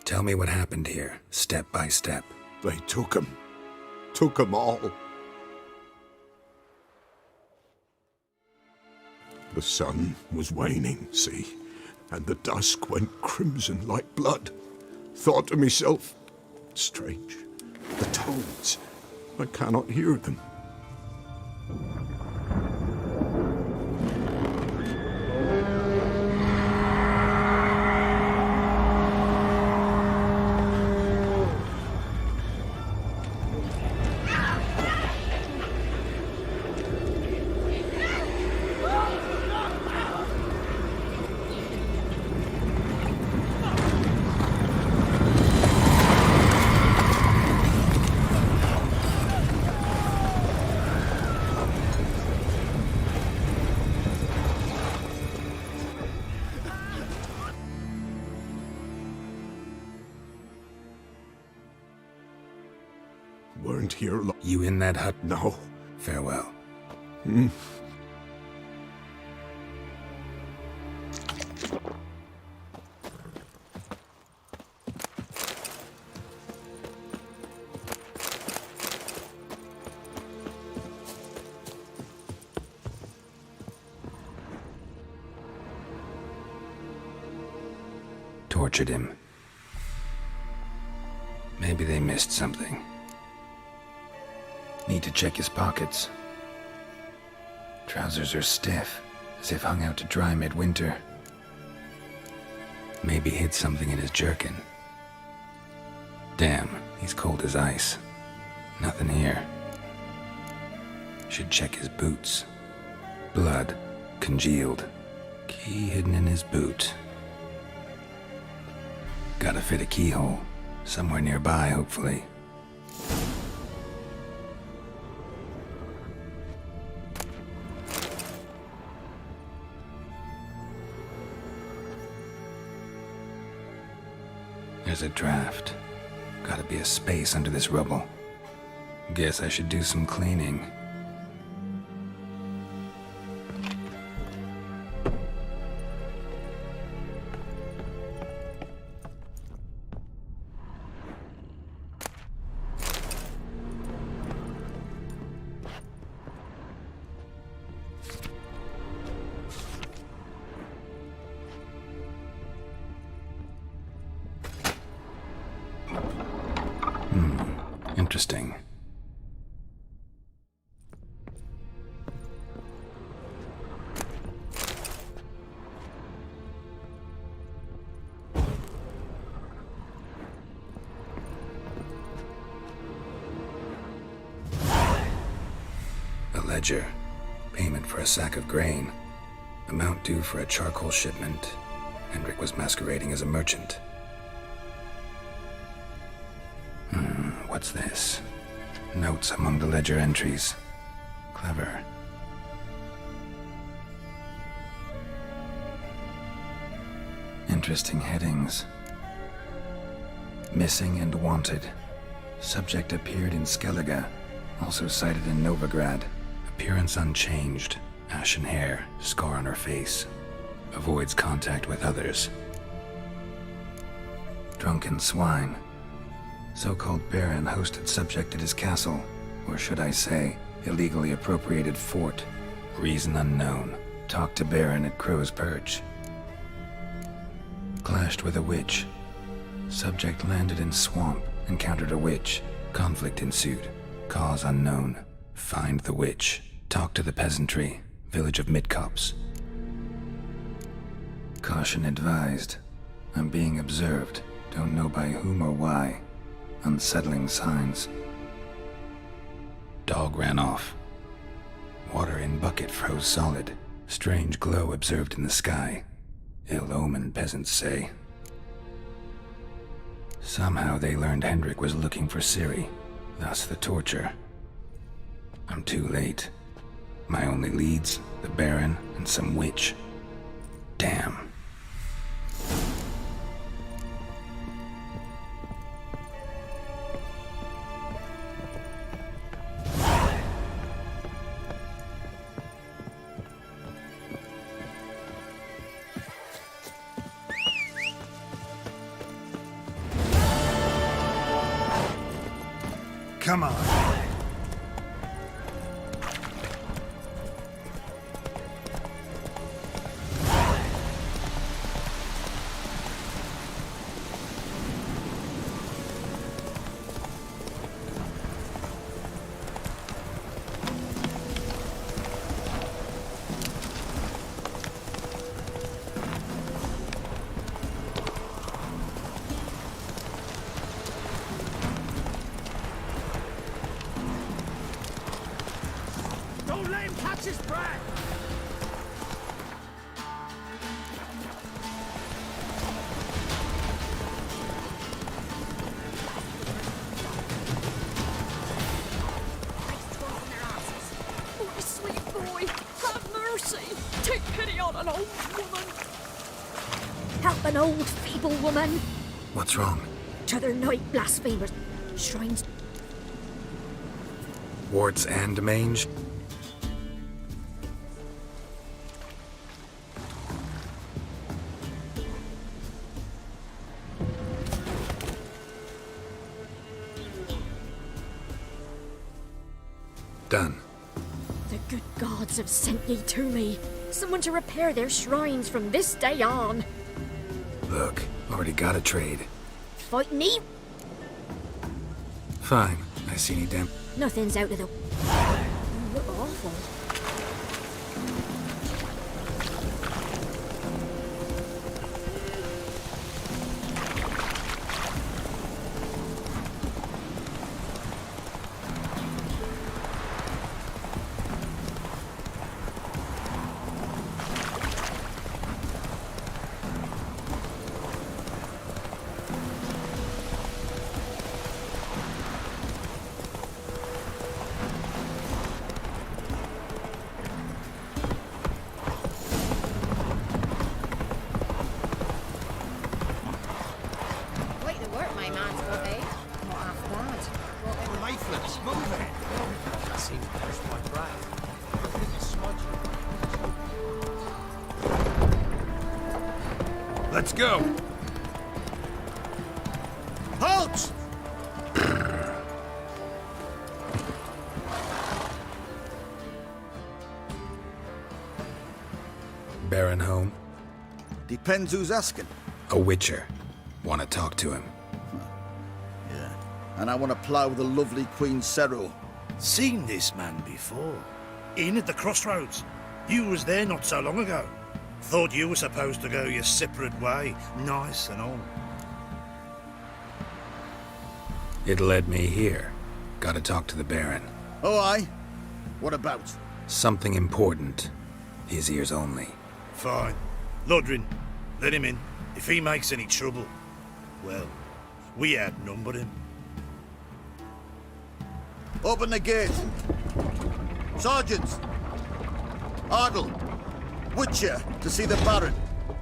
[SPEAKER 1] Tell me what happened here, step by step.
[SPEAKER 9] They took him. Took them all. The sun was waning, see, and the dusk went crimson like blood. Thought to myself, strange, the toads, I cannot hear them. Weren't here long.
[SPEAKER 1] You in that hut?
[SPEAKER 9] No.
[SPEAKER 1] Farewell. Tortured him. Maybe they missed something. Need to check his pockets. Trousers are stiff, as if hung out to dry midwinter. Maybe hid something in his jerkin. Damn, he's cold as ice. Nothing here. Should check his boots. Blood, congealed. Key hidden in his boot. Gotta fit a keyhole. Somewhere nearby, hopefully. There's a draft. Gotta be a space under this rubble. Guess I should do some cleaning. Interesting. A ledger. Payment for a sack of grain. Amount due for a charcoal shipment. Hendrik was masquerading as a merchant. What's this? Notes among the ledger entries. Clever. Interesting headings. Missing and wanted. Subject appeared in Skellige. Also cited in Novigrad. Appearance unchanged. Ashen hair. Scar on her face. Avoids contact with others. Drunken swine. So-called Baron hosted subject at his castle, or should I say, illegally appropriated fort. Reason unknown. Talked to Baron at Crow's Perch. Clashed with a witch. Subject landed in swamp, encountered a witch. Conflict ensued. Cause unknown. Find the witch. Talk to the peasantry. Village of Midcopse. Caution advised. I'm being observed. Don't know by whom or why. Unsettling signs. Dog ran off. Water in bucket froze solid. Strange glow observed in the sky. Ill omen, peasants say. Somehow they learned Hendrik was looking for Ciri, thus the torture. I'm too late. My only leads, the Baron and some witch. Damn. Come on.
[SPEAKER 21] Don't let him catch his breath!
[SPEAKER 4] Oh, sweet boy, have mercy. Take pity on an old woman. Help an old, feeble woman.
[SPEAKER 1] What's wrong?
[SPEAKER 4] T'other night, blasphemers. Shrines.
[SPEAKER 1] Warts and mange? Done.
[SPEAKER 4] The good gods have sent ye to me. Someone to repair their shrines from this day on.
[SPEAKER 1] Look, already got a trade.
[SPEAKER 4] Fight me?
[SPEAKER 1] Fine. I see any damn...
[SPEAKER 4] Nothing's out of the... You look awful.
[SPEAKER 5] Quite the work my man's got, eh? Not half bad.
[SPEAKER 20] Lifeless, move it!
[SPEAKER 13] I seem to push my brain. I think it's smudgy.
[SPEAKER 19] Let's go!
[SPEAKER 20] Halt!
[SPEAKER 1] Baron home?
[SPEAKER 20] Depends who's asking.
[SPEAKER 1] A witcher. Want to talk to him.
[SPEAKER 20] Yeah. And I want to plough the lovely Queen Cero.
[SPEAKER 12] Seen this man before. In at the crossroads. You was there not so long ago. Thought you were supposed to go your separate way, nice and all.
[SPEAKER 1] It led me here. Gotta talk to the Baron.
[SPEAKER 20] Oh, aye? What about?
[SPEAKER 1] Something important. His ears only.
[SPEAKER 12] Fine. Lodrin, let him in. If he makes any trouble, well, we outnumber him.
[SPEAKER 20] Open the gate. Sergeants! Ardle! Witcher to see the Baron.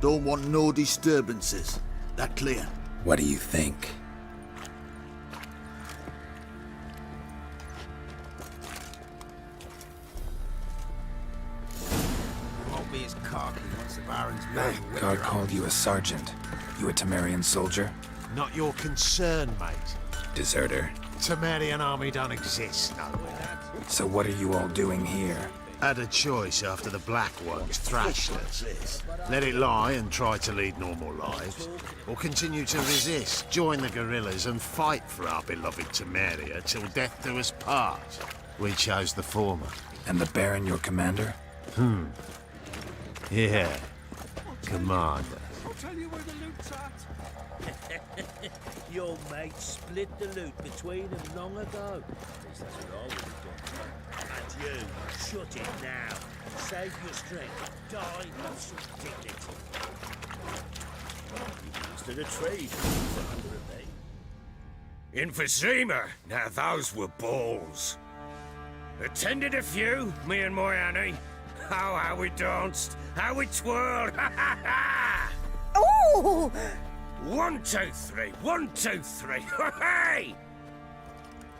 [SPEAKER 20] Don't want no disturbances. That clear?
[SPEAKER 1] What do you think?
[SPEAKER 13] Won't be as cocky once the Baron's back.
[SPEAKER 1] Guard called you a sergeant. You a Temerian soldier?
[SPEAKER 13] Not your concern, mate.
[SPEAKER 1] Deserter.
[SPEAKER 13] Temerian army don't exist nowhere.
[SPEAKER 1] So what are you all doing here?
[SPEAKER 13] Had a choice after the Black Ones thrashed us. Let it lie and try to lead normal lives, or continue to resist, join the guerrillas and fight for our beloved Temeria till death do us part. We chose the former.
[SPEAKER 1] And the Baron your commander?
[SPEAKER 13] Yeah. Commander.
[SPEAKER 21] I'll tell you where the loot's at.
[SPEAKER 14] Your mate split the loot between them long ago. At least that's what I would have done. And you, shut it now. Save your strength. Die of some dignity. You used to the trade for under a bay.
[SPEAKER 3] In Vizima, now those were balls. Attended a few, me and my Annie. Oh, how we danced, how we twirled, ha ha ha!
[SPEAKER 4] Oh!
[SPEAKER 3] 1, 2, 3, 1, 2, 3, hey!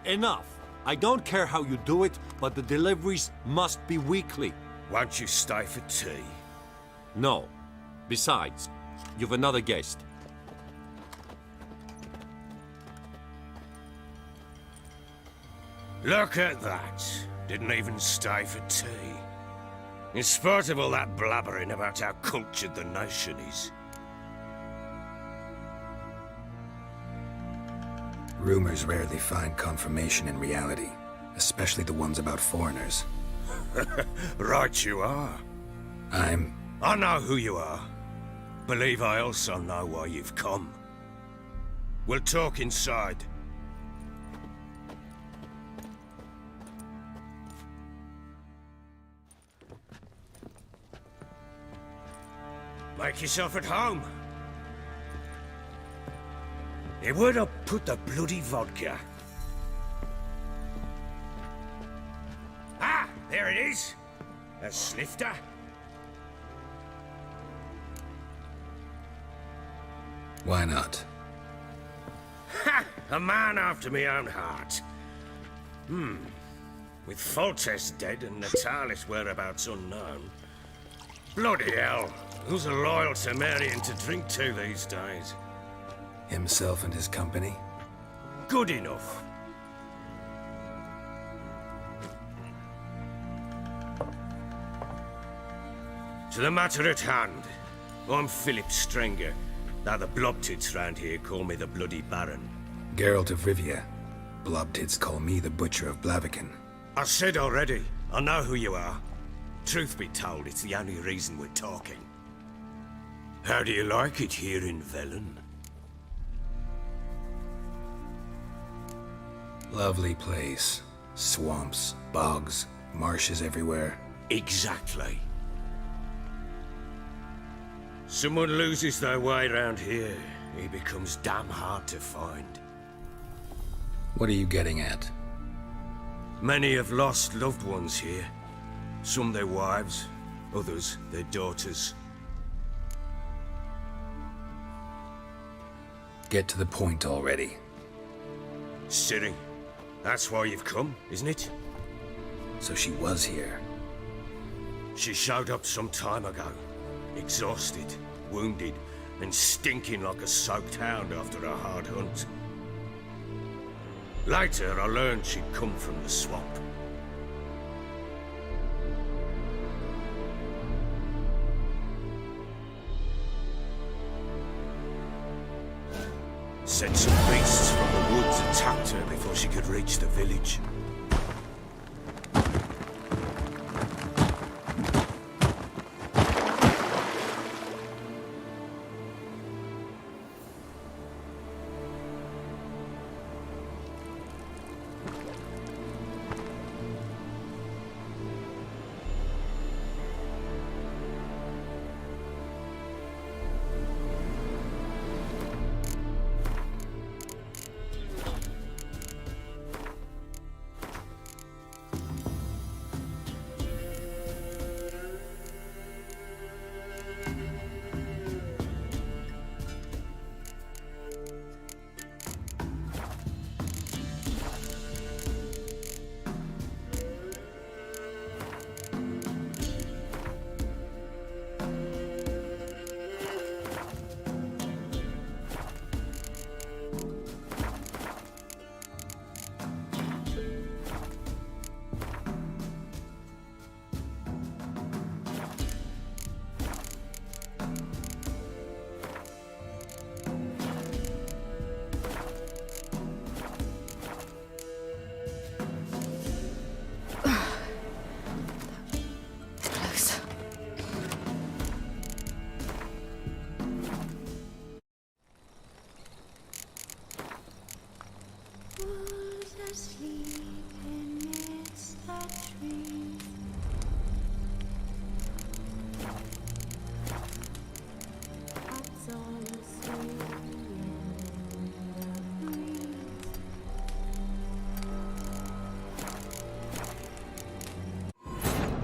[SPEAKER 19] Enough. I don't care how you do it, but the deliveries must be weekly.
[SPEAKER 3] Won't you stay for tea?
[SPEAKER 19] No. Besides, you've another guest.
[SPEAKER 15] Look at that. Didn't even stay for tea. In spite of all that blabbering about how cultured the nation is.
[SPEAKER 1] Rumors rarely find confirmation in reality, especially the ones about foreigners.
[SPEAKER 15] Right you are. I know who you are. Believe I also know why you've come. We'll talk inside. Make yourself at home. Hey, where'd I put the bloody vodka? Ah, there it is. A snifter.
[SPEAKER 1] Why not?
[SPEAKER 15] Ha! A man after my own heart. With Foltest dead and Natalis' whereabouts unknown. Bloody hell. Who's a loyal Temerian to drink to these days?
[SPEAKER 1] Himself and his company?
[SPEAKER 15] Good enough. To the matter at hand. I'm Philip Strenger, though the Blobtits round here call me the Bloody Baron.
[SPEAKER 1] Geralt of Rivia. Blobtits call me the Butcher of Blaviken.
[SPEAKER 15] I said already, I know who you are. Truth be told, it's the only reason we're talking. How do you like it here in Velen?
[SPEAKER 1] Lovely place. Swamps, bogs, marshes everywhere.
[SPEAKER 15] Exactly. Someone loses their way around here, he becomes damn hard to find.
[SPEAKER 1] What are you getting at?
[SPEAKER 15] Many have lost loved ones here. Some their wives, others their daughters.
[SPEAKER 1] Get to the point already.
[SPEAKER 15] Ciri, that's why you've come, isn't it?
[SPEAKER 1] So she was here.
[SPEAKER 15] She showed up some time ago. Exhausted, wounded, and stinking like a soaked hound after a hard hunt. Later, I learned she'd come from the swamp. Said some beasts from the woods attacked her before she could reach the village.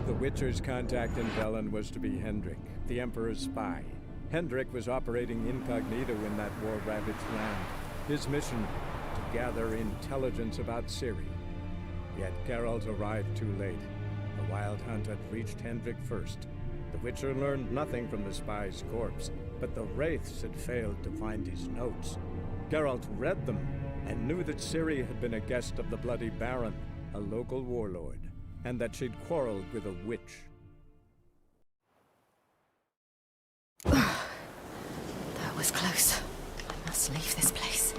[SPEAKER 18] The Witcher's contact in Velen was to be Hendrik, the Emperor's spy. Hendrik was operating incognito in that war-ravaged land. His mission, to gather intelligence about Ciri. Yet Geralt arrived too late. The Wild Hunt had reached Hendrik first. The Witcher learned nothing from the spy's corpse, but the Wraiths had failed to find his notes. Geralt read them, and knew that Ciri had been a guest of the Bloody Baron, a local warlord, and that she'd quarreled with a witch.
[SPEAKER 5] That was close. I must leave this place.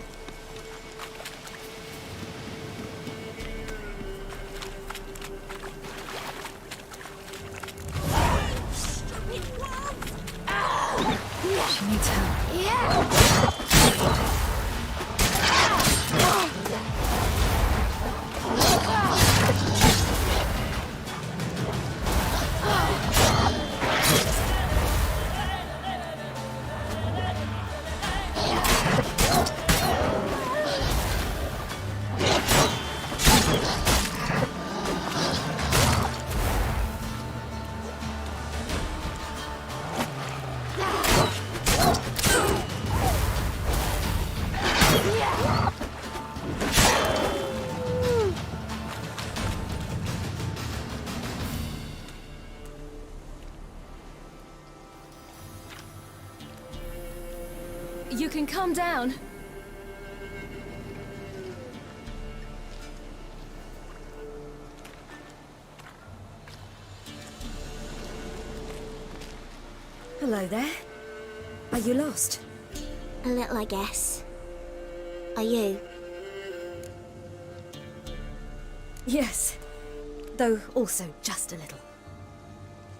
[SPEAKER 5] She needs help. Yeah!
[SPEAKER 4] You can calm down.
[SPEAKER 17] Hello there. Are you lost?
[SPEAKER 11] A little, I guess. Are you?
[SPEAKER 17] Yes. Though also just a little.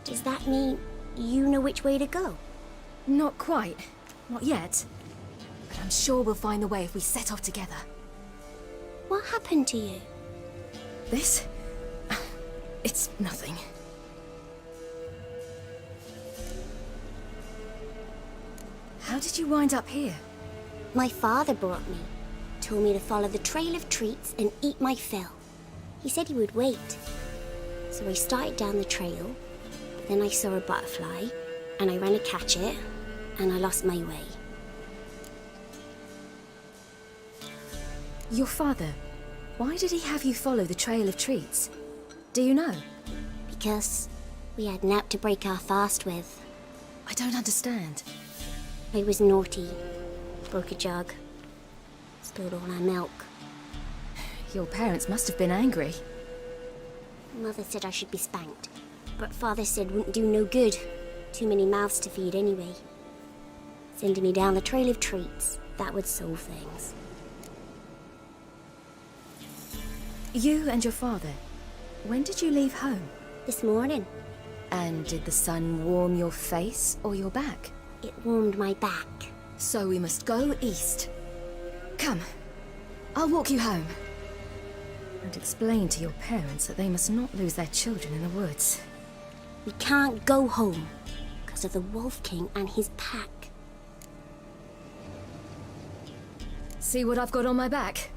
[SPEAKER 11] Does that mean you know which way to go?
[SPEAKER 17] Not quite. Not yet. But I'm sure we'll find the way if we set off together.
[SPEAKER 11] What happened to you?
[SPEAKER 17] This? It's nothing. How did you wind up here?
[SPEAKER 11] My father brought me. Told me to follow the trail of treats and eat my fill. He said he would wait. So I started down the trail, but then I saw a butterfly, and I ran to catch it, and I lost my way.
[SPEAKER 17] Your father, why did he have you follow the trail of treats? Do you know?
[SPEAKER 11] Because we had naught to break our fast with.
[SPEAKER 17] I don't understand.
[SPEAKER 11] I was naughty. Broke a jug. Spilled all our milk.
[SPEAKER 17] Your parents must have been angry.
[SPEAKER 11] Mother said I should be spanked, but Father said wouldn't do no good. Too many mouths to feed anyway. Sending me down the trail of treats, that would solve things.
[SPEAKER 17] You and your father, when did you leave home?
[SPEAKER 11] This morning.
[SPEAKER 17] And did the sun warm your face or your back?
[SPEAKER 11] It warmed my back.
[SPEAKER 17] So we must go east. Come, I'll walk you home. And explain to your parents that they must not lose their children in the woods.
[SPEAKER 11] We can't go home because of the Wolf King and his pack.
[SPEAKER 17] See what I've got on my back?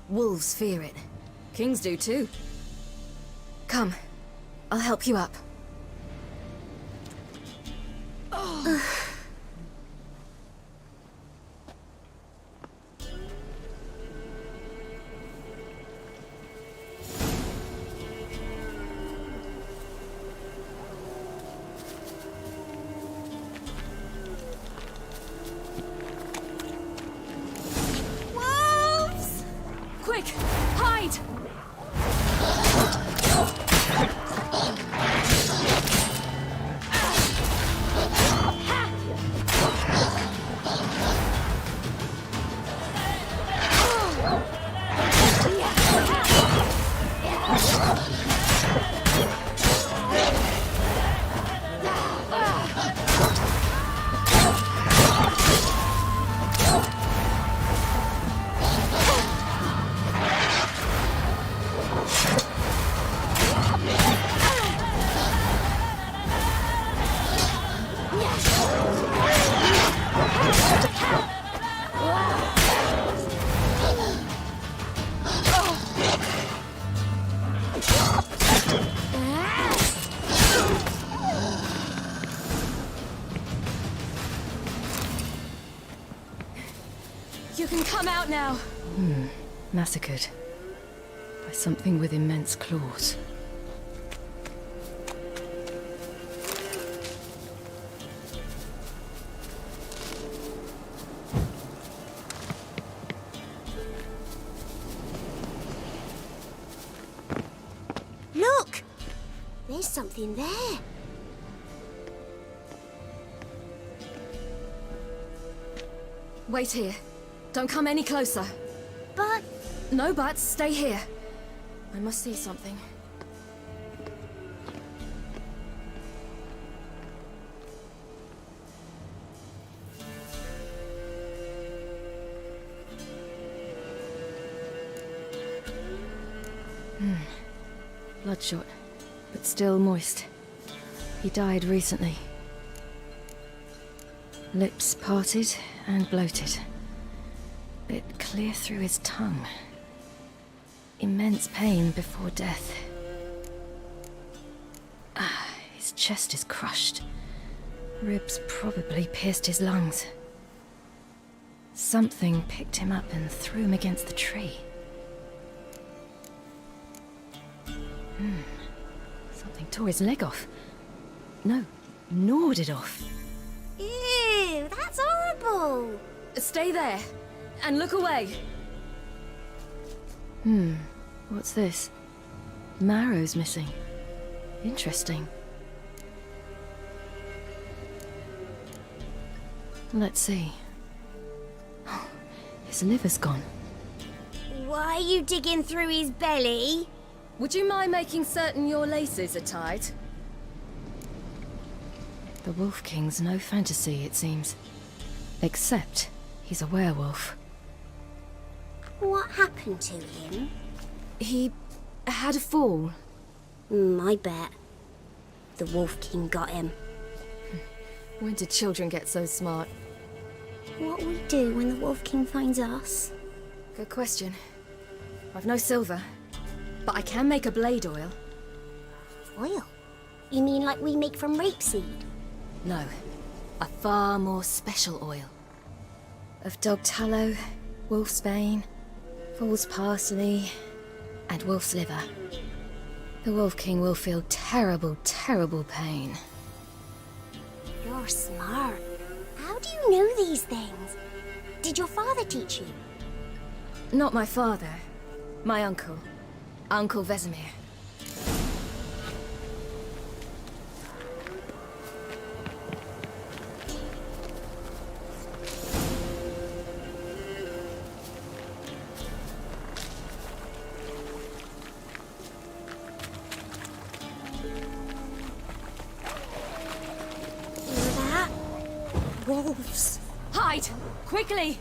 [SPEAKER 17] Wolves fear it. Kings do too. Come, I'll help you up.
[SPEAKER 4] Wolves! Quick, hide! You can come out now.
[SPEAKER 17] Massacred by something with immense claws.
[SPEAKER 11] something there.
[SPEAKER 17] Wait here. Don't come any closer.
[SPEAKER 11] But...
[SPEAKER 17] No buts. Stay here. I must see something. Bloodshot, but still moist. He died recently. Lips parted and bloated. Bit clear through his tongue. Immense pain before death. His chest is crushed. Ribs probably pierced his lungs. Something picked him up and threw him against the tree. Something tore his leg off. No, gnawed it off.
[SPEAKER 11] Ew, that's horrible.
[SPEAKER 17] Stay there, and look away. What's this? Marrow's missing. Interesting. Let's see. His liver's gone.
[SPEAKER 11] Why are you digging through his belly?
[SPEAKER 17] Would you mind making certain your laces are tied? The Wolf King's no fantasy, it seems. Except he's a werewolf.
[SPEAKER 11] What happened to him?
[SPEAKER 17] He had a fall.
[SPEAKER 11] I bet. The Wolf King got him.
[SPEAKER 17] When did children get so smart?
[SPEAKER 11] What will we do when the Wolf King finds us?
[SPEAKER 17] Good question. I've no silver, but I can make a blade oil.
[SPEAKER 11] Oil? You mean like we make from rapeseed?
[SPEAKER 17] No, a far more special oil. Of dog tallow, wolf's bane, fool's parsley, and wolf's liver. The Wolf King will feel terrible, terrible pain.
[SPEAKER 11] You're smart. How do you know these things? Did your father teach you?
[SPEAKER 17] Not my father. My uncle. Uncle Vesemir.
[SPEAKER 11] Wolves.
[SPEAKER 17] Hide! Quickly!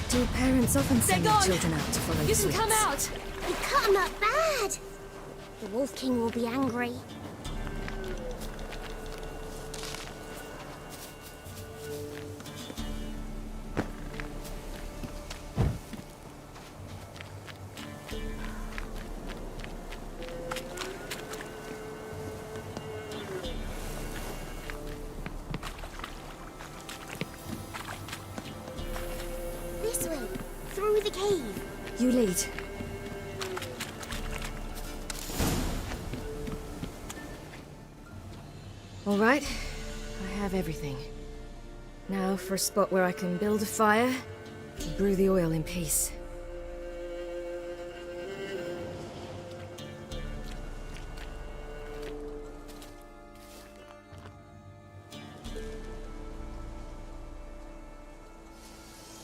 [SPEAKER 17] Do parents often send their children out to follow
[SPEAKER 11] You
[SPEAKER 17] suits?
[SPEAKER 11] can come out. You cut him up bad. The Wolf King will be angry. This way, through the cave.
[SPEAKER 17] You lead. All right, I have everything. Now for a spot where I can build a fire and brew the oil in peace.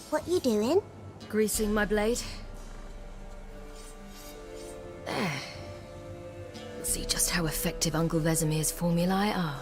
[SPEAKER 11] What you doing?
[SPEAKER 17] Greasing my blade. There. You'll see just just how effective Uncle Vesemir's formulae are.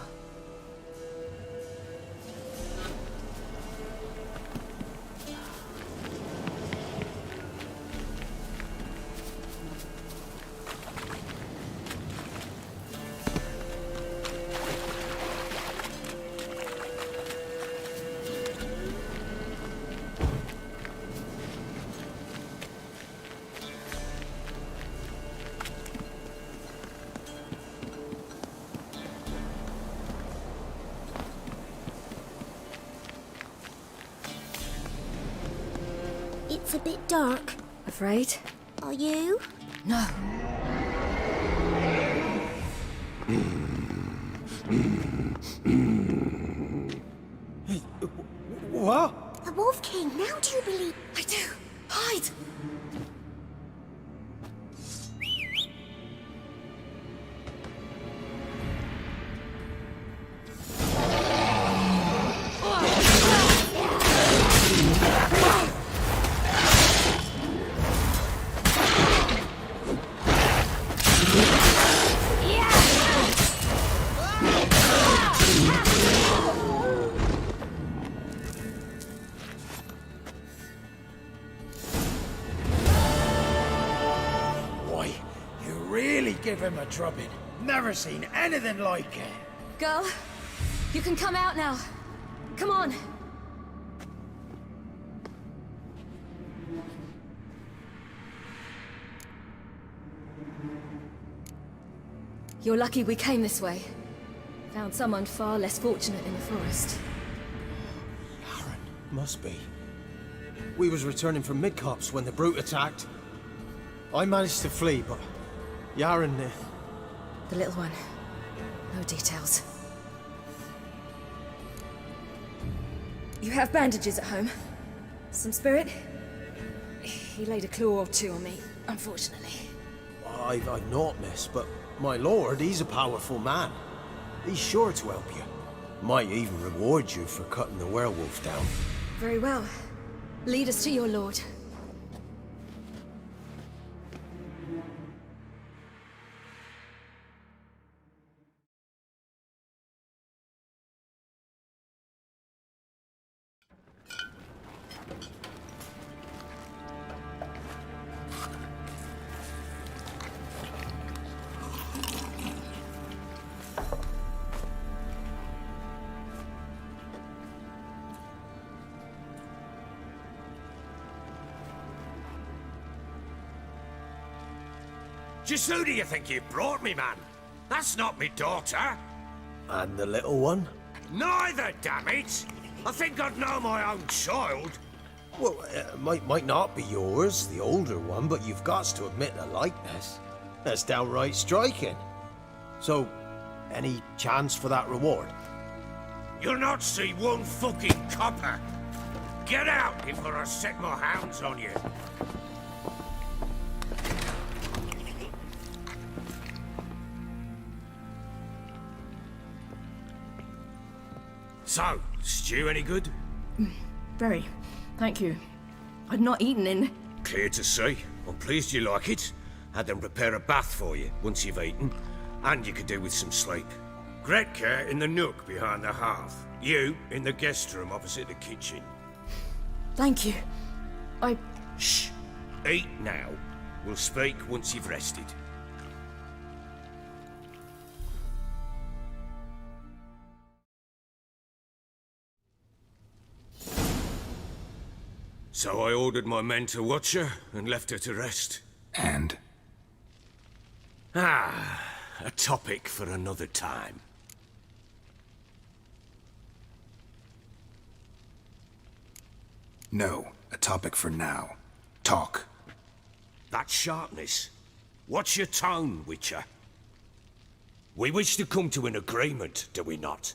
[SPEAKER 11] It's a bit dark.
[SPEAKER 17] Afraid?
[SPEAKER 11] Are you?
[SPEAKER 17] No.
[SPEAKER 6] What?
[SPEAKER 11] The Wolf King, now do you believe?
[SPEAKER 17] I do. Hide!
[SPEAKER 16] Give him a drubbing. Never seen anything like it.
[SPEAKER 17] Girl, you can come out now. Come on. You're lucky we came this way. Found someone far less fortunate in the forest.
[SPEAKER 10] Must be. We was returning from Midcops when the brute attacked. I managed to flee, but Yaren...
[SPEAKER 17] The little one. No details. You have bandages at home? Some spirit? He laid a claw or two on me, unfortunately.
[SPEAKER 10] I've not, miss, but my lord, he's a powerful man. He's sure to help you. Might even reward you for cutting the werewolf down.
[SPEAKER 17] Very well. Lead us to your lord.
[SPEAKER 14] Just who do you think you brought me, man? That's not me daughter.
[SPEAKER 10] And the little one?
[SPEAKER 14] Neither, damn it! I think I'd know my own child.
[SPEAKER 10] Well, might not be yours, the older one, but you've got to admit the likeness. That's downright striking. So, any chance for that reward?
[SPEAKER 14] You'll not see one fucking copper. Get out before I set my hounds on you. So, stew any good?
[SPEAKER 17] Very. Thank you. I'd not eaten in...
[SPEAKER 14] Clear to see. I'm pleased you like it. Had them prepare a bath for you once you've eaten. And you could do with some sleep. Gretka in the nook behind the hearth. You in the guest room opposite the kitchen.
[SPEAKER 17] Thank you.
[SPEAKER 14] Shh. Eat now. We'll speak once you've rested. So I ordered my men to watch her and left her to rest.
[SPEAKER 1] And?
[SPEAKER 14] A topic for another time.
[SPEAKER 1] No, a topic for now. Talk.
[SPEAKER 14] That sharpness. What's your tone, Witcher? We wish to come to an agreement, do we not?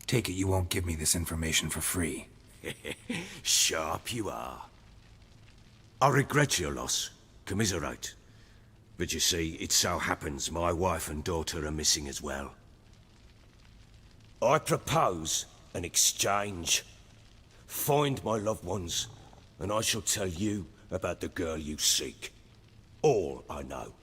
[SPEAKER 1] Take it you won't give me this information for free.
[SPEAKER 14] Sharp you are. I regret your loss. Commiserate. But you see, it so happens my wife and daughter are missing as well. I propose an exchange. Find my loved ones, and I shall tell you about the girl you seek. All I know.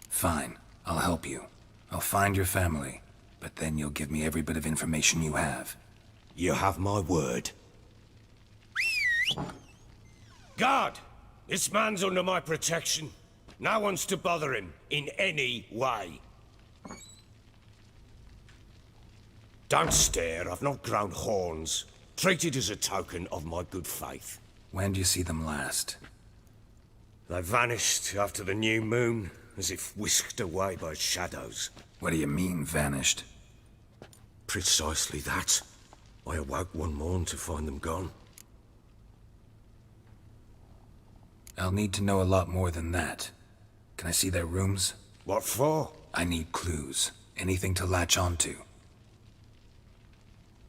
[SPEAKER 1] Fine, I'll help you. I'll find your family, but then you'll give me every bit of information you have.
[SPEAKER 14] You have my word. Guard! This man's under my protection. No one's to bother him in any way. Don't stare, I've not grown horns. Treat it as a token of my good faith.
[SPEAKER 1] When do you see them last?
[SPEAKER 14] They vanished after the new moon, as if whisked away by shadows.
[SPEAKER 1] What do you mean, vanished?
[SPEAKER 14] Precisely that. I awoke one morn to find them gone.
[SPEAKER 1] I'll need to know a lot more than that. Can I see their rooms?
[SPEAKER 14] What for?
[SPEAKER 1] I need clues. Anything to latch onto.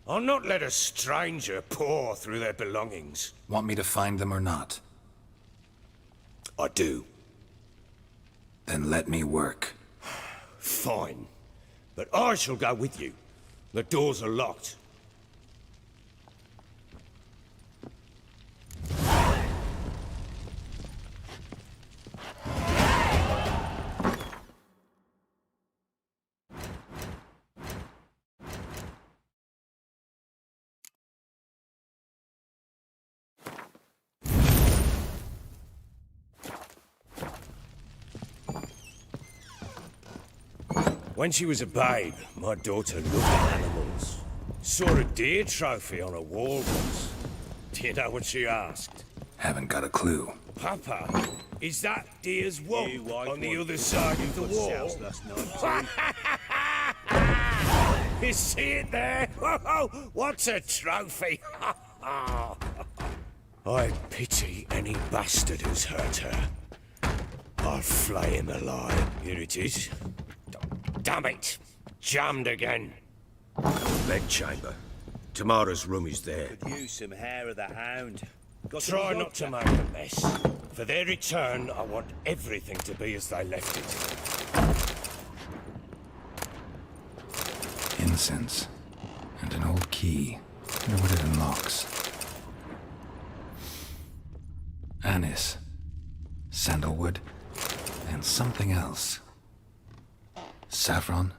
[SPEAKER 14] I'll not let a stranger pore through their belongings.
[SPEAKER 1] Want me to find them or not?
[SPEAKER 14] I do.
[SPEAKER 1] Then let me work.
[SPEAKER 14] Fine. But I shall go with you. The doors are locked. When she was a babe, my daughter loved animals. Saw a deer trophy on a wall once. Do you know what she asked?
[SPEAKER 1] Haven't got a clue.
[SPEAKER 14] Papa, is that deer's wump on the other side of the wall? You see it there? What's a trophy? I pity any bastard who's hurt her. I'll flay him alive. Here it is. Damn it! Jammed again. Bed chamber. Tamara's room is there.
[SPEAKER 20] Could use some hair of the hound.
[SPEAKER 14] Try not to make a mess. For their return, I want everything to be as they left it.
[SPEAKER 1] Incense. And an old key. I wonder what it unlocks. Anise. Sandalwood. And something else. Saffron?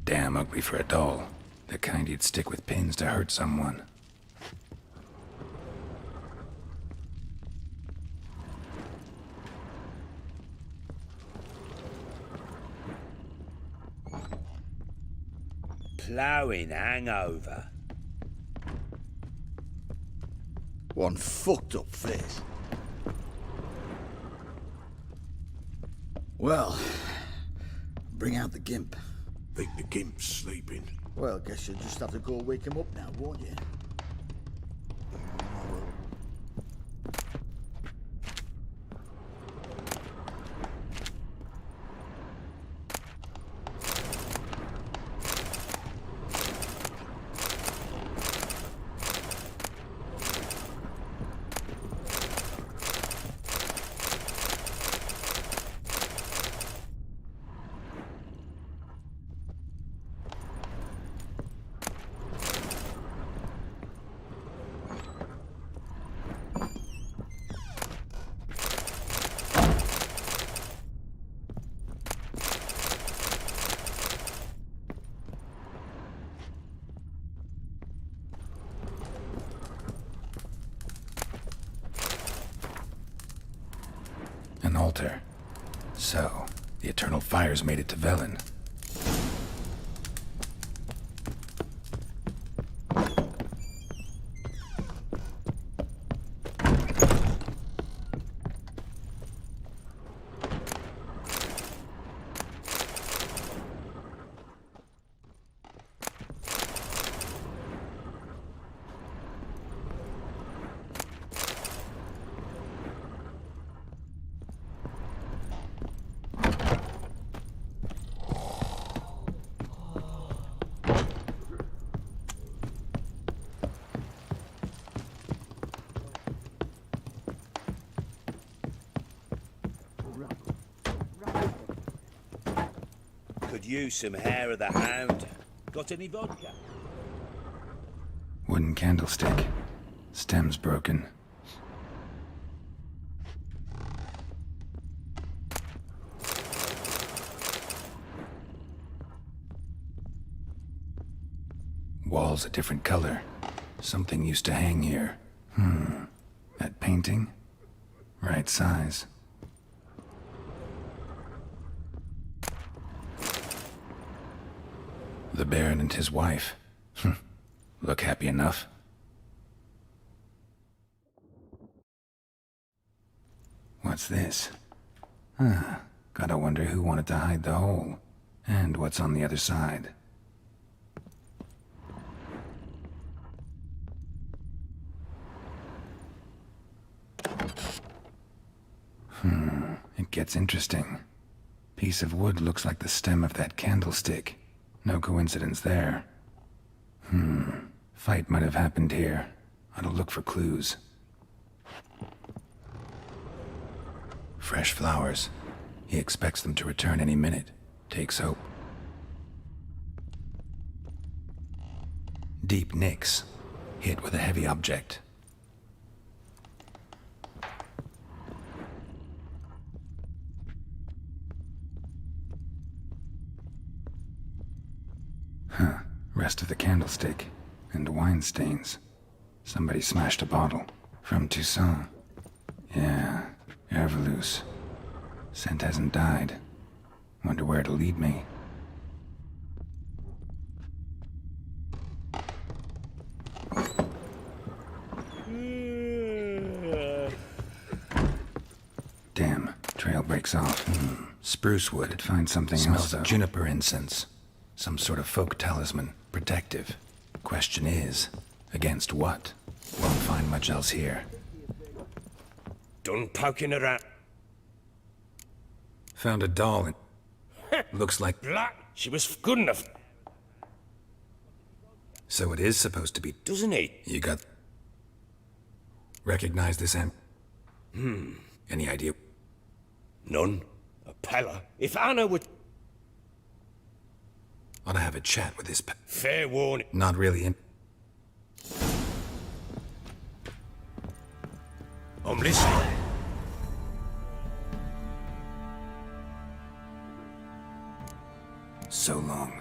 [SPEAKER 1] Damn ugly for a doll. The kind you'd stick with pins to hurt someone.
[SPEAKER 20] Ploughing hangover. One fucked up face. Well, bring out the gimp.
[SPEAKER 9] Think the gimp's sleeping.
[SPEAKER 20] Well, guess you'll just have to go wake him up now, won't you?
[SPEAKER 1] An altar. So, the Eternal Fires made it to Velen.
[SPEAKER 12] you some hair of the hound. Got any vodka?
[SPEAKER 1] Wooden candlestick. Stem's broken. Wall's a different color. Something used to hang here. That painting? Right size. The Baron and his wife. Look happy enough. What's this? Gotta wonder who wanted to hide the hole. And what's on the other side. It gets interesting. Piece of wood looks like the stem of that candlestick. No coincidence there. Fight might have happened here. Ought to look for clues. Fresh flowers. He expects them to return any minute. Takes hope. Deep nicks. Hit with a heavy object. Rest of the candlestick. And wine stains. Somebody smashed a bottle. From Toussaint. Yeah, Herveloos. Scent hasn't died. Wonder where it'll lead me. Damn, trail breaks off. Spruce wood. Could find something else. Smells juniper incense. Some sort of folk talisman. Protective. Question is, against what? Won't find much else here.
[SPEAKER 14] Done poking around.
[SPEAKER 1] Found a doll and looks like
[SPEAKER 14] Black. She was good enough.
[SPEAKER 1] So it is supposed to be,
[SPEAKER 14] doesn't it?
[SPEAKER 1] You got recognize this amp? Any idea?
[SPEAKER 14] None. A Pella. If Anna would
[SPEAKER 1] Ought to have a chat with this
[SPEAKER 14] fair warning.
[SPEAKER 1] Not really in.
[SPEAKER 14] I'm listening.
[SPEAKER 1] So long.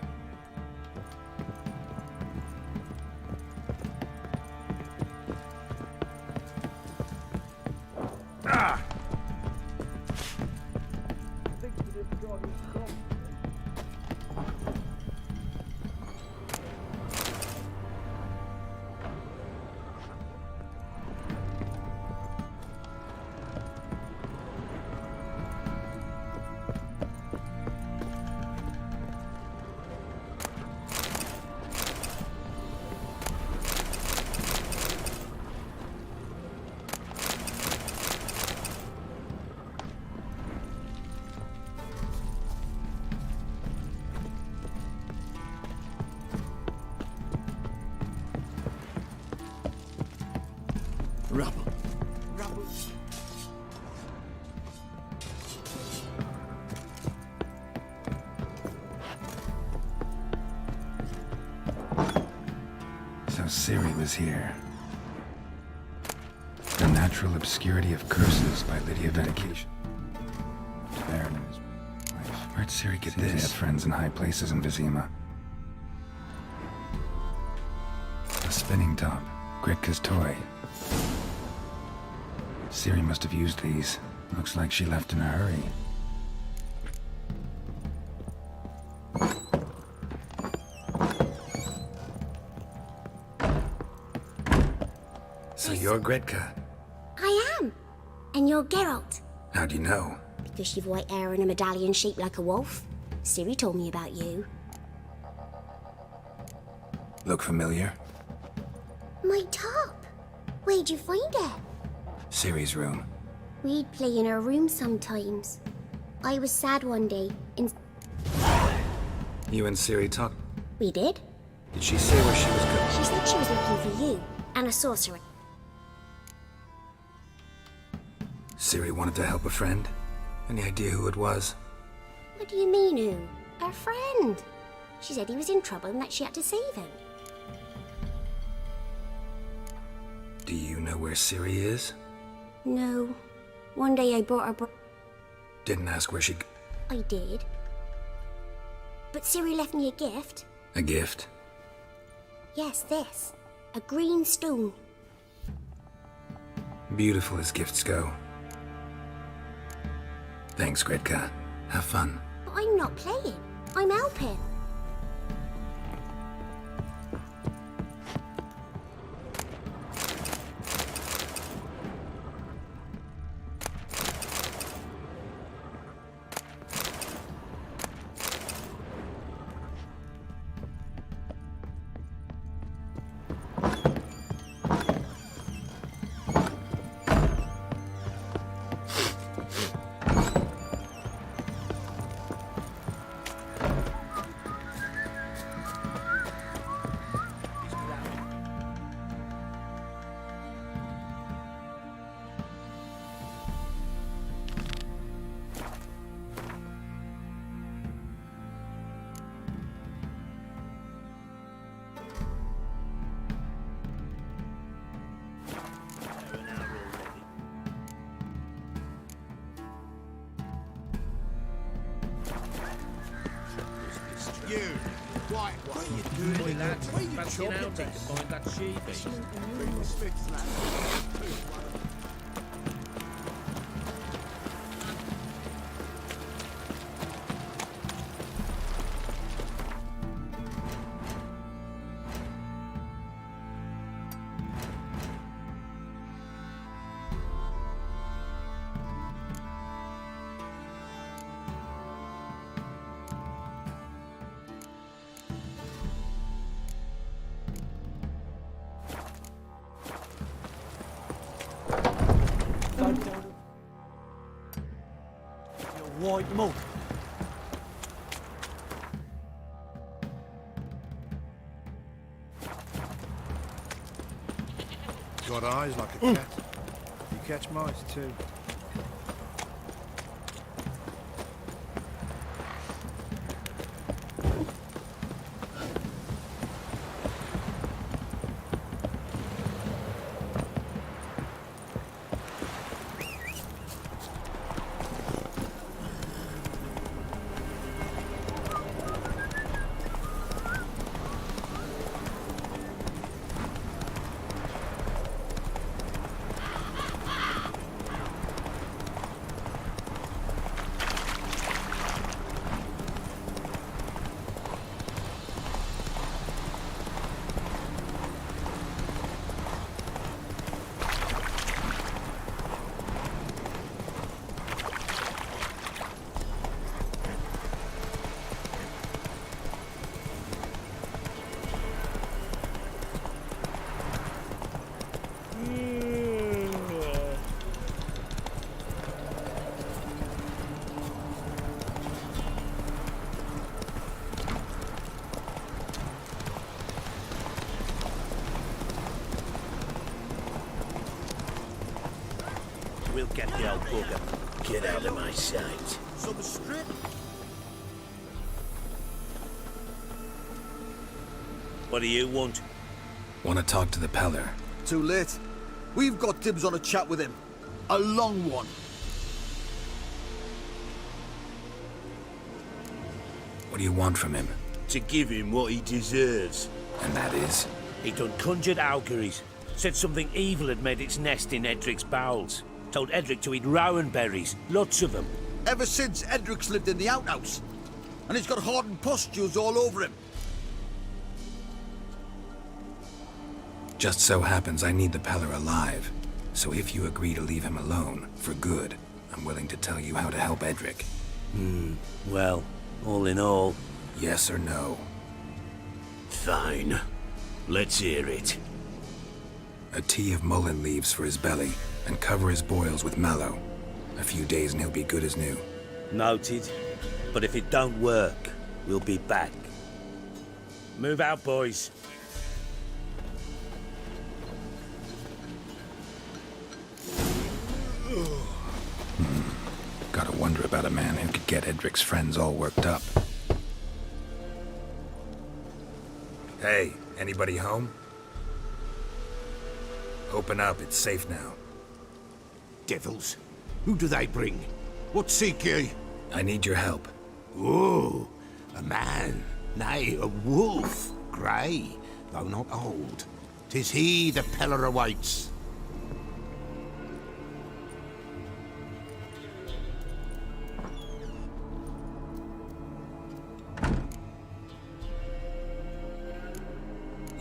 [SPEAKER 20] Rubble. Rubble.
[SPEAKER 1] So Ciri was here. The Natural Obscurity of Curses by Lydia Vindication. Baron and his wife. Where'd Ciri get this? He had friends in high places in Vizima. A spinning top. Gretka's toy. Ciri must have used these. Looks like she left in a hurry. So you're Gretka.
[SPEAKER 11] I am. And you're Geralt.
[SPEAKER 1] How do you know?
[SPEAKER 11] Because you've white hair and a medallion shaped like a wolf. Ciri told me about you.
[SPEAKER 1] Look familiar?
[SPEAKER 11] My top. Where'd you find it?
[SPEAKER 1] Ciri's room.
[SPEAKER 11] We'd play in her room sometimes. I was sad one day, and
[SPEAKER 1] You and Ciri talked.
[SPEAKER 11] we did.
[SPEAKER 1] Did she say where she was going?
[SPEAKER 11] She said she was looking for you and a sorcerer.
[SPEAKER 1] Ciri wanted to help a friend? Any idea who it was?
[SPEAKER 11] What do you mean, who? Her friend. She said he was in trouble and that she had to save him.
[SPEAKER 1] Do you know where Ciri is?
[SPEAKER 11] No. One day I brought her
[SPEAKER 1] Didn't ask where she...
[SPEAKER 11] I did. But Ciri left me a gift.
[SPEAKER 1] A gift?
[SPEAKER 11] Yes, this. A green stone.
[SPEAKER 1] Beautiful as gifts go. Thanks, Gretka. Have fun.
[SPEAKER 11] But I'm not playing. I'm helping.
[SPEAKER 8] You, white one. What are you doing, lads? Why are you chopping
[SPEAKER 10] to find that sheep.
[SPEAKER 8] Smith's lad.
[SPEAKER 6] White mug.
[SPEAKER 13] Got eyes like a cat. You catch mice too.
[SPEAKER 12] We'll get the old bugger. Get out of my sight.
[SPEAKER 20] So the strip.
[SPEAKER 12] What do you want?
[SPEAKER 1] Want to talk to the Peller?
[SPEAKER 20] Too late. We've got dibs on a chat with him. A long one.
[SPEAKER 1] What do you want from him?
[SPEAKER 12] To give him what he deserves.
[SPEAKER 1] And that is?
[SPEAKER 12] He done conjured auguries. Said something evil had made its nest in Edric's bowels. Told Edric to eat rowan berries. Lots of them.
[SPEAKER 20] Ever since Edric's lived in the outhouse. And he's got hardened pustules all over him.
[SPEAKER 1] Just so happens I need the Peller alive. So if you agree to leave him alone, for good, I'm willing to tell you how to help Edric.
[SPEAKER 12] Well, all in all...
[SPEAKER 1] Yes or no?
[SPEAKER 12] Fine. Let's hear it.
[SPEAKER 1] A tea of mullein leaves for his belly, and cover his boils with mallow. A few days and he'll be good as new.
[SPEAKER 12] Noted. But if it don't work, we'll be back. Move out, boys.
[SPEAKER 1] Gotta wonder about a man who could get Edric's friends all worked up. Hey, anybody home? Open up, it's safe now.
[SPEAKER 8] Devils, who do they bring? What seek ye?
[SPEAKER 1] I need your help.
[SPEAKER 8] Oh, a man, nay, a wolf, grey, though not old. 'Tis he the Peller awaits.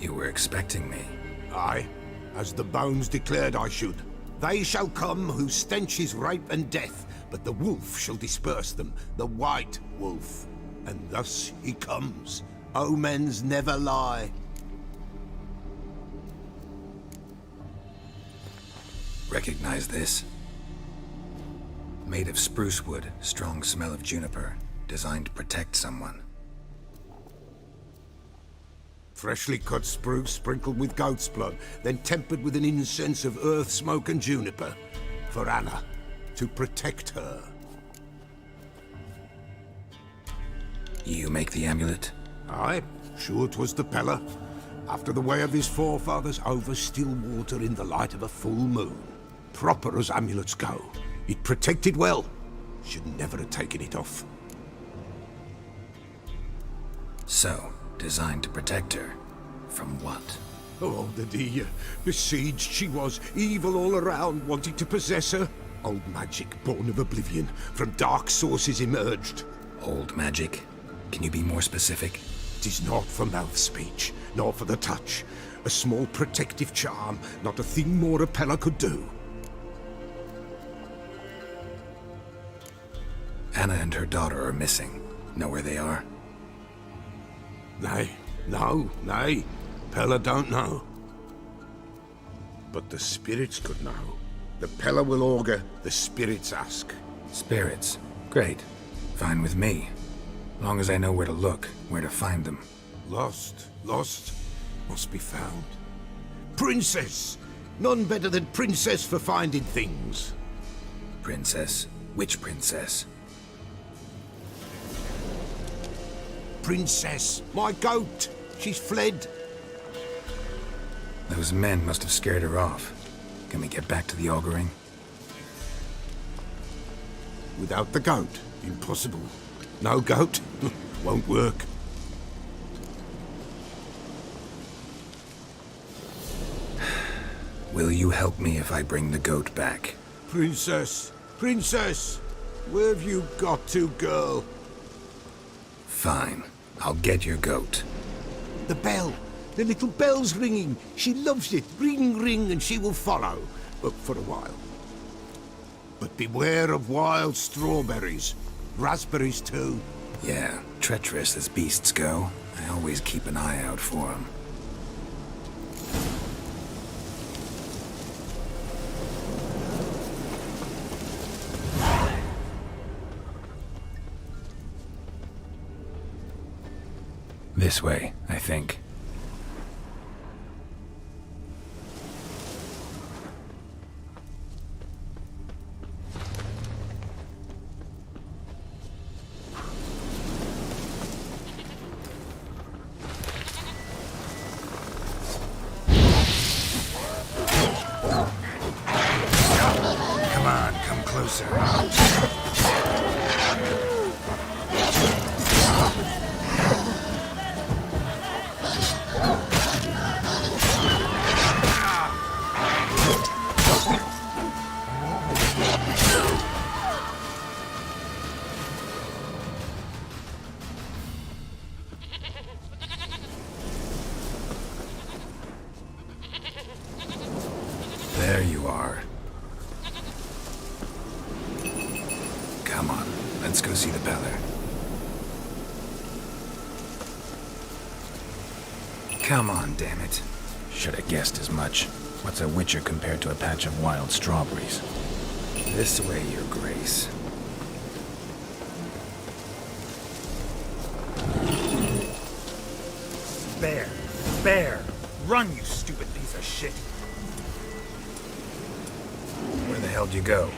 [SPEAKER 1] You were expecting me.
[SPEAKER 8] Aye, as the bones declared I should. They shall come whose stench is rape and death, but the wolf shall disperse them, the white wolf. And thus he comes. Omens never lie.
[SPEAKER 1] Recognize this? Made of spruce wood, strong smell of juniper, designed to protect someone.
[SPEAKER 8] Freshly cut spruce sprinkled with goat's blood, then tempered with an incense of earth, smoke and juniper. For Anna, to protect her.
[SPEAKER 1] You make the amulet?
[SPEAKER 8] Aye, sure 'twas the Peller. After the way of his forefathers, over still water in the light of a full moon. Proper as amulets go. It protected well. Should never have taken it off.
[SPEAKER 1] So, designed to protect her. From what?
[SPEAKER 8] Oh, the dear. Besieged she was, evil all around, wanting to possess her. Old magic, born of oblivion, from dark sources emerged.
[SPEAKER 1] Old magic? Can you be more specific?
[SPEAKER 8] 'Tis not for mouth speech, nor for the touch. A small protective charm, not a thing more a Peller could do.
[SPEAKER 1] Anna and her daughter are missing. Know where they are?
[SPEAKER 8] Nay, nay. Peller don't know. But the spirits could know. The Peller will augur, the spirits ask.
[SPEAKER 1] Spirits? Great. Fine with me. Long as I know where to look, where to find them.
[SPEAKER 8] Lost, must be found. Princess! None better than Princess for finding things.
[SPEAKER 1] Princess? Which princess?
[SPEAKER 8] Princess, my goat! She's fled.
[SPEAKER 1] Those men must have scared her off. Can we get back to the auguring?
[SPEAKER 8] Without the goat, impossible. No goat, won't work.
[SPEAKER 1] Will you help me if I bring the goat back?
[SPEAKER 8] Princess, where have you got to, girl?
[SPEAKER 1] Fine. I'll get your goat.
[SPEAKER 8] The bell. The little bell's ringing. She loves it. Ring, ring, and she will follow. But for a while. But beware of wild strawberries. Raspberries, too.
[SPEAKER 1] Yeah, treacherous as beasts go. I always keep an eye out for them. This way, I think. Come on, come closer. There you are. Come on, let's go see the Peller. Come on, damn it. Should have guessed as much. What's a witcher compared to a patch of wild strawberries? This way, Your Grace.
[SPEAKER 16] Bear! Run, you stupid piece of shit!
[SPEAKER 1] Where the hell'd you go?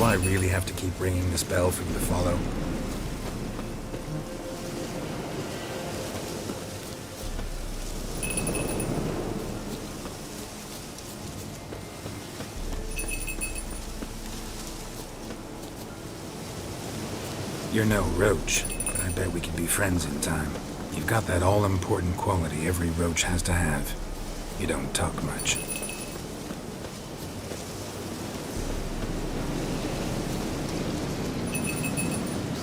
[SPEAKER 1] Do I really have to keep ringing this bell for you to follow? You're no roach, but I bet we could be friends in time. You've got that all-important quality every roach has to have. You don't talk much.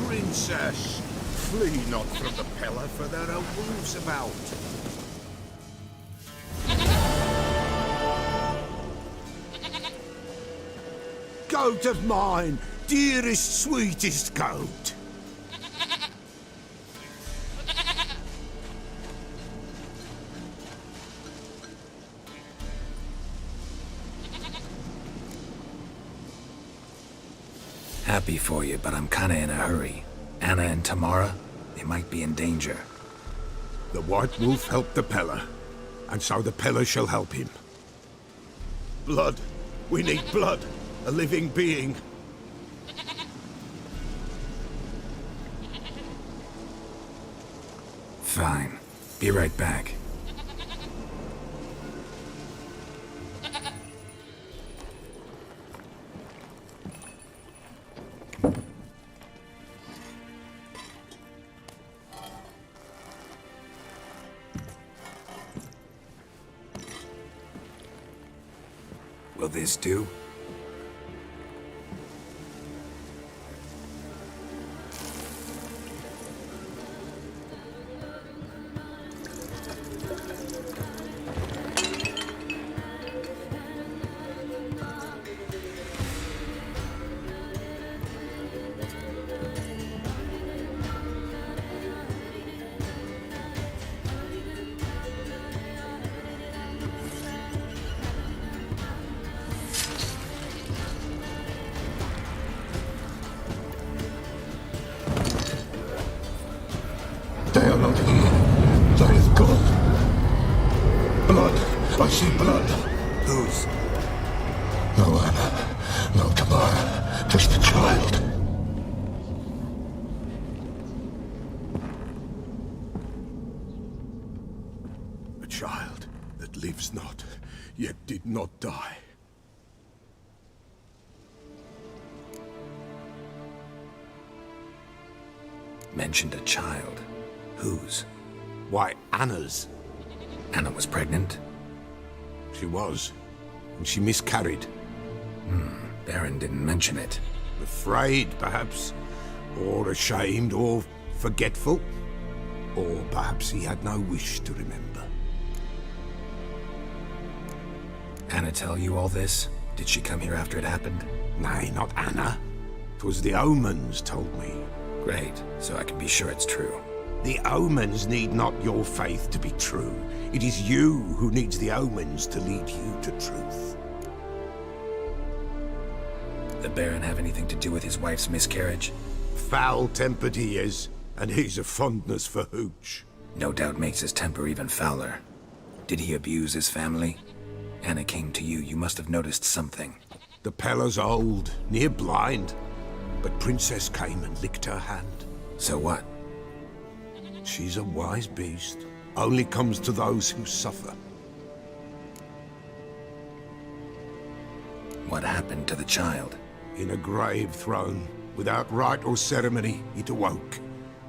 [SPEAKER 8] Princess, flee not from the pillar, for there are wolves about. Goat of mine, dearest, sweetest goat.
[SPEAKER 1] Happy for you, but I'm kinda in a hurry. Anna and Tamara, they might be in danger.
[SPEAKER 9] The White Wolf helped the Pella, and so the Pella shall help him. Blood. We need blood. A living being.
[SPEAKER 1] Fine. Be right back. Will this do?
[SPEAKER 9] They are not here. They have gone. Blood. I see blood.
[SPEAKER 1] Whose?
[SPEAKER 9] No Anna. No Tamara. Just a child. A child that lives not, yet did not die.
[SPEAKER 1] Mentioned a child. Whose?
[SPEAKER 9] Why, Anna's.
[SPEAKER 1] Anna was pregnant?
[SPEAKER 9] She was. And she miscarried.
[SPEAKER 1] Baron didn't mention it.
[SPEAKER 9] Afraid, perhaps. Or ashamed, or forgetful. Or perhaps he had no wish to remember.
[SPEAKER 1] Anna tell you all this? Did she come here after it happened?
[SPEAKER 9] Nay, not Anna. 'Twas the omens told me.
[SPEAKER 1] Great, so I can be sure it's true.
[SPEAKER 9] The omens need not your faith to be true. It is you who needs the omens to lead you to truth.
[SPEAKER 1] The Baron have anything to do with his wife's miscarriage?
[SPEAKER 9] Foul-tempered he is, and he's a fondness for hooch.
[SPEAKER 1] No doubt makes his temper even fouler. Did he abuse his family? Anna came to you. You must have noticed something.
[SPEAKER 9] The Pella's old, near blind. But Princess came and licked her hand.
[SPEAKER 1] So what?
[SPEAKER 9] She's a wise beast. Only comes to those who suffer.
[SPEAKER 1] What happened to the child?
[SPEAKER 9] In a grave thrown. Without rite or ceremony, it awoke.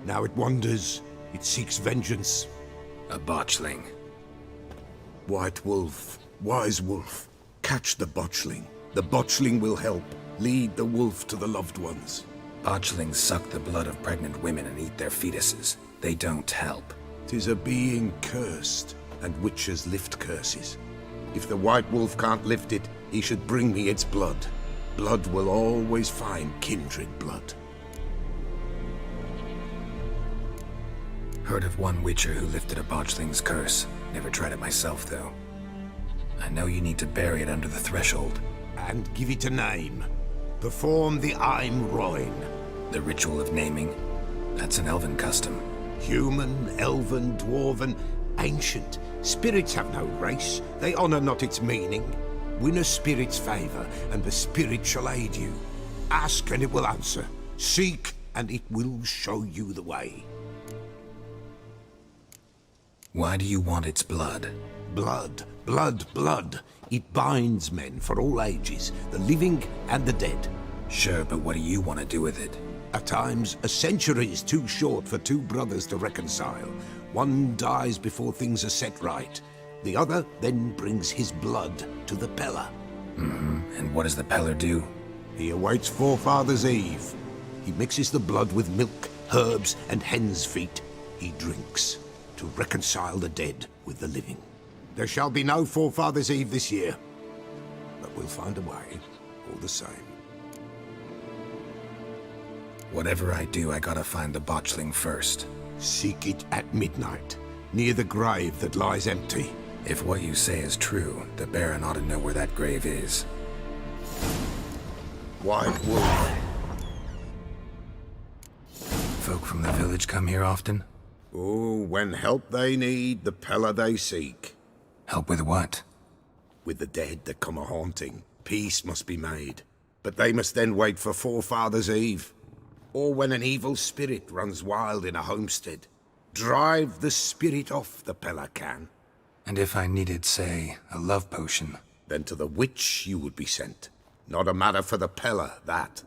[SPEAKER 9] Now it wanders. It seeks vengeance.
[SPEAKER 1] A botchling.
[SPEAKER 9] White Wolf. Wise Wolf. Catch the botchling. The botchling will help. Lead the wolf to the loved ones.
[SPEAKER 1] Botchlings suck the blood of pregnant women and eat their fetuses. They don't help.
[SPEAKER 9] 'Tis a being cursed, and witches lift curses. If the White Wolf can't lift it, he should bring me its blood. Blood will always find kindred blood.
[SPEAKER 1] Heard of one witcher who lifted a botchling's curse. Never tried it myself, though. I know you need to bury it under the threshold.
[SPEAKER 9] And give it a name. Perform the Aim Roin.
[SPEAKER 1] The ritual of naming? That's an elven custom.
[SPEAKER 9] Human, elven, dwarven, ancient. Spirits have no race. They honor not its meaning. Win a spirit's favor, and the spirit shall aid you.
[SPEAKER 8] Ask and it will answer. Seek and it will show you the way.
[SPEAKER 1] Why do you want its blood?
[SPEAKER 8] Blood, blood, blood. It binds men for all ages, the living and the dead.
[SPEAKER 1] Sure, but what do you want to do with it?
[SPEAKER 8] At times, a century is too short for two brothers to reconcile. One dies before things are set right. The other then brings his blood to the Peller.
[SPEAKER 1] And what does the Peller do?
[SPEAKER 8] He awaits Forefathers' Eve. He mixes the blood with milk, herbs, and hen's feet. He drinks to reconcile the dead with the living. There shall be no Forefathers' Eve this year, but we'll find a way, all the same.
[SPEAKER 1] Whatever I do, I gotta find the botchling first.
[SPEAKER 8] Seek it at midnight, near the grave that lies empty.
[SPEAKER 1] If what you say is true, the Baron ought to know where that grave is.
[SPEAKER 8] White Wolf.
[SPEAKER 1] Folk from the village come here often?
[SPEAKER 8] Oh, when help they need, the Peller they seek.
[SPEAKER 1] Help with what?
[SPEAKER 8] With the dead that come a-haunting. Peace must be made. But they must then wait for Forefathers' Eve. Or when an evil spirit runs wild in a homestead. Drive the spirit off, the Peller can.
[SPEAKER 1] And if I needed, say, a love potion?
[SPEAKER 8] Then to the witch you would be sent. Not a matter for the Peller, that.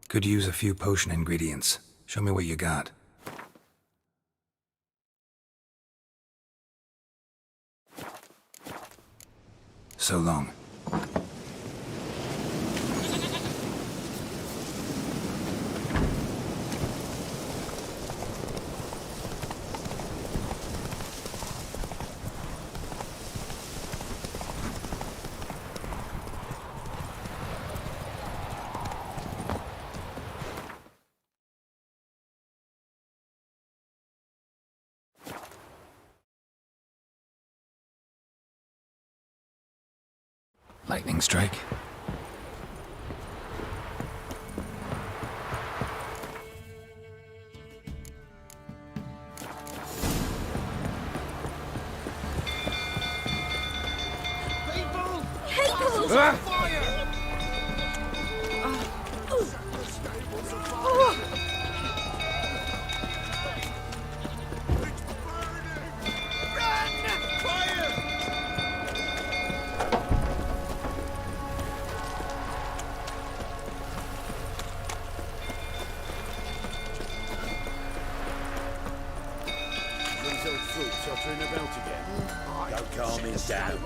[SPEAKER 1] Could use a few potion ingredients. Show me what you got. So long. Lightning strike.
[SPEAKER 12] Don't calm me down.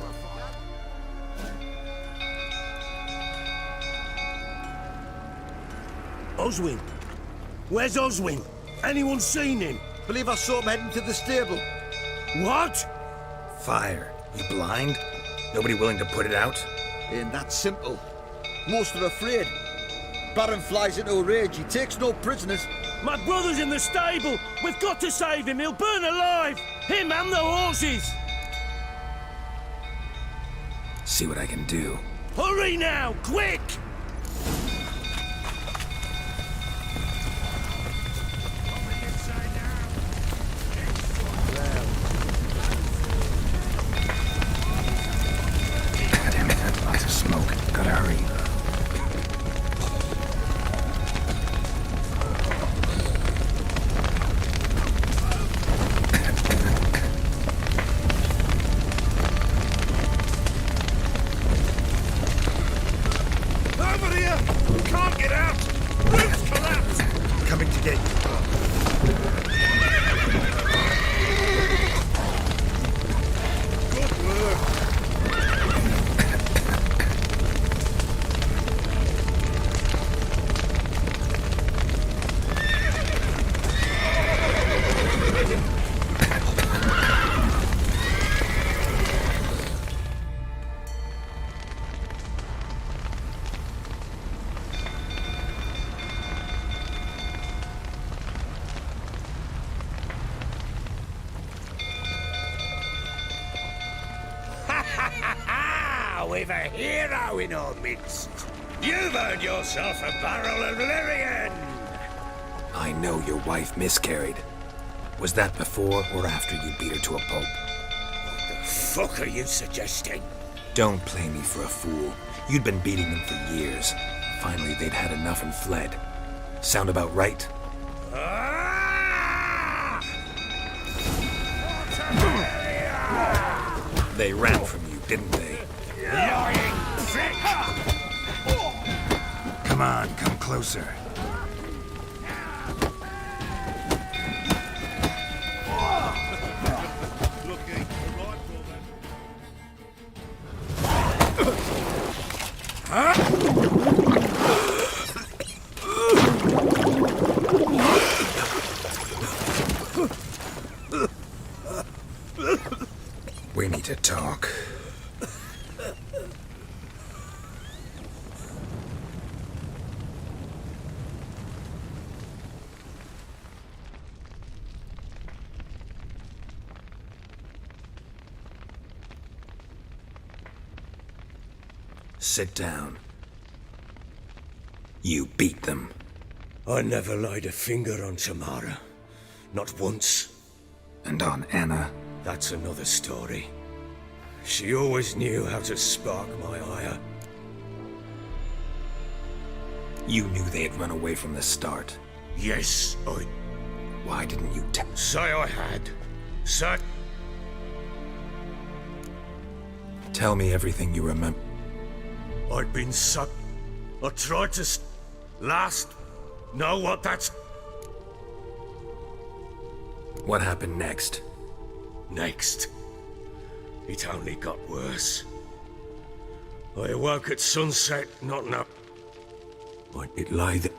[SPEAKER 14] Oswin? Where's Oswin? Anyone seen him?
[SPEAKER 20] Believe I saw him heading to the stable.
[SPEAKER 14] What?
[SPEAKER 1] Fire. You blind? Nobody willing to put it out?
[SPEAKER 20] Ain't that simple. Most are afraid. Baron flies into a rage. He takes no prisoners.
[SPEAKER 14] My brother's in the stable. We've got to save him. He'll burn alive. Him and the horses.
[SPEAKER 1] See what I can do.
[SPEAKER 14] Hurry now, quick!
[SPEAKER 1] Damn it, lots of smoke. Gotta hurry.
[SPEAKER 12] We've a hero in our midst. You've earned yourself a barrel of Lyrian.
[SPEAKER 1] I know your wife miscarried. Was that before or after you beat her to a pulp?
[SPEAKER 12] What the fuck are you suggesting?
[SPEAKER 1] Don't play me for a fool. You'd been beating them for years. Finally, they'd had enough and fled. Sound about right? They ran from you, didn't they?
[SPEAKER 12] Lying prick!
[SPEAKER 1] Come on, come closer. We need to talk. Sit down. You beat them.
[SPEAKER 14] I never laid a finger on Tamara. Not once.
[SPEAKER 1] And on Anna?
[SPEAKER 14] That's another story. She always knew how to spark my ire.
[SPEAKER 1] You knew they had run away from the start.
[SPEAKER 14] Yes, I...
[SPEAKER 1] Why didn't you
[SPEAKER 14] Say I had. Say...
[SPEAKER 1] Tell me everything you remember.
[SPEAKER 14] I'd been sucked. I tried to... Last... Know what that's...
[SPEAKER 1] What happened next?
[SPEAKER 14] Next... It only got worse. I awoke at sunset, not now. It lay there.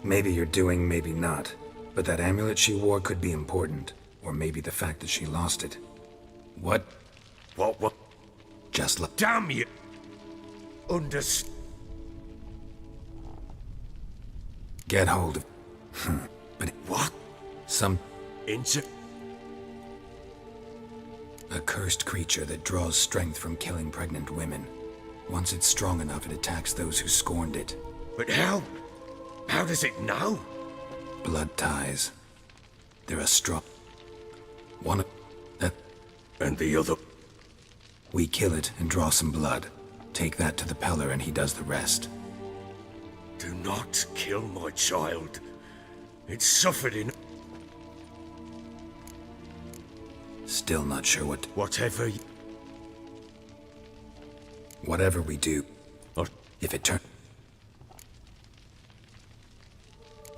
[SPEAKER 1] Maybe you're doing, maybe not. But that amulet she wore could be important. Or maybe the fact that she lost it. What?
[SPEAKER 14] What?
[SPEAKER 1] Just look.
[SPEAKER 14] Damn you!
[SPEAKER 1] Get hold of... But...
[SPEAKER 14] What?
[SPEAKER 1] Some...
[SPEAKER 14] Into...
[SPEAKER 1] A cursed creature that draws strength from killing pregnant women. Once it's strong enough, it attacks those who scorned it.
[SPEAKER 14] But how? How does it know?
[SPEAKER 1] Blood ties. They're a strong... One...
[SPEAKER 14] And the other...
[SPEAKER 1] We kill it and draw some blood. Take that to the Peller and he does the rest.
[SPEAKER 14] Do not kill my child. It suffered in...
[SPEAKER 1] Still not sure what... Whatever we do... If it turns...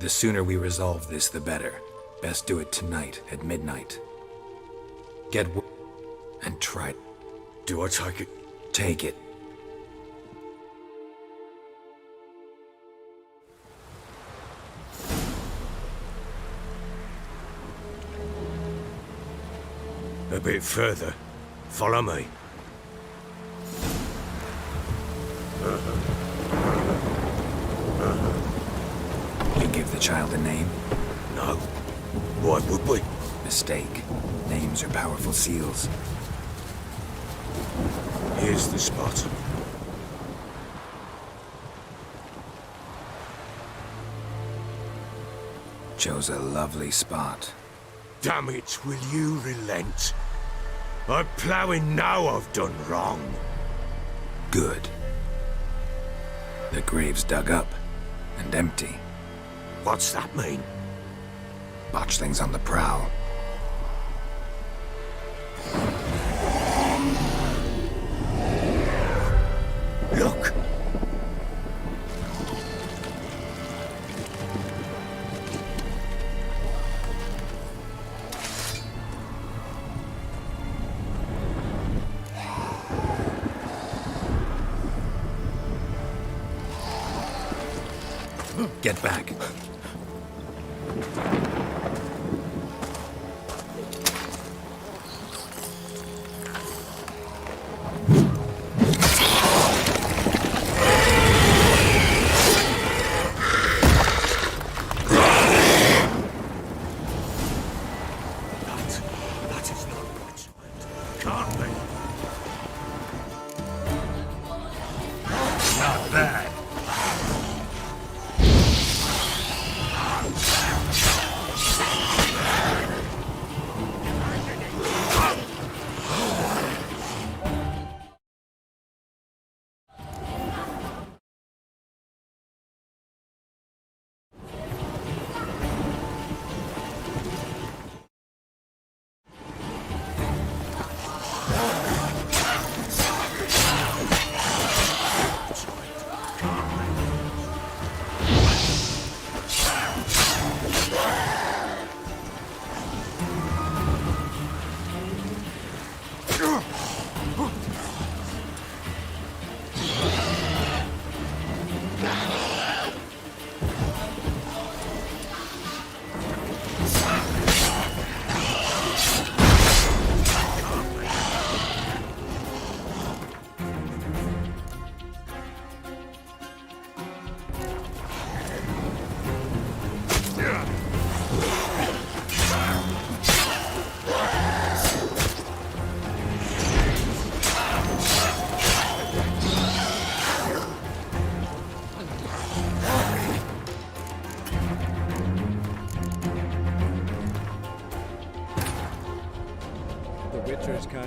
[SPEAKER 1] The sooner we resolve this, the better. Best do it tonight, at midnight. Get and try.
[SPEAKER 14] Do I take it?
[SPEAKER 1] Take it.
[SPEAKER 14] A bit further. Follow me.
[SPEAKER 1] We give the child a name?
[SPEAKER 14] No. Why would we?
[SPEAKER 1] Mistake. Names are powerful seals.
[SPEAKER 14] Here's the spot.
[SPEAKER 1] Chose a lovely spot.
[SPEAKER 14] Damn it, will you relent? I'm ploughing now I've done wrong.
[SPEAKER 1] Good. The grave's dug up and empty.
[SPEAKER 14] What's that mean?
[SPEAKER 1] Botchling's on the prowl.
[SPEAKER 14] Look!
[SPEAKER 1] Get back.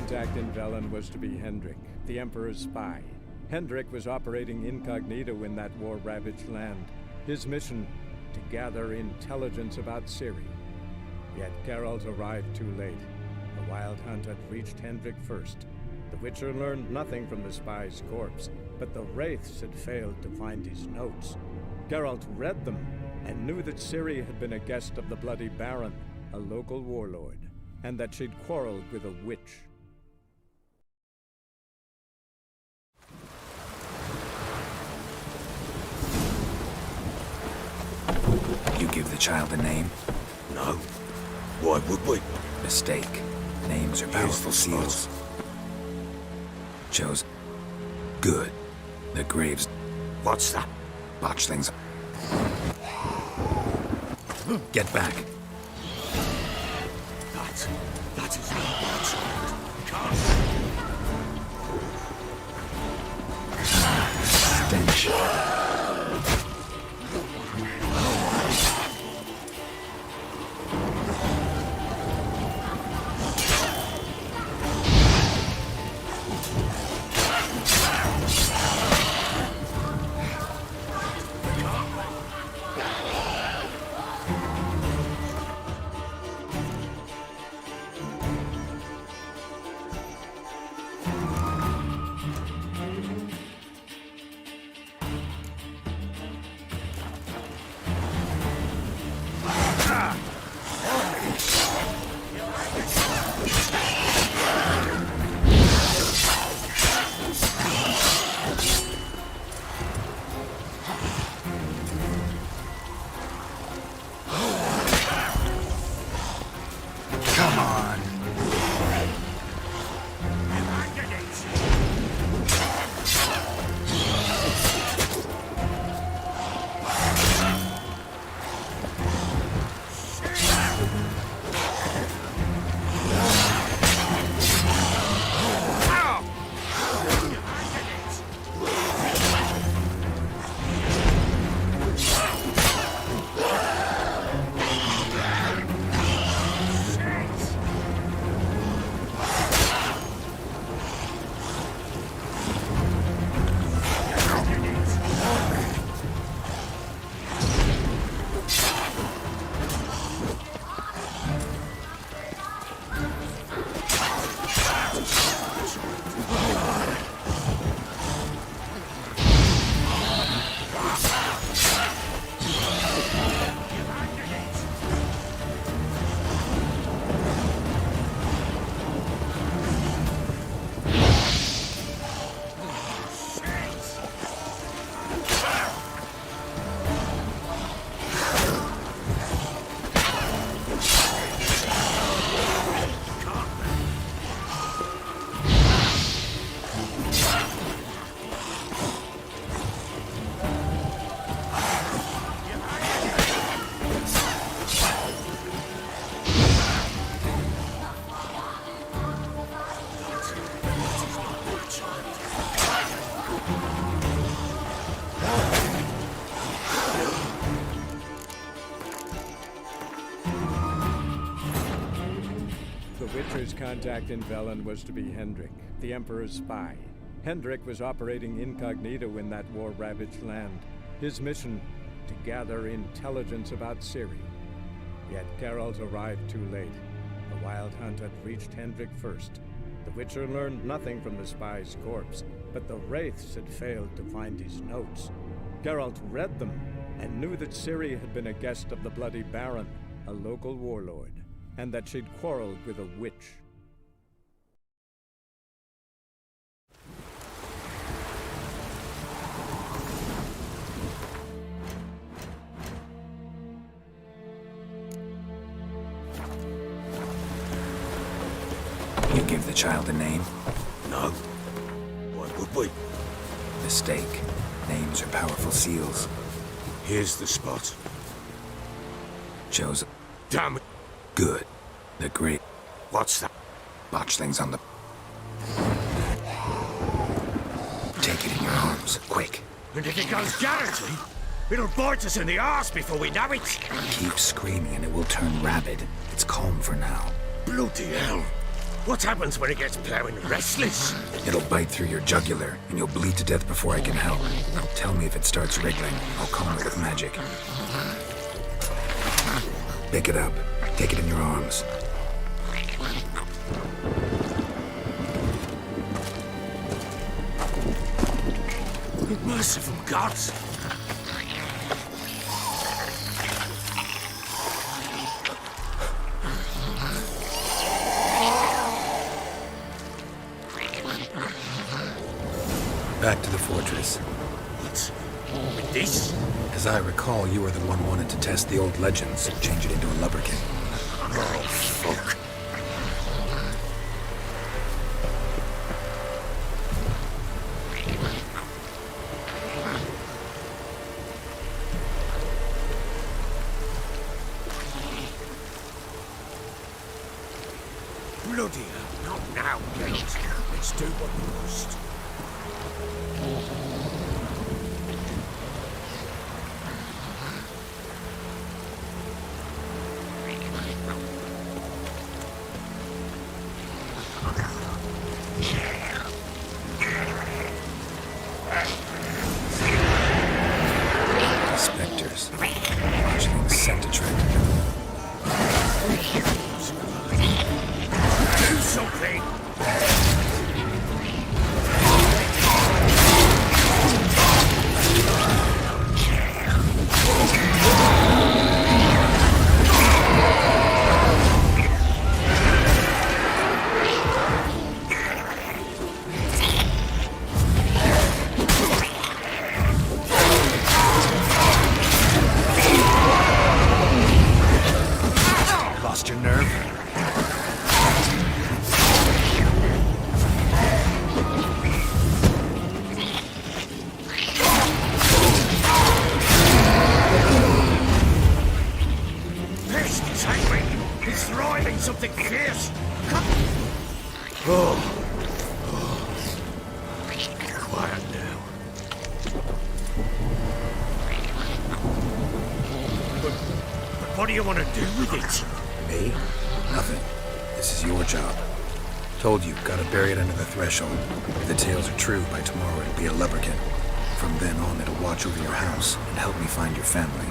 [SPEAKER 18] contact in Velen was to be Hendrik, the Emperor's spy. Hendrik was operating incognito in that war-ravaged land. His mission, to gather intelligence about Ciri. Yet Geralt arrived too late. The Wild Hunt had reached Hendrik first. The Witcher learned nothing from the spy's corpse, but the Wraiths had failed to find his notes. Geralt read them and knew that Ciri had been a guest of the Bloody Baron, a local warlord, and that she'd quarreled with a witch.
[SPEAKER 1] You give the child a name?
[SPEAKER 14] No. Why would we?
[SPEAKER 1] Mistake. Names are powerful seals. Chose. Good. The graves.
[SPEAKER 14] What's that?
[SPEAKER 1] Botchlings. Get back.
[SPEAKER 14] That is not child. Come.
[SPEAKER 1] Stench.
[SPEAKER 18] Witcher's contact in Velen was to be Hendrik, the Emperor's spy. Hendrik was operating incognito in that war-ravaged land. His mission, to gather intelligence about Ciri. Yet Geralt arrived too late. The Wild Hunt had reached Hendrik first. The Witcher learned nothing from the spy's corpse, but the Wraiths had failed to find his notes. Geralt read them and knew that Ciri had been a guest of the Bloody Baron, a local warlord, and that she'd quarreled with a witch.
[SPEAKER 1] You give the child a name?
[SPEAKER 14] No. Why would we?
[SPEAKER 1] Mistake. Names are powerful seals.
[SPEAKER 14] Here's the spot.
[SPEAKER 1] Chose.
[SPEAKER 14] Damn it.
[SPEAKER 1] Good. The great.
[SPEAKER 14] What's that?
[SPEAKER 1] Botchlings on the. Take it in your arms, quick.
[SPEAKER 14] And if it goes guaranteed, it'll bite us in the arse before we know it.
[SPEAKER 1] Keep screaming and it will turn rabid. It's calm for now.
[SPEAKER 14] Bloody hell. What happens when it gets plowing restless?
[SPEAKER 1] It'll bite through your jugular, and you'll bleed to death before I can help. Tell me if it starts wriggling. I'll calm it with magic. Pick it up. Take it in your arms.
[SPEAKER 14] Merciful gods!
[SPEAKER 1] Back to the fortress.
[SPEAKER 14] What? With this?
[SPEAKER 1] As I recall, you were the one wanted to test the old legends, change it into a lubberkin.
[SPEAKER 14] Oh, fuck. Bloody hell, not now, Geralt. Let's do what we must.
[SPEAKER 1] Spectres. Watching scent attracted them.
[SPEAKER 14] Do something!
[SPEAKER 1] Lost your nerve?
[SPEAKER 14] This is angry! It's thriving something fierce! Come! Oh. Quiet now. But what do you want to do with it?
[SPEAKER 1] Me? Nothing. This is your job. Told you, gotta bury it under the threshold. If the tales are true, by tomorrow it'll be a lubberkin. From then on, it'll watch over your house and help me find your family.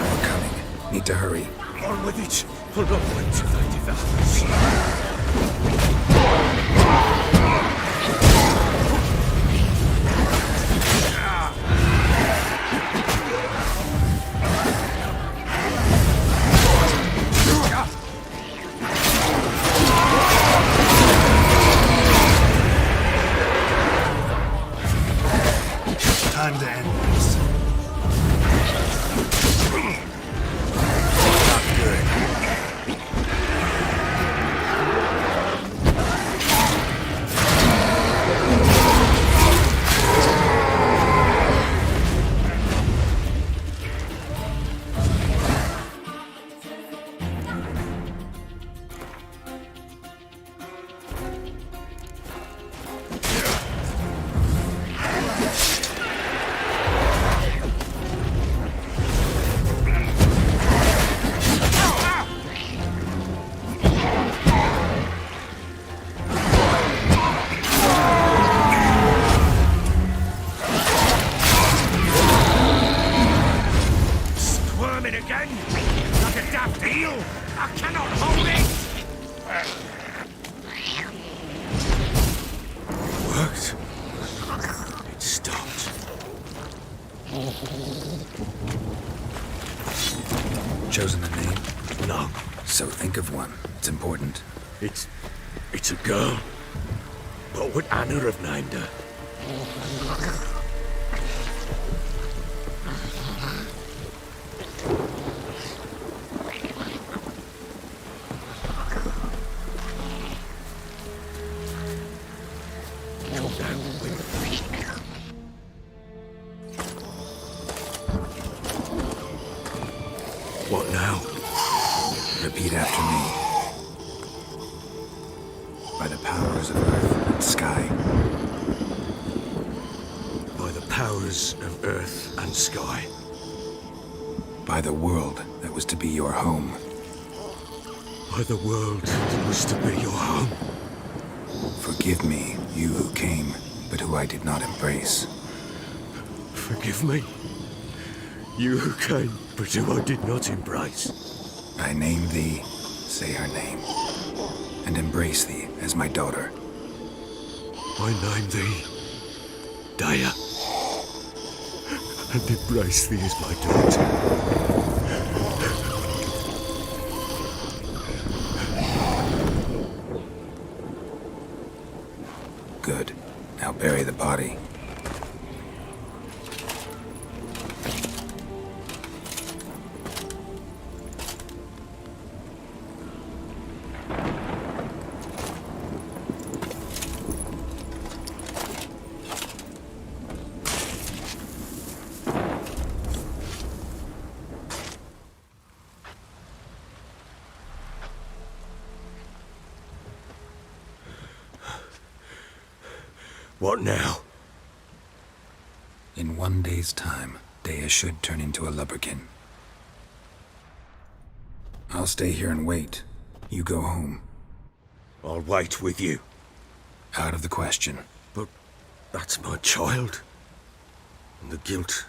[SPEAKER 1] More coming. Need to hurry.
[SPEAKER 14] On with it! For the winds of thy devours.
[SPEAKER 1] Time to end this. Not good.
[SPEAKER 14] Squirming again? Like a daft eel? I cannot hold it! Worked. It stopped.
[SPEAKER 1] Chosen a name?
[SPEAKER 14] No.
[SPEAKER 1] So think of one. It's important.
[SPEAKER 14] It's a girl. What would Anna have named her? What now?
[SPEAKER 1] powers of earth and sky.
[SPEAKER 14] By the powers of earth and sky.
[SPEAKER 1] By the world that was to be your home.
[SPEAKER 14] By the world that was to be your home.
[SPEAKER 1] Forgive me, you who came, but who I did not embrace.
[SPEAKER 14] Forgive me, you who came, but who I did not embrace.
[SPEAKER 1] I name thee, say her name, and embrace thee as my daughter.
[SPEAKER 14] I name thee Daya, and embrace thee as my daughter.
[SPEAKER 1] Good. Now bury the body.
[SPEAKER 14] What now?
[SPEAKER 1] In 1 day's time, Daya should turn into a lubberkin. I'll stay here and wait. You go home.
[SPEAKER 14] I'll wait with you.
[SPEAKER 1] Out of the question.
[SPEAKER 14] But that's my child. And the guilt,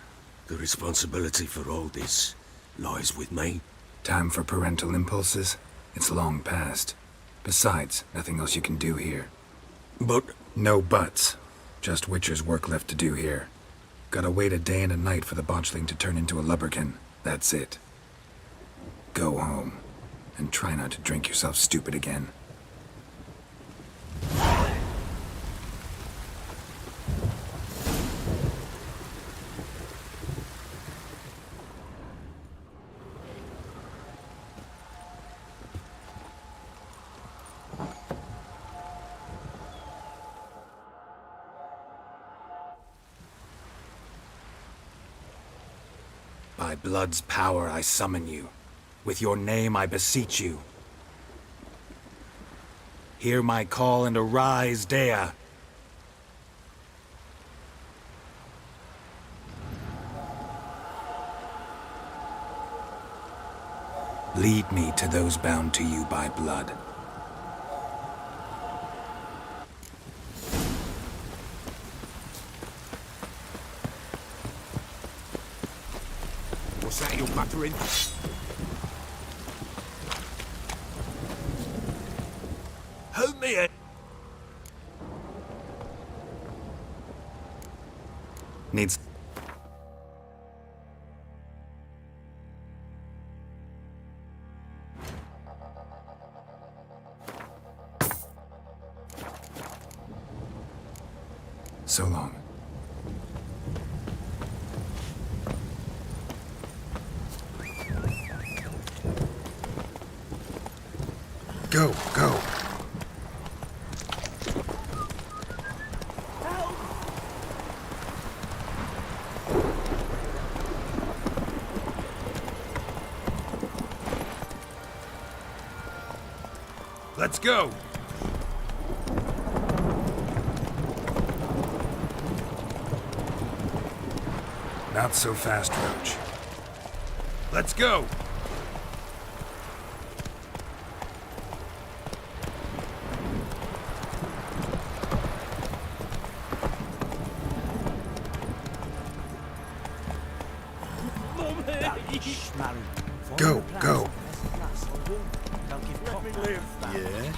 [SPEAKER 14] the responsibility for all this lies with me.
[SPEAKER 1] Time for parental impulses? It's long past. Besides, nothing else you can do here.
[SPEAKER 14] But...
[SPEAKER 1] No buts. Just Witcher's work left to do here. Gotta wait a day and a night for the botchling to turn into a lubberkin. That's it. Go home. And try not to drink yourself stupid again. By blood's power I summon you. With your name I beseech you. Hear my call and arise, Daya. Lead me to those bound to you by blood.
[SPEAKER 8] What's that you're muttering?
[SPEAKER 14] Hold me in.
[SPEAKER 1] Needs... So long. Go, go.
[SPEAKER 14] Let's go.
[SPEAKER 1] Not so fast, Roach.
[SPEAKER 14] Let's go.
[SPEAKER 1] Go, go.
[SPEAKER 14] Let me live.
[SPEAKER 8] Yeah?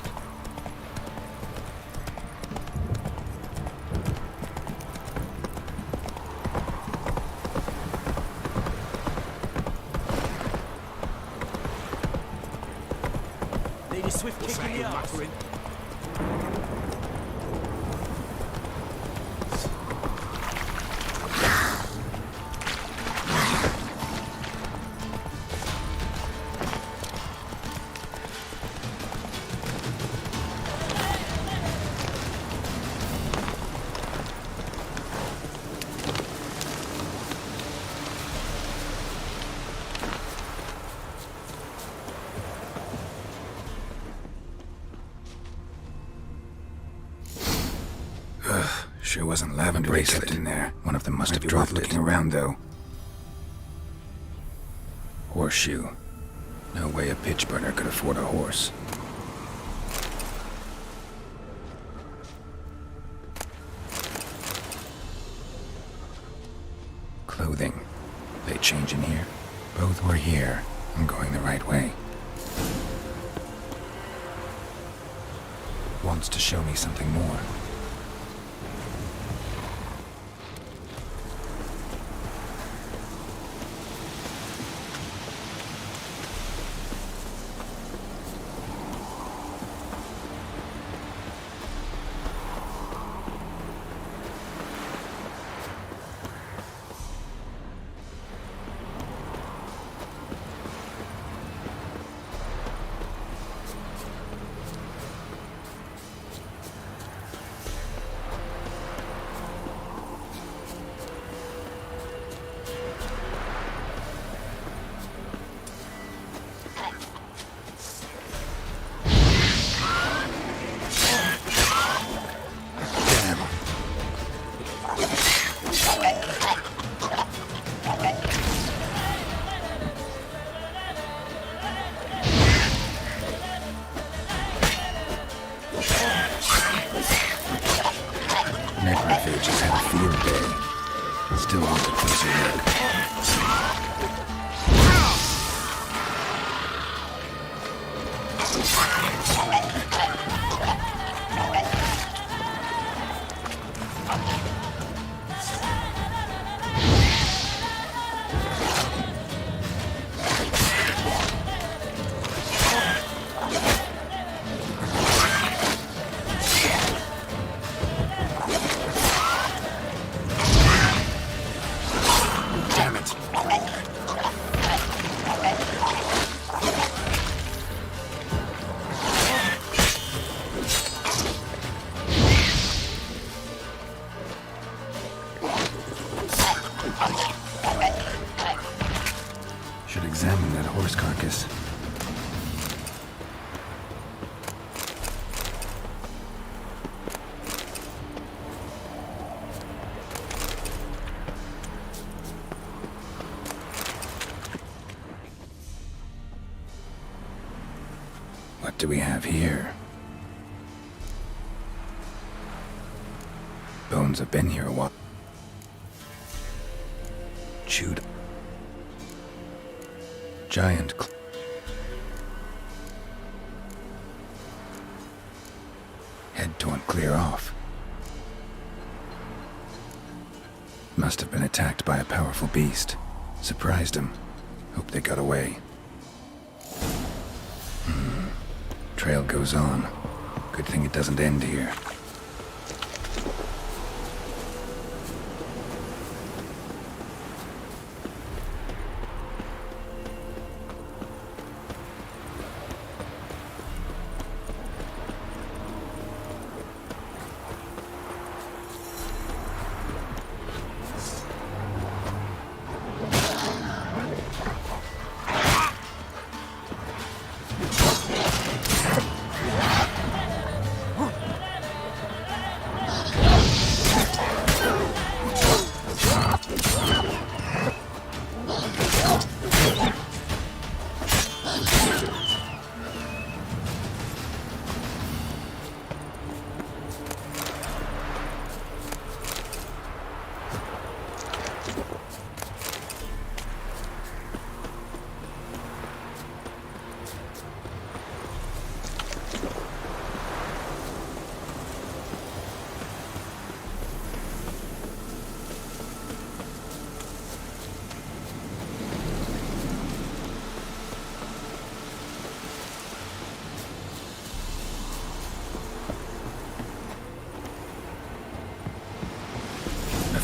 [SPEAKER 6] Need a swift
[SPEAKER 8] What's
[SPEAKER 6] kick
[SPEAKER 8] that
[SPEAKER 6] in the
[SPEAKER 8] you're
[SPEAKER 6] arse.
[SPEAKER 8] muttering?
[SPEAKER 1] Sure wasn't lavender they kept in there. One of them must have dropped it. Looking around, though. Horseshoe. No way a pitch burner could afford a horse. Clothing. They change in here? Both were here. I'm going the right way. Wants to show me something more. Necrophages had a field day. Still want a closer look. Should examine that horse carcass. What do we have here? Bones have been here a while. Chewed. Giant. Head torn clear off. Must have been attacked by a powerful beast. Surprised him. Hope they got away. Trail goes on. Good thing it doesn't end here.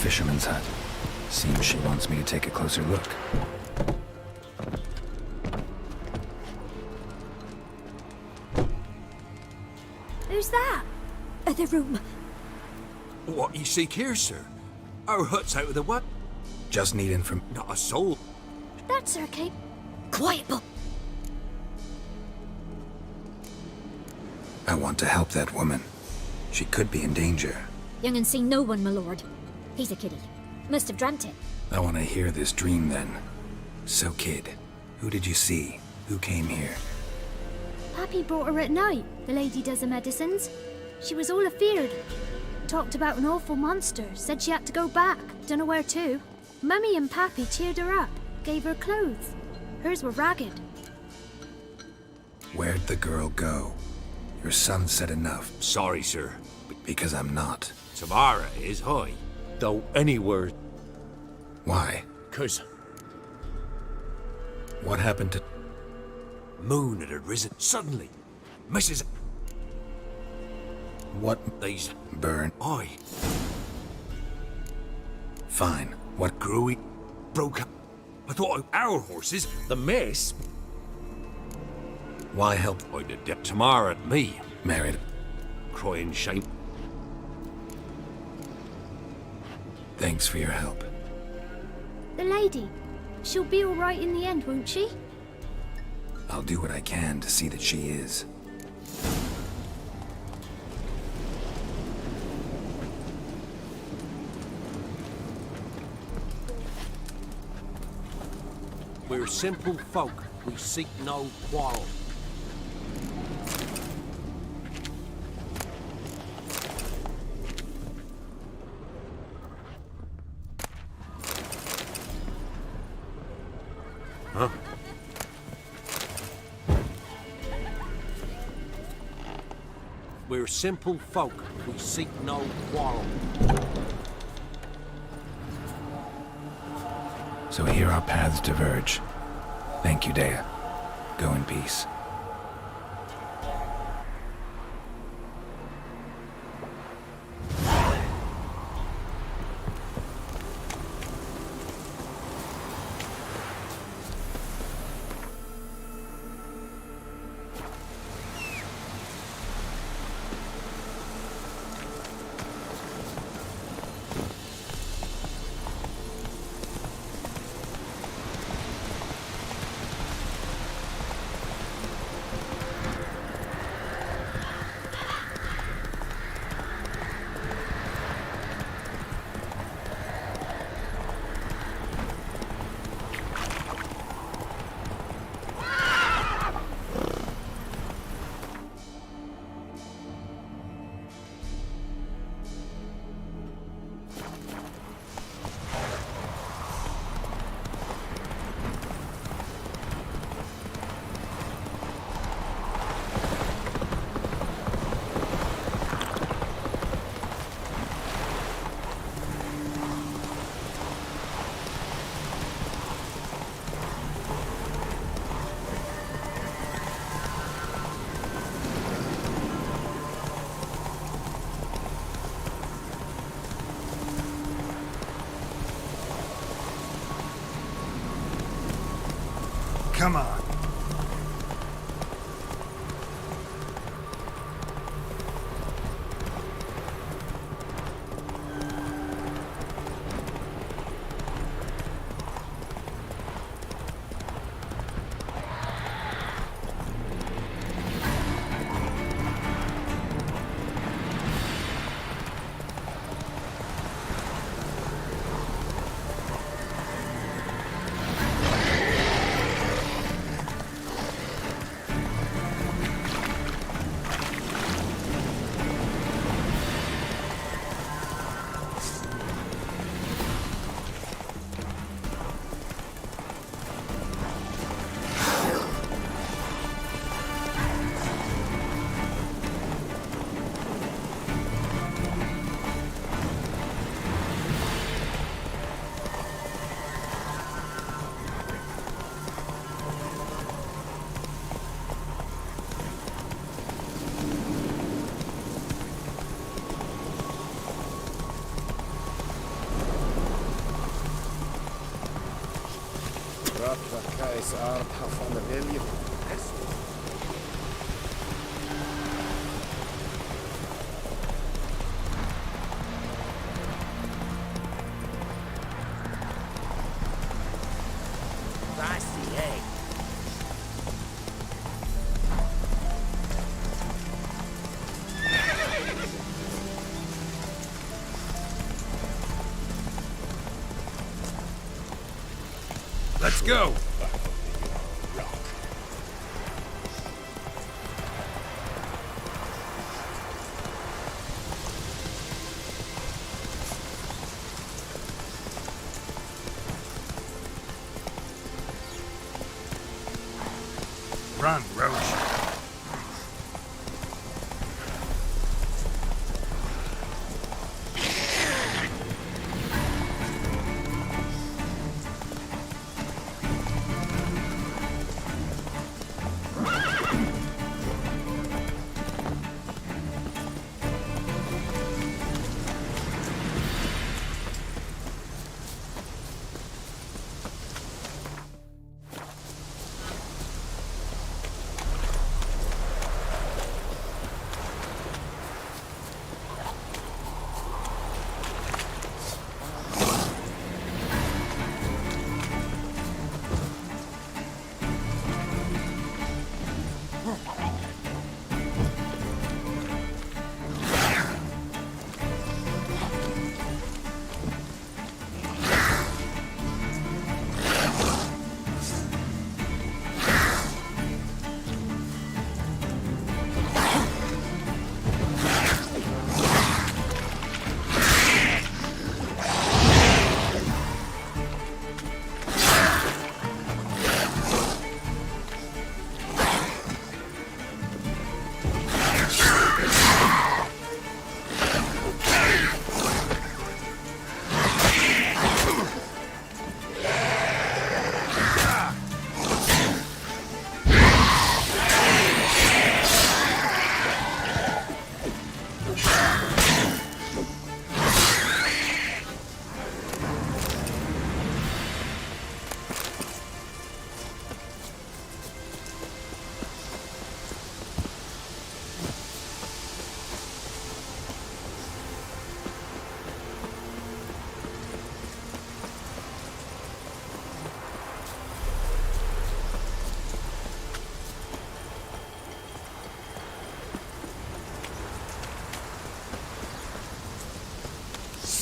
[SPEAKER 1] Fisherman's hut. Seems she wants me to take a closer look.
[SPEAKER 4] Who's that? Other room.
[SPEAKER 14] What you seek here, sir? Our hut's out of the what?
[SPEAKER 1] Just need information.
[SPEAKER 14] Not a soul.
[SPEAKER 4] That's her, Kate. Quiet, Bob.
[SPEAKER 1] I want to help that woman. She could be in danger.
[SPEAKER 4] Young and seen no one, my lord. He's a kiddie. Must have dreamt it.
[SPEAKER 1] I want to hear this dream then. So, kid, who did you see? Who came here?
[SPEAKER 2] Pappy brought her at night, the lady does the medicines. She was all afeared. Talked about an awful monster, said she had to go back, dunno where to. Mummy and Pappy cheered her up, gave her clothes. Hers were ragged.
[SPEAKER 1] Where'd the girl go? Your son said enough.
[SPEAKER 14] Sorry, sir.
[SPEAKER 1] Because I'm not.
[SPEAKER 14] Tamara is high. Though anywhere.
[SPEAKER 1] Why?
[SPEAKER 14] 'Cause
[SPEAKER 1] What happened to...
[SPEAKER 14] moon had arisen suddenly. Mrs.
[SPEAKER 1] What?
[SPEAKER 14] These
[SPEAKER 1] Burn.
[SPEAKER 14] Aye.
[SPEAKER 1] Fine. What?
[SPEAKER 14] Gruey broke up. I thought our horses, the mess.
[SPEAKER 1] Why help?
[SPEAKER 14] I did Tamara and me.
[SPEAKER 1] Married.
[SPEAKER 14] Crying shame.
[SPEAKER 1] Thanks for your help.
[SPEAKER 2] The lady. She'll be all right in the end, won't she?
[SPEAKER 1] I'll do what I can to see that she is.
[SPEAKER 14] We're simple folk. We seek no quarrel. Huh? We're simple folk. We seek no quarrel.
[SPEAKER 1] So here our paths diverge. Thank you, Dea. Go in peace.
[SPEAKER 20] Come on.
[SPEAKER 14] Let's go!
[SPEAKER 1] Run, Roach.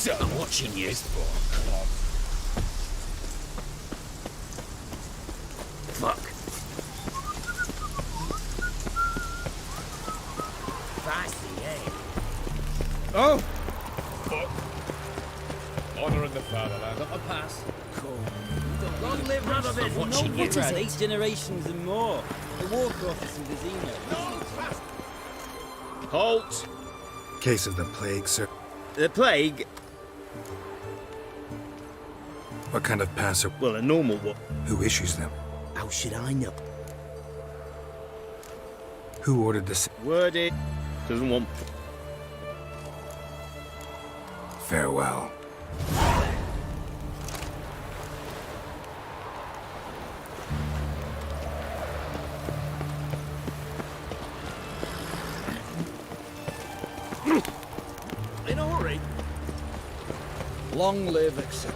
[SPEAKER 16] I'm watching you. Fuck. Fancy, eh?
[SPEAKER 7] Oh! Fuck. Honouring the fatherland. Got a pass. Cool.
[SPEAKER 16] Long live Radovid.
[SPEAKER 7] I'm watching you.
[SPEAKER 22] 8 generations and more. The Warcrofters and Vizino.
[SPEAKER 7] Halt!
[SPEAKER 1] Case of the plague, sir.
[SPEAKER 22] The plague?
[SPEAKER 1] What kind of pass are...
[SPEAKER 22] Well, a normal one.
[SPEAKER 1] Who issues them?
[SPEAKER 22] How should I know?
[SPEAKER 1] Who ordered this?
[SPEAKER 22] Word it. Doesn't want...
[SPEAKER 1] Farewell.
[SPEAKER 16] In a hurry. Long live, etc.